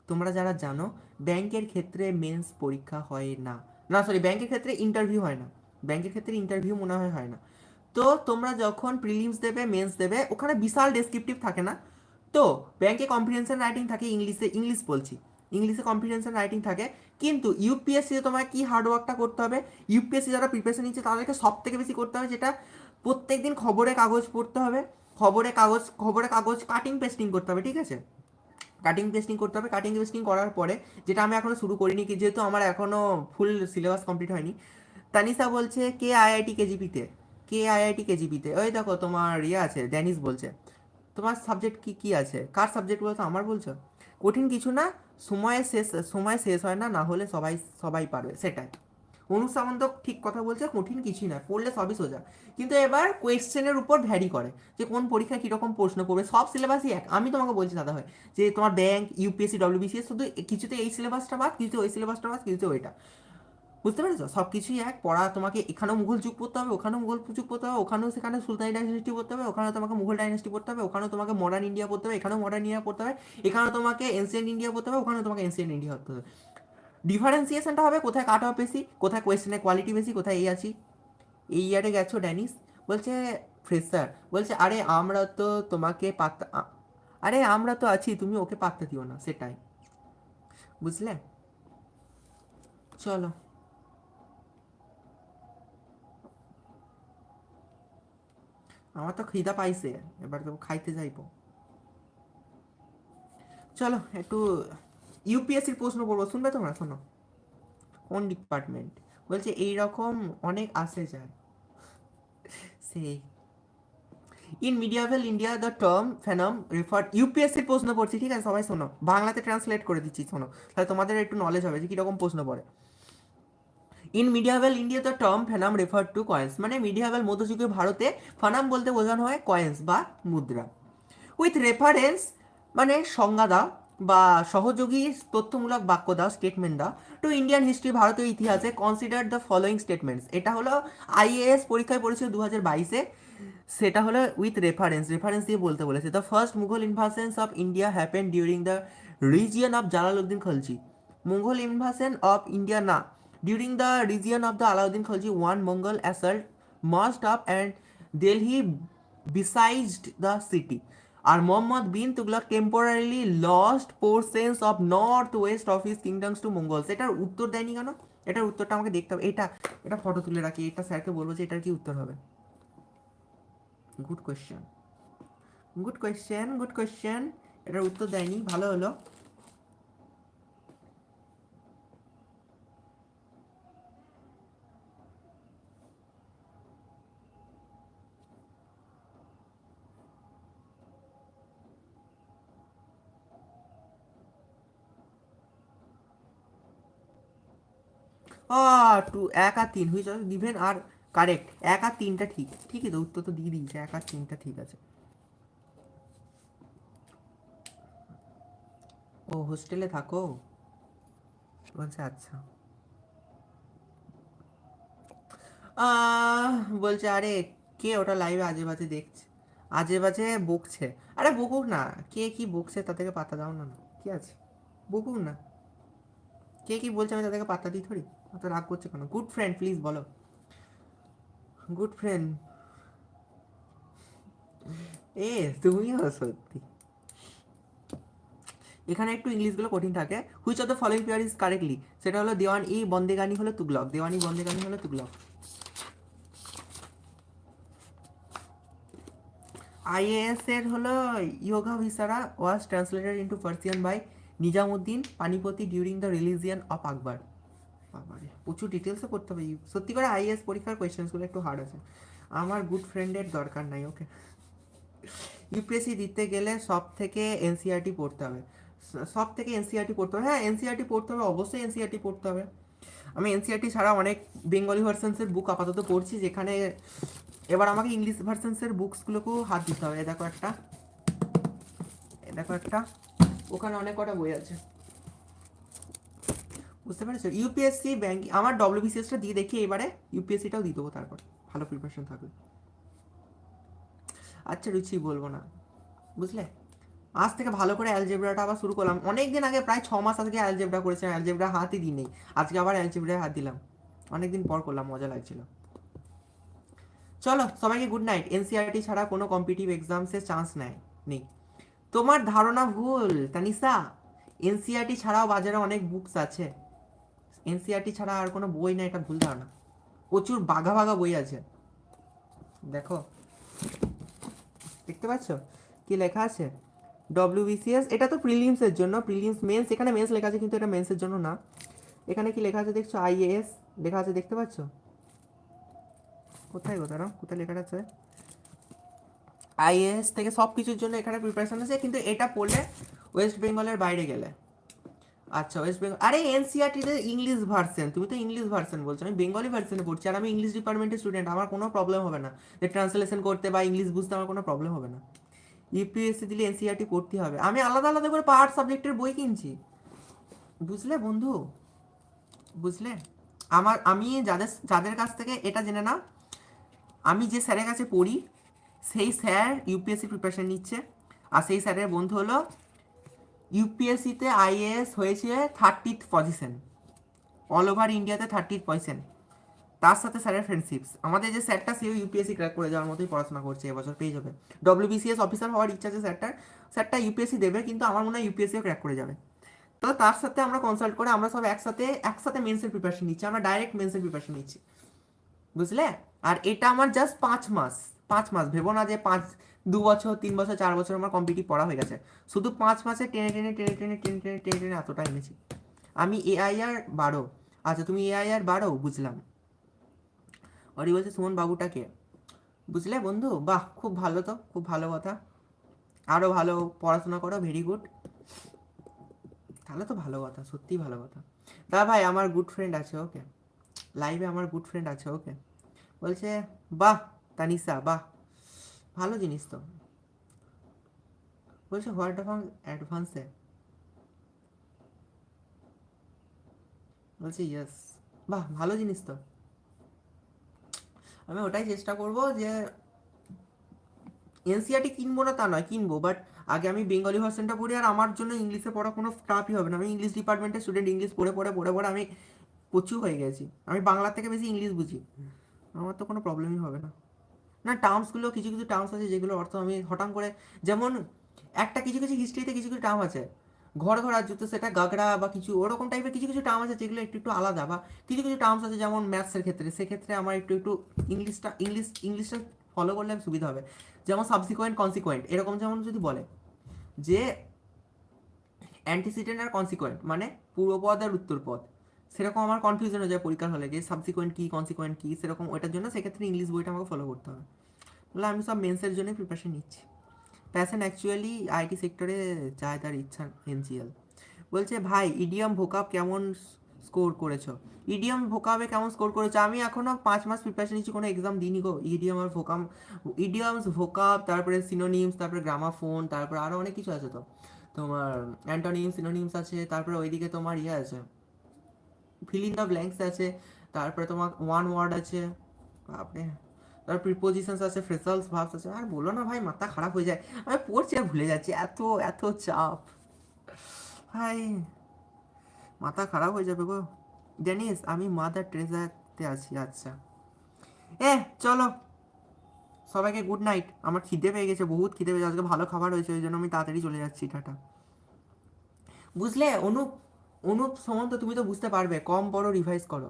তোমরা যারা জানো ব্যাংকের ক্ষেত্রে মেন্স পরীক্ষা হয় না, না সরি, ব্যাংকের ক্ষেত্রে ইন্টারভিউ হয় না, ব্যাংকের ক্ষেত্রে ইন্টারভিউ মনে হয় না। তো তোমরা যখন প্রিলিমস দেবে, মেন্স দেবে, ওখানে বিশাল ডেসক্রিপটিভ থাকে না। তো ব্যাংকে কম্প্রিহেনশন রাইটিং থাকে ইংলিশে, ইংলিশ বলছি, ইংলিশে কম্প্রিহেনশন রাইটিং থাকে। কিন্তু ইউপিএসসিতে তোমার কি হার্ডওয়ার্কটা করতে হবে, ইউপিএসসি যারা প্রিপারেশন নিচ্ছে তাদেরকে সব থেকে বেশি করতে হবে যেটা, প্রত্যেকদিন খবরের কাগজ পড়তে হবে, খবরের কাগজ কাটিং পেস্টিং করতে হবে, ঠিক আছে। কাটিং পেস্টিং করতে হবে, কাটিং পেস্টিং করার পরে, যেটা আমি এখনো শুরু করিনি কি, যেহেতু আমার এখনো ফুল সিলেবাস কমপ্লিট হয়নি। তানিশা বলছে কে আইআইটি কেজিপিতে, কে আইআইটি কেজিপিতে, ওই দেখো তোমার ইয়ে আছে, ড্যানিস বলছে তোমার সাবজেক্ট কি কি আছে, কার সাবজেক্ট বলছো, আমার বলছো। কঠিন কিছু না, সময় শেষ হয় না, না হলে সবাই সবাই পারবে, সেটাই। অনুপ সামন্ত ঠিক কথা বলছে, কঠিন কিছুই না, পড়লে সবই সোজা। কিন্তু এবার কোয়েশ্চেনের উপর ভ্যারি করে যে কোন পরীক্ষায় কীরকম প্রশ্ন করবে। সব সিলেবাসই এক, আমি তোমাকে বলছি দাদা হয় যে তোমার ব্যাংক, ইউপিএসসি, ডব্লিউবিসিএস, শুধু কিছুতে এই সিলেবাসটা বাদ, কিছুতে ওই সিলেবাসটা বাদ, কিছুতে ওইটা, বুঝতে পেরেছো? সব কিছুই এক পড়া, তোমাকে এখানেও মুঘল যুগ পড়তে হবে, ওখানেও মুঘল যুগ পড়তে হবে, ওখানেও সেখানে সুলতানি ডাইনেস্টি পড়তে হবে, ওখানে তোমাকে মুঘল ডাইনেস্টি পড়তে হবে, ওখানেও তোমাকে মডার্ন ইন্ডিয়া পড়তে হবে, এখানেও মডার্ন ইন্ডিয়া পড়তে হবে, এখানেও তোমাকে এনসিয়েন্ট ইন্ডিয়া পড়তে হবে, ওখানেও তোমাকে এনসিয়েন্ট ইন্ডিয়া পড়তে হবে। ডিফারেন্সিয়েশনটা হবে কোথায় কাট অফ বেশি, কোথায় কোয়েশ্চেনের কোয়ালিটি বেশি, কোথায় এই আছি। এই ইয়ারে গেছো ড্যানিস বলছে ফ্রেশার বলছে আরে আমরা তো তোমাকে পাত্তা আরে আমরা তো আছি, তুমি ওকে পাত্তা দিও না, সেটাই, বুঝলে? চলো, আমার তো খিদা পাইছে, এবার তো খাইতে যাইবো। চলো একটু ইউপিএসসির প্রশ্ন পড়বো, শুনবে তোমরা? শোনো, কোন ডিপার্টমেন্ট বলছে এইরকম অনেক আসে যায় সেই in medieval India the term fanam refer, ইউপিএসসির প্রশ্ন পড়ছি, ঠিক আছে সবাই শোনো, বাংলাতে ট্রান্সলেট করে দিচ্ছি, শোনো, তাহলে তোমাদের একটু নলেজ হবে যে কীরকম প্রশ্ন পড়ে। In medieval India the term fanam refer to coins, মানে মিডিয়াভেল মধ্যযুগীয় ভারতে ফানাম বলতে বোঝানো হয় কয়েন্স বা মুদ্রা। উইথ রেফারেন্স মানে সংজ্ঞা দাও বা সহযোগী তথ্যমূলক বাক্য দাও, স্টেটমেন্ট দাও, টু ইন্ডিয়ান হিস্ট্রি, ভারতীয় ইতিহাসে কনসিডার দ্য ফলোয়িং স্টেটমেন্টস। এটা হলো আইএএস পরীক্ষায় পড়েছিল 2022-এ, সেটা হলো উইথ রেফারেন্স, রেফারেন্স দিয়ে বলতে বলেছে। The first Mughal invasions of India happen during the region of Jalaluddin Khalji. Mughal invasion of India না, during the region of the Alauddin Khalji one Mongol assault marched up and Delhi besieged the city. আর Mohammad bin Tughlaq temporarily lost portions of north west of his kingdoms to Mongols. এটার উত্তর দেয়নি কেন? এটার উত্তরটা আমাকে দেখতে হবে, এটা এটা ফটো তুলে রাখি, এটা স্যারকে বলবো যে এটার কি উত্তর হবে। Good question, good question, good question. এটার উত্তর দেয়নি, ভালো হলো। টু 1 আর 3 which are given are correct, 1 আর 3টা ঠিক, ঠিকই তো, উত্তর তো দিয়ে দিয়েছে, 1 আর 3টা ঠিক আছে। ও হোস্টেলে থাকো বলছে, আচ্ছা। বলছে আরে কে ওটা লাইভে আজে বাজে দেখছে, আজে বাজে বকছে, আরে বকুক না, কে কি বকছে তাদেরকে পাত্তা দাও না, কি আছে, বকুক না, কে কি বলছে আমি তাদেরকে পাত্তা দিই থরি, অত রাগ করছে কেন? গুড ফ্রেন্ড প্লিজ বলো, গুড ফ্রেন্ড। এ তুমিও সত্যি, এখানে একটু ইংলিশগুলো কঠিন থাকে। Which of the following pair is correctly, সেটা হলো দেওয়ান ই বন্দেগানি হলো তুগলক, দেওয়ানি বন্দেগানি হলো তুগলক। আইএএস এর হলো Yoga Vasistha was translated into Persian by Nizamuddin Panipati during the religion of Akbar. বাবারে প্রচুর ডিটেলসে করতে হবে, সত্যি করে আইএএস পরীক্ষার কোয়েশ্চেন্সগুলো একটু হার্ড আছে। আমার গুড ফ্রেন্ডের দরকার নাই, ওকে। ইউপিএসসি দিতে গেলে সব থেকে এনসিআরটি পড়তে হবে, সব থেকে এনসিআরটি পড়তে হবে, হ্যাঁ এনসিআরটি পড়তে হবে, অবশ্যই এনসিআরটি পড়তে হবে। আমি এনসিআরটি ছাড়া অনেক বেঙ্গলি ভার্সনসের বুক আপাতত পড়ছি, যেখানে এবার আমাকে ইংলিশ ভার্সনসের বুকসগুলোকেও হাত দিতে হবে। দেখো একটা, দেখো একটা, ওখানে অনেক কটা বই আছে, বুঝতে পেরেছো? ইউপিএসসি ব্যাংক, আমার ডব্লিউবিসিএসটা দিয়ে দেখি এবারে, ইউপিএসসিটাও দিয়ে দেবো তারপর, ভালো প্রিপারেশন থাকবে। আচ্ছা রুচি বলবো না, বুঝলে? আজ থেকে ভালো করে অ্যালজেব্রাটা আবার শুরু করলাম, অনেক দিন আগে প্রায় 6 মাস আগে অ্যালজেব্রা করেছিলাম, অ্যালজেব্রা হাতই দিই নেই, আজকে আবার অ্যালজেব্রায় হাত দিলাম, অনেকদিন পর করলাম, মজা লাগছিল। চলো সবাইকে গুড নাইট। এনসিআরটি ছাড়া কোনো কম্পিটিটিভ এক্সামসের চান্স নেই। তোমার ধারণা ভুল তানিসা, এনসিআরটি ছাড়াও বাজারে অনেক বুকস আছে, এনসিআরটি ছাড়া আর কোনো বই না, এটা ভুল ধারণা, প্রচুর বাঘা বাঘা বই আছে। দেখো, দেখতে পাচ্ছ কি লেখা আছে? ডব্লিউবিসিএস, এটা তো প্রিলিমসের জন্য, প্রিলিমস মেন্স, এখানে মেন্স লেখা আছে কিন্তু এটা মেন্সের জন্য না। এখানে কি লেখা আছে দেখছো? আইএএস লেখা আছে, দেখতে পাচ্ছ? কোথায় কোথায় কোথায় লেখাটা আছে? আইএএস থেকে সব কিছুর জন্য এখানে প্রিপারেশন আছে, কিন্তু এটা পড়লে ওয়েস্ট বেঙ্গলের বাইরে গেলে। আচ্ছা ওয়েস্ট বেঙ্গল, আরে এনসিআরটিতে ইংলিশ ভার্সন, তুমি তো ইংলিশ ভার্সন বলছো, আমি বেঙ্গলি ভার্সনে পড়ছি, আর আমি ইংলিশ ডিপার্টমেন্টের স্টুডেন্ট, আমার কোনো প্রবলেম হবে না যে ট্রান্সলেশন করতে বা ইংলিশ বুঝতে, আমার কোনো প্রবলেম হবে না। ইউপিএসসি দিলে এনসিআরটি পড়তে হবে, আমি আলাদা আলাদা করে পার্ট সাবজেক্টের বই কিনছি, বুঝলে বন্ধু, বুঝলে? আমি যাদের যাদের কাছ থেকে এটা জেনে না, আমি যে স্যারের কাছে পড়ি সেই স্যার ইউপিএসসি প্রিপারেশন নিচ্ছে, আর সেই স্যারের বন্ধু হলো ইউপিএসসিতে আইএএস হয়েছে 30th পজিশন, অল ওভার ইন্ডিয়াতে 30th পজিশন, তার সাথে স্যারের ফ্রেন্ডশিপস, আমাদের যে স্যারটা সেও ইউপিএসসি ক্র্যাক করে যাওয়ার মতোই পড়াশোনা করছে, এবছর পেয়ে যাবে। ডব্লিউবিসিএস অফিসার হওয়ার ইচ্ছা আছে স্যারটার, স্যারটা ইউপিএসসি দেবে, কিন্তু আমার মনে হয় ইউপিএসসিও ক্র্যাক করে যাবে। তো তার সাথে আমরা কনসাল্ট করে আমরা সব একসাথে একসাথে মেন্সের প্রিপারেশন নিচ্ছি, আমরা ডাইরেক্ট মেন্সের প্রিপারেশন নিচ্ছি, বুঝলে। আর এটা আমার জাস্ট 5 মাস, 5 মাস, ভেবো না যে 2 বছর 3 বছর 4 বছর আমার কম্পিটিভ পড়া হয়ে গেছে, শুধু 5 মাসে টেনে টেনে টেনে টেনে টেনে টেনে টেনে টেনে এতটা এনেছি আমি। এআইআর 12, আচ্ছা তুমি এআইআর 12, বুঝলাম। অরি বলছে সুমন বাবুটাকে, বুঝলে বন্ধু, বাহ খুব ভালো, তো খুব ভালো কথা, আরও ভালো পড়াশোনা করো, ভেরি গুড, তাহলে তো ভালো কথা, সত্যিই ভালো কথা। দা ভাই আমার গুড ফ্রেন্ড আছে ওকে, লাইভে আমার গুড ফ্রেন্ড আছে ওকে, বলছে বাহ তানিসা বাহ, ভালো জিনিস তো, বলছে হোয়াট অ্যাডভান্সে, বলছে ইয়েস, বাহ ভালো জিনিস তো। আমি ওটাই চেষ্টা করব যে এনসিআরটি কিনবো না তা নয়, কিনবো, বাট আগে আমি বেঙ্গলি ভার্সনটা পড়ি, আর আমার জন্য ইংলিশে পড়া কোনো টাফই হবে না, আমি ইংলিশ ডিপার্টমেন্টের স্টুডেন্ট, ইংলিশ পড়ে পড়ে পড়ে পড়ে আমি প্রচুর হয়ে গেছি, আমি বাংলার থেকে বেশি ইংলিশ বুঝি, আমার তো কোনো প্রবলেমই হবে না। না টার্মসগুলো, কিছু কিছু টার্মস আছে যেগুলো অর্থ আমি হঠাৎ করে, যেমন একটা কিছু কিছু হিস্ট্রিতে কিছু কিছু টার্ম আছে, ঘর ঘর আর জুতো সেটা গাগড়া বা কিছু ওরকম টাইপের কিছু কিছু টার্ম আছে যেগুলো একটু একটু আলাদা, বা কিছু কিছু টার্মস আছে যেমন ম্যাথসের ক্ষেত্রে, সেক্ষেত্রে আমার একটু একটু ইংলিশটা ফলো করলে সুবিধা হবে। যেমন সাবসিকোয়েন্ট কনসিকোয়েন্ট এরকম, যেমন যদি বলে যে অ্যান্টিসিডেন্ট আর কনসিকোয়েন্ট মানে পূর্বপদ আর উত্তরপদ, সেরকম আমার কনফিউশন হয়ে যায় পরীক্ষার হলে যে সাবসিকোয়েন্ট কী কনসিকোয়েন্ট কী, সেরকম ওইটার জন্য সেক্ষেত্রে ইংলিশ বইটা আমাকে ফলো করতে হবে। বলে আমি সব মেন্সের জন্যই প্রিপারেশন নিচ্ছি, প্যাশন অ্যাকচুয়ালি আইটি সেক্টরে চায়, তার ইচ্ছা এনজিএল। বলছে ভাই ইডিয়াম ভোকাব কেমন স্কোর করেছো, ইডিয়াম ভোকাবে কেমন স্কোর করেছো, আমি এখনও 5 মাস প্রিপারেশন নিচ্ছি, কোনো এক্সাম দিইনি গো। ইডিয়াম আর ভোকাম, ইডিয়ামস ভোকাব, তারপরে সিনোনিমস, তারপরে গ্রামাফোন, তারপরে আরও অনেক কিছু আছে তো, তোমার অ্যান্টোনিমস সিনোনিমস আছে, তারপরে ওইদিকে তোমার ইয়ে আছে, ফিল ইন দ্য ব্ল্যাঙ্কস আছে, তারপরে তোমার ওয়ান ওয়ার্ড আছে, বাপরে, তারপর প্রিপোজিশনস আছে, ফ্রেজালস ভার্বস আছে, আর বলো না ভাই মাথা খারাপ হয়ে যায়, আমি পড়ছি আর ভুলে যাচ্ছি, এত এত চাপ ভাই, মাথা খারাপ হয়ে যাবে গো। জানিস আমি মাদার টেরেসাতে আছি, আচ্ছা। চলো সবাইকে গুড নাইট, আমার খিদে পেয়ে গেছে, বহুত খিদে পেয়ে গেছে, আজকে ভালো খাবার হয়েছে, ওই জন্য আমি তাড়াতাড়ি চলে যাচ্ছি, টাটা। বুঝলে অনুপ, অনুপ সমন্ত তুমি তো বুঝতে পারবে, কম পড়ো রিভাইজ করো,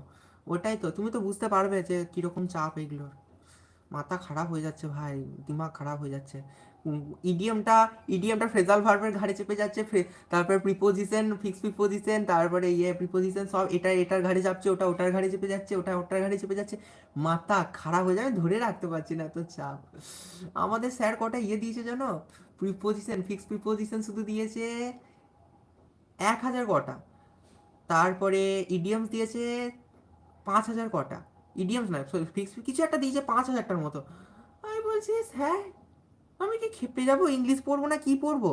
ওটাই তো, তুমি তো বুঝতে পারবে যে কীরকম চাপ এগুলোর, মাথা খারাপ হয়ে যাচ্ছে ভাই, দিমাগ খারাপ হয়ে যাচ্ছে। ইডিয়ামটা, ইডিয়ামটা ফ্রেজাল ভার্বের ঘাড়ে চেপে যাচ্ছে, তারপরে প্রিপোজিশন, ফিক্স প্রিপোজিশন, তারপরে ইয়ে প্রিপোজিশন, সব এটা এটার ঘাড়ে চাপছে, ওটা ওটার ঘাড়ে চেপে যাচ্ছে, ওটা ওটার ঘাড়ে চেপে যাচ্ছে, মাথা খারাপ হয়ে যাবে, ধরে রাখতে পারছি না, এত চাপ। আমাদের স্যার কটা ইয়ে দিয়েছে জানো, প্রিপোজিশন, ফিক্স প্রিপোজিশন শুধু দিয়েছে 1000 কটা, তারপরে ইডিয়ামস দিয়েছে 5000 কটা, ইডিয়ামস নয় সরি ফিক্স কিছু একটা দিয়েছে 5000টার মতো। আমি বলছি হ্যাঁ, আমি কি খেপে যাবো, ইংলিশ পড়বো না কি পড়বো।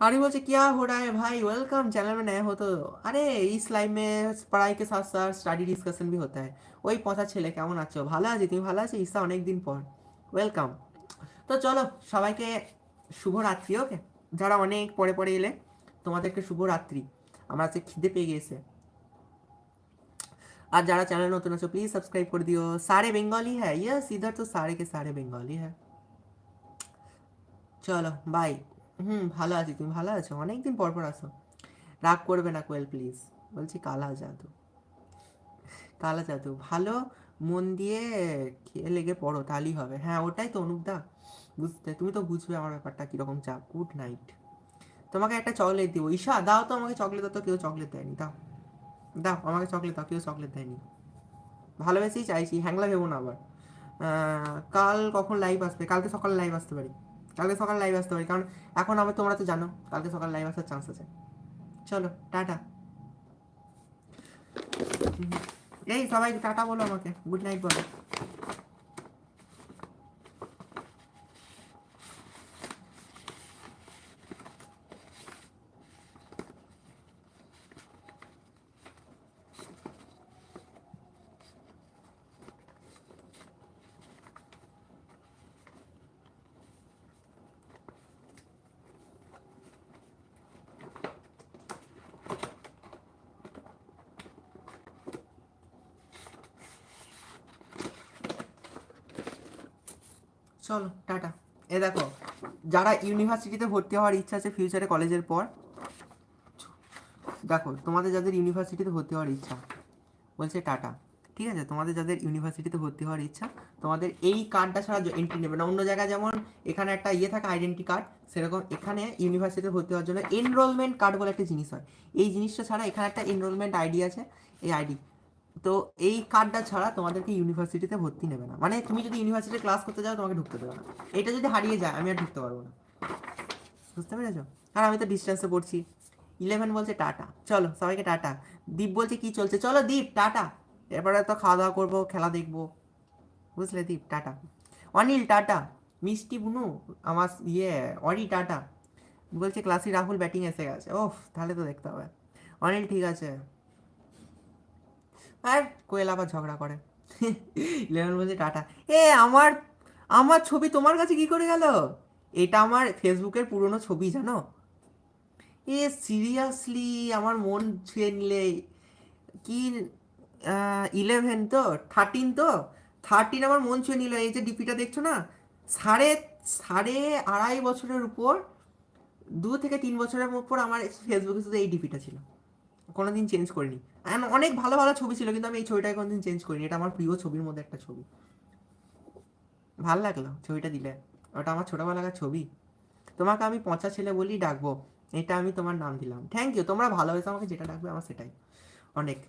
अरे बोलছে क्या हो रहा है भाई, वेलकम चैनल में नए हो तो। अरे इस लाइव में पढ़ाई के साथ साथ स्टाडी डिस्कशन भी होता है। ওই পথা ছেলে কেমন আছো, ভালো আছি, তুমি ভালো আছো ঈশা, অনেক দিন পর, ওয়েলকাম। তো চলো সবাইকে শুভরাত্রি, ওকে, যারা অনেক পরে পরে এলে তোমাদেরকে শুভরাত্রি, আমার আজকে খিদে পেয়ে গেছে। আর যারা চ্যানেল নতুন আছো প্লিজ সাবস্ক্রাইব করে দিও। सारे बंगाली है, यस इधर तो सारे के सारे बंगाली है। চলো বাই। ভালো আছি, তুমি ভালো আছো, অনেকদিন পর পর আসো, রাগ করবে না কোয়েল প্লিজ, বলছি কালা জাদু, কালা জাদু ভালো, মন দিয়ে খেয়ে লেগে পড়ো তাহলেই হবে, হ্যাঁ ওটাই তো অনুপদা, বুঝতে তুমি তো বুঝবে আমার ব্যাপারটা কীরকম চাপ। গুড নাইট, তোমাকে একটা চকলেট দিব, ঈশা দাও তো আমাকে চকলেট, দাও তো, কেউ চকলেট দেয়নি, দাও দাও আমাকে চকলেট দাও, কেউ চকলেট দেয়নি, ভালোবেসেই চাইছি, হ্যাংলা ভেবো না আবার। কাল কখন লাইভ আসবে, কালকে সকালে লাইভ আসতে পারি, কালকে সকালে লাইভ আসতে পারি, কারণ এখন আবার তোমরা তো জানো কালকে সকালে লাইভ আসার চান্স আছে। চলো টাটা। এই সবাই টাটা বলো আমাকে, গুড নাইট বলো। চলো টাটা। এ দেখো, যারা ইউনিভার্সিটিতে ভর্তি হওয়ার ইচ্ছা আছে ফিউচারে কলেজের পর, দেখো তোমাদের যাদের ইউনিভার্সিটিতে ভর্তি হওয়ার ইচ্ছা, বলছে টাটা। ঠিক আছে, তোমাদের যাদের ইউনিভার্সিটিতে ভর্তি হওয়ার ইচ্ছা, তোমাদের এই কার্ডটা ছাড়া এন্ট্রি নেবে না। অন্য জায়গায় যেমন এখানে একটা ইয়ে থাকে আইডেন্টি কার্ড, সেরকম এখানে ইউনিভার্সিটিতে ভর্তি হওয়ার জন্য এনরোলমেন্ট কার্ড বলে একটা জিনিস হয়। এই জিনিসটা ছাড়া এখানে একটা এনরোলমেন্ট আইডি আছে, এই আইডি, তো এই কার্ডটা ছাড়া তোমাদেরকে ইউনিভার্সিটিতে ভর্তি নেবে না। মানে তুমি যদি ইউনিভার্সিটিতে ক্লাস করতে যাও তোমাকে ঢুকতে দেবে না। এটা যদি হারিয়ে যায় আমি আর ঢুকতে পারবো না, বুঝতে পেরেছো? আর আমি তো ডিস্টেন্সে পড়ছি। 11 বলছে টাটা, চলো সবাইকে টাটা। দীপ বলছে কি চলছে, চলো দীপ টাটা, এরপরে তো খাওয়া দাওয়া করবো, খেলা দেখবো, বুঝলে দীপ টাটা। অনিল টাটা, মিষ্টি বুনু, আমার অরি টাটা, বলছে ক্লাসি রাহুল ব্যাটিং এসে গেছে, ওফ তাহলে তো দেখতে হবে। অনিল ঠিক আছে, আর কোয়েল আবার ঝগড়া করে। 11 বলছে টাটা। এ আমার আমার ছবি তোমার কাছে কি করে গেল? এটা আমার ফেসবুকের পুরনো ছবি জানো। এ সিরিয়াসলি আমার মন ছুঁয়ে নিলে। কি 11 তো, 13 তো, 13 আমার মন ছুঁয়ে নিল। এই যে ডিপিটা দেখছো না, সাড়ে সাড়ে আড়াই বছরের উপর, 2 থেকে 3 বছরের উপর আমার ফেসবুকে শুধু এই ডিপিটা ছিল, কোনোদিন চেঞ্জ করিনি। অনেক ভালো ভালো ছবি ছিল কিন্তু আমি এই ছবিটাকে কোনোদিন চেঞ্জ করিনি। এটা আমার প্রিয় ছবির মধ্যে একটা ছবি। ভাল লাগলো ছবিটা দিলে, ওটা আমার ছোটবেলাকার ছবি। তোমাকে আমি পচা ছেলে বলেই ডাকবো, এটা আমি তোমার নাম দিলাম। থ্যাংক ইউ, তোমরা ভালোবেসে আমাকে যেটা ডাকবে আমার সেটাই অনেক।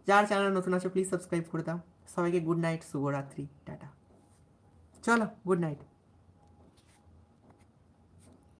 যার চ্যানেল নতুন আছে প্লিজ সাবস্ক্রাইব করে দাও। সবাইকে গুড নাইট, শুভরাত্রি, টাটা। চলো গুড নাইট।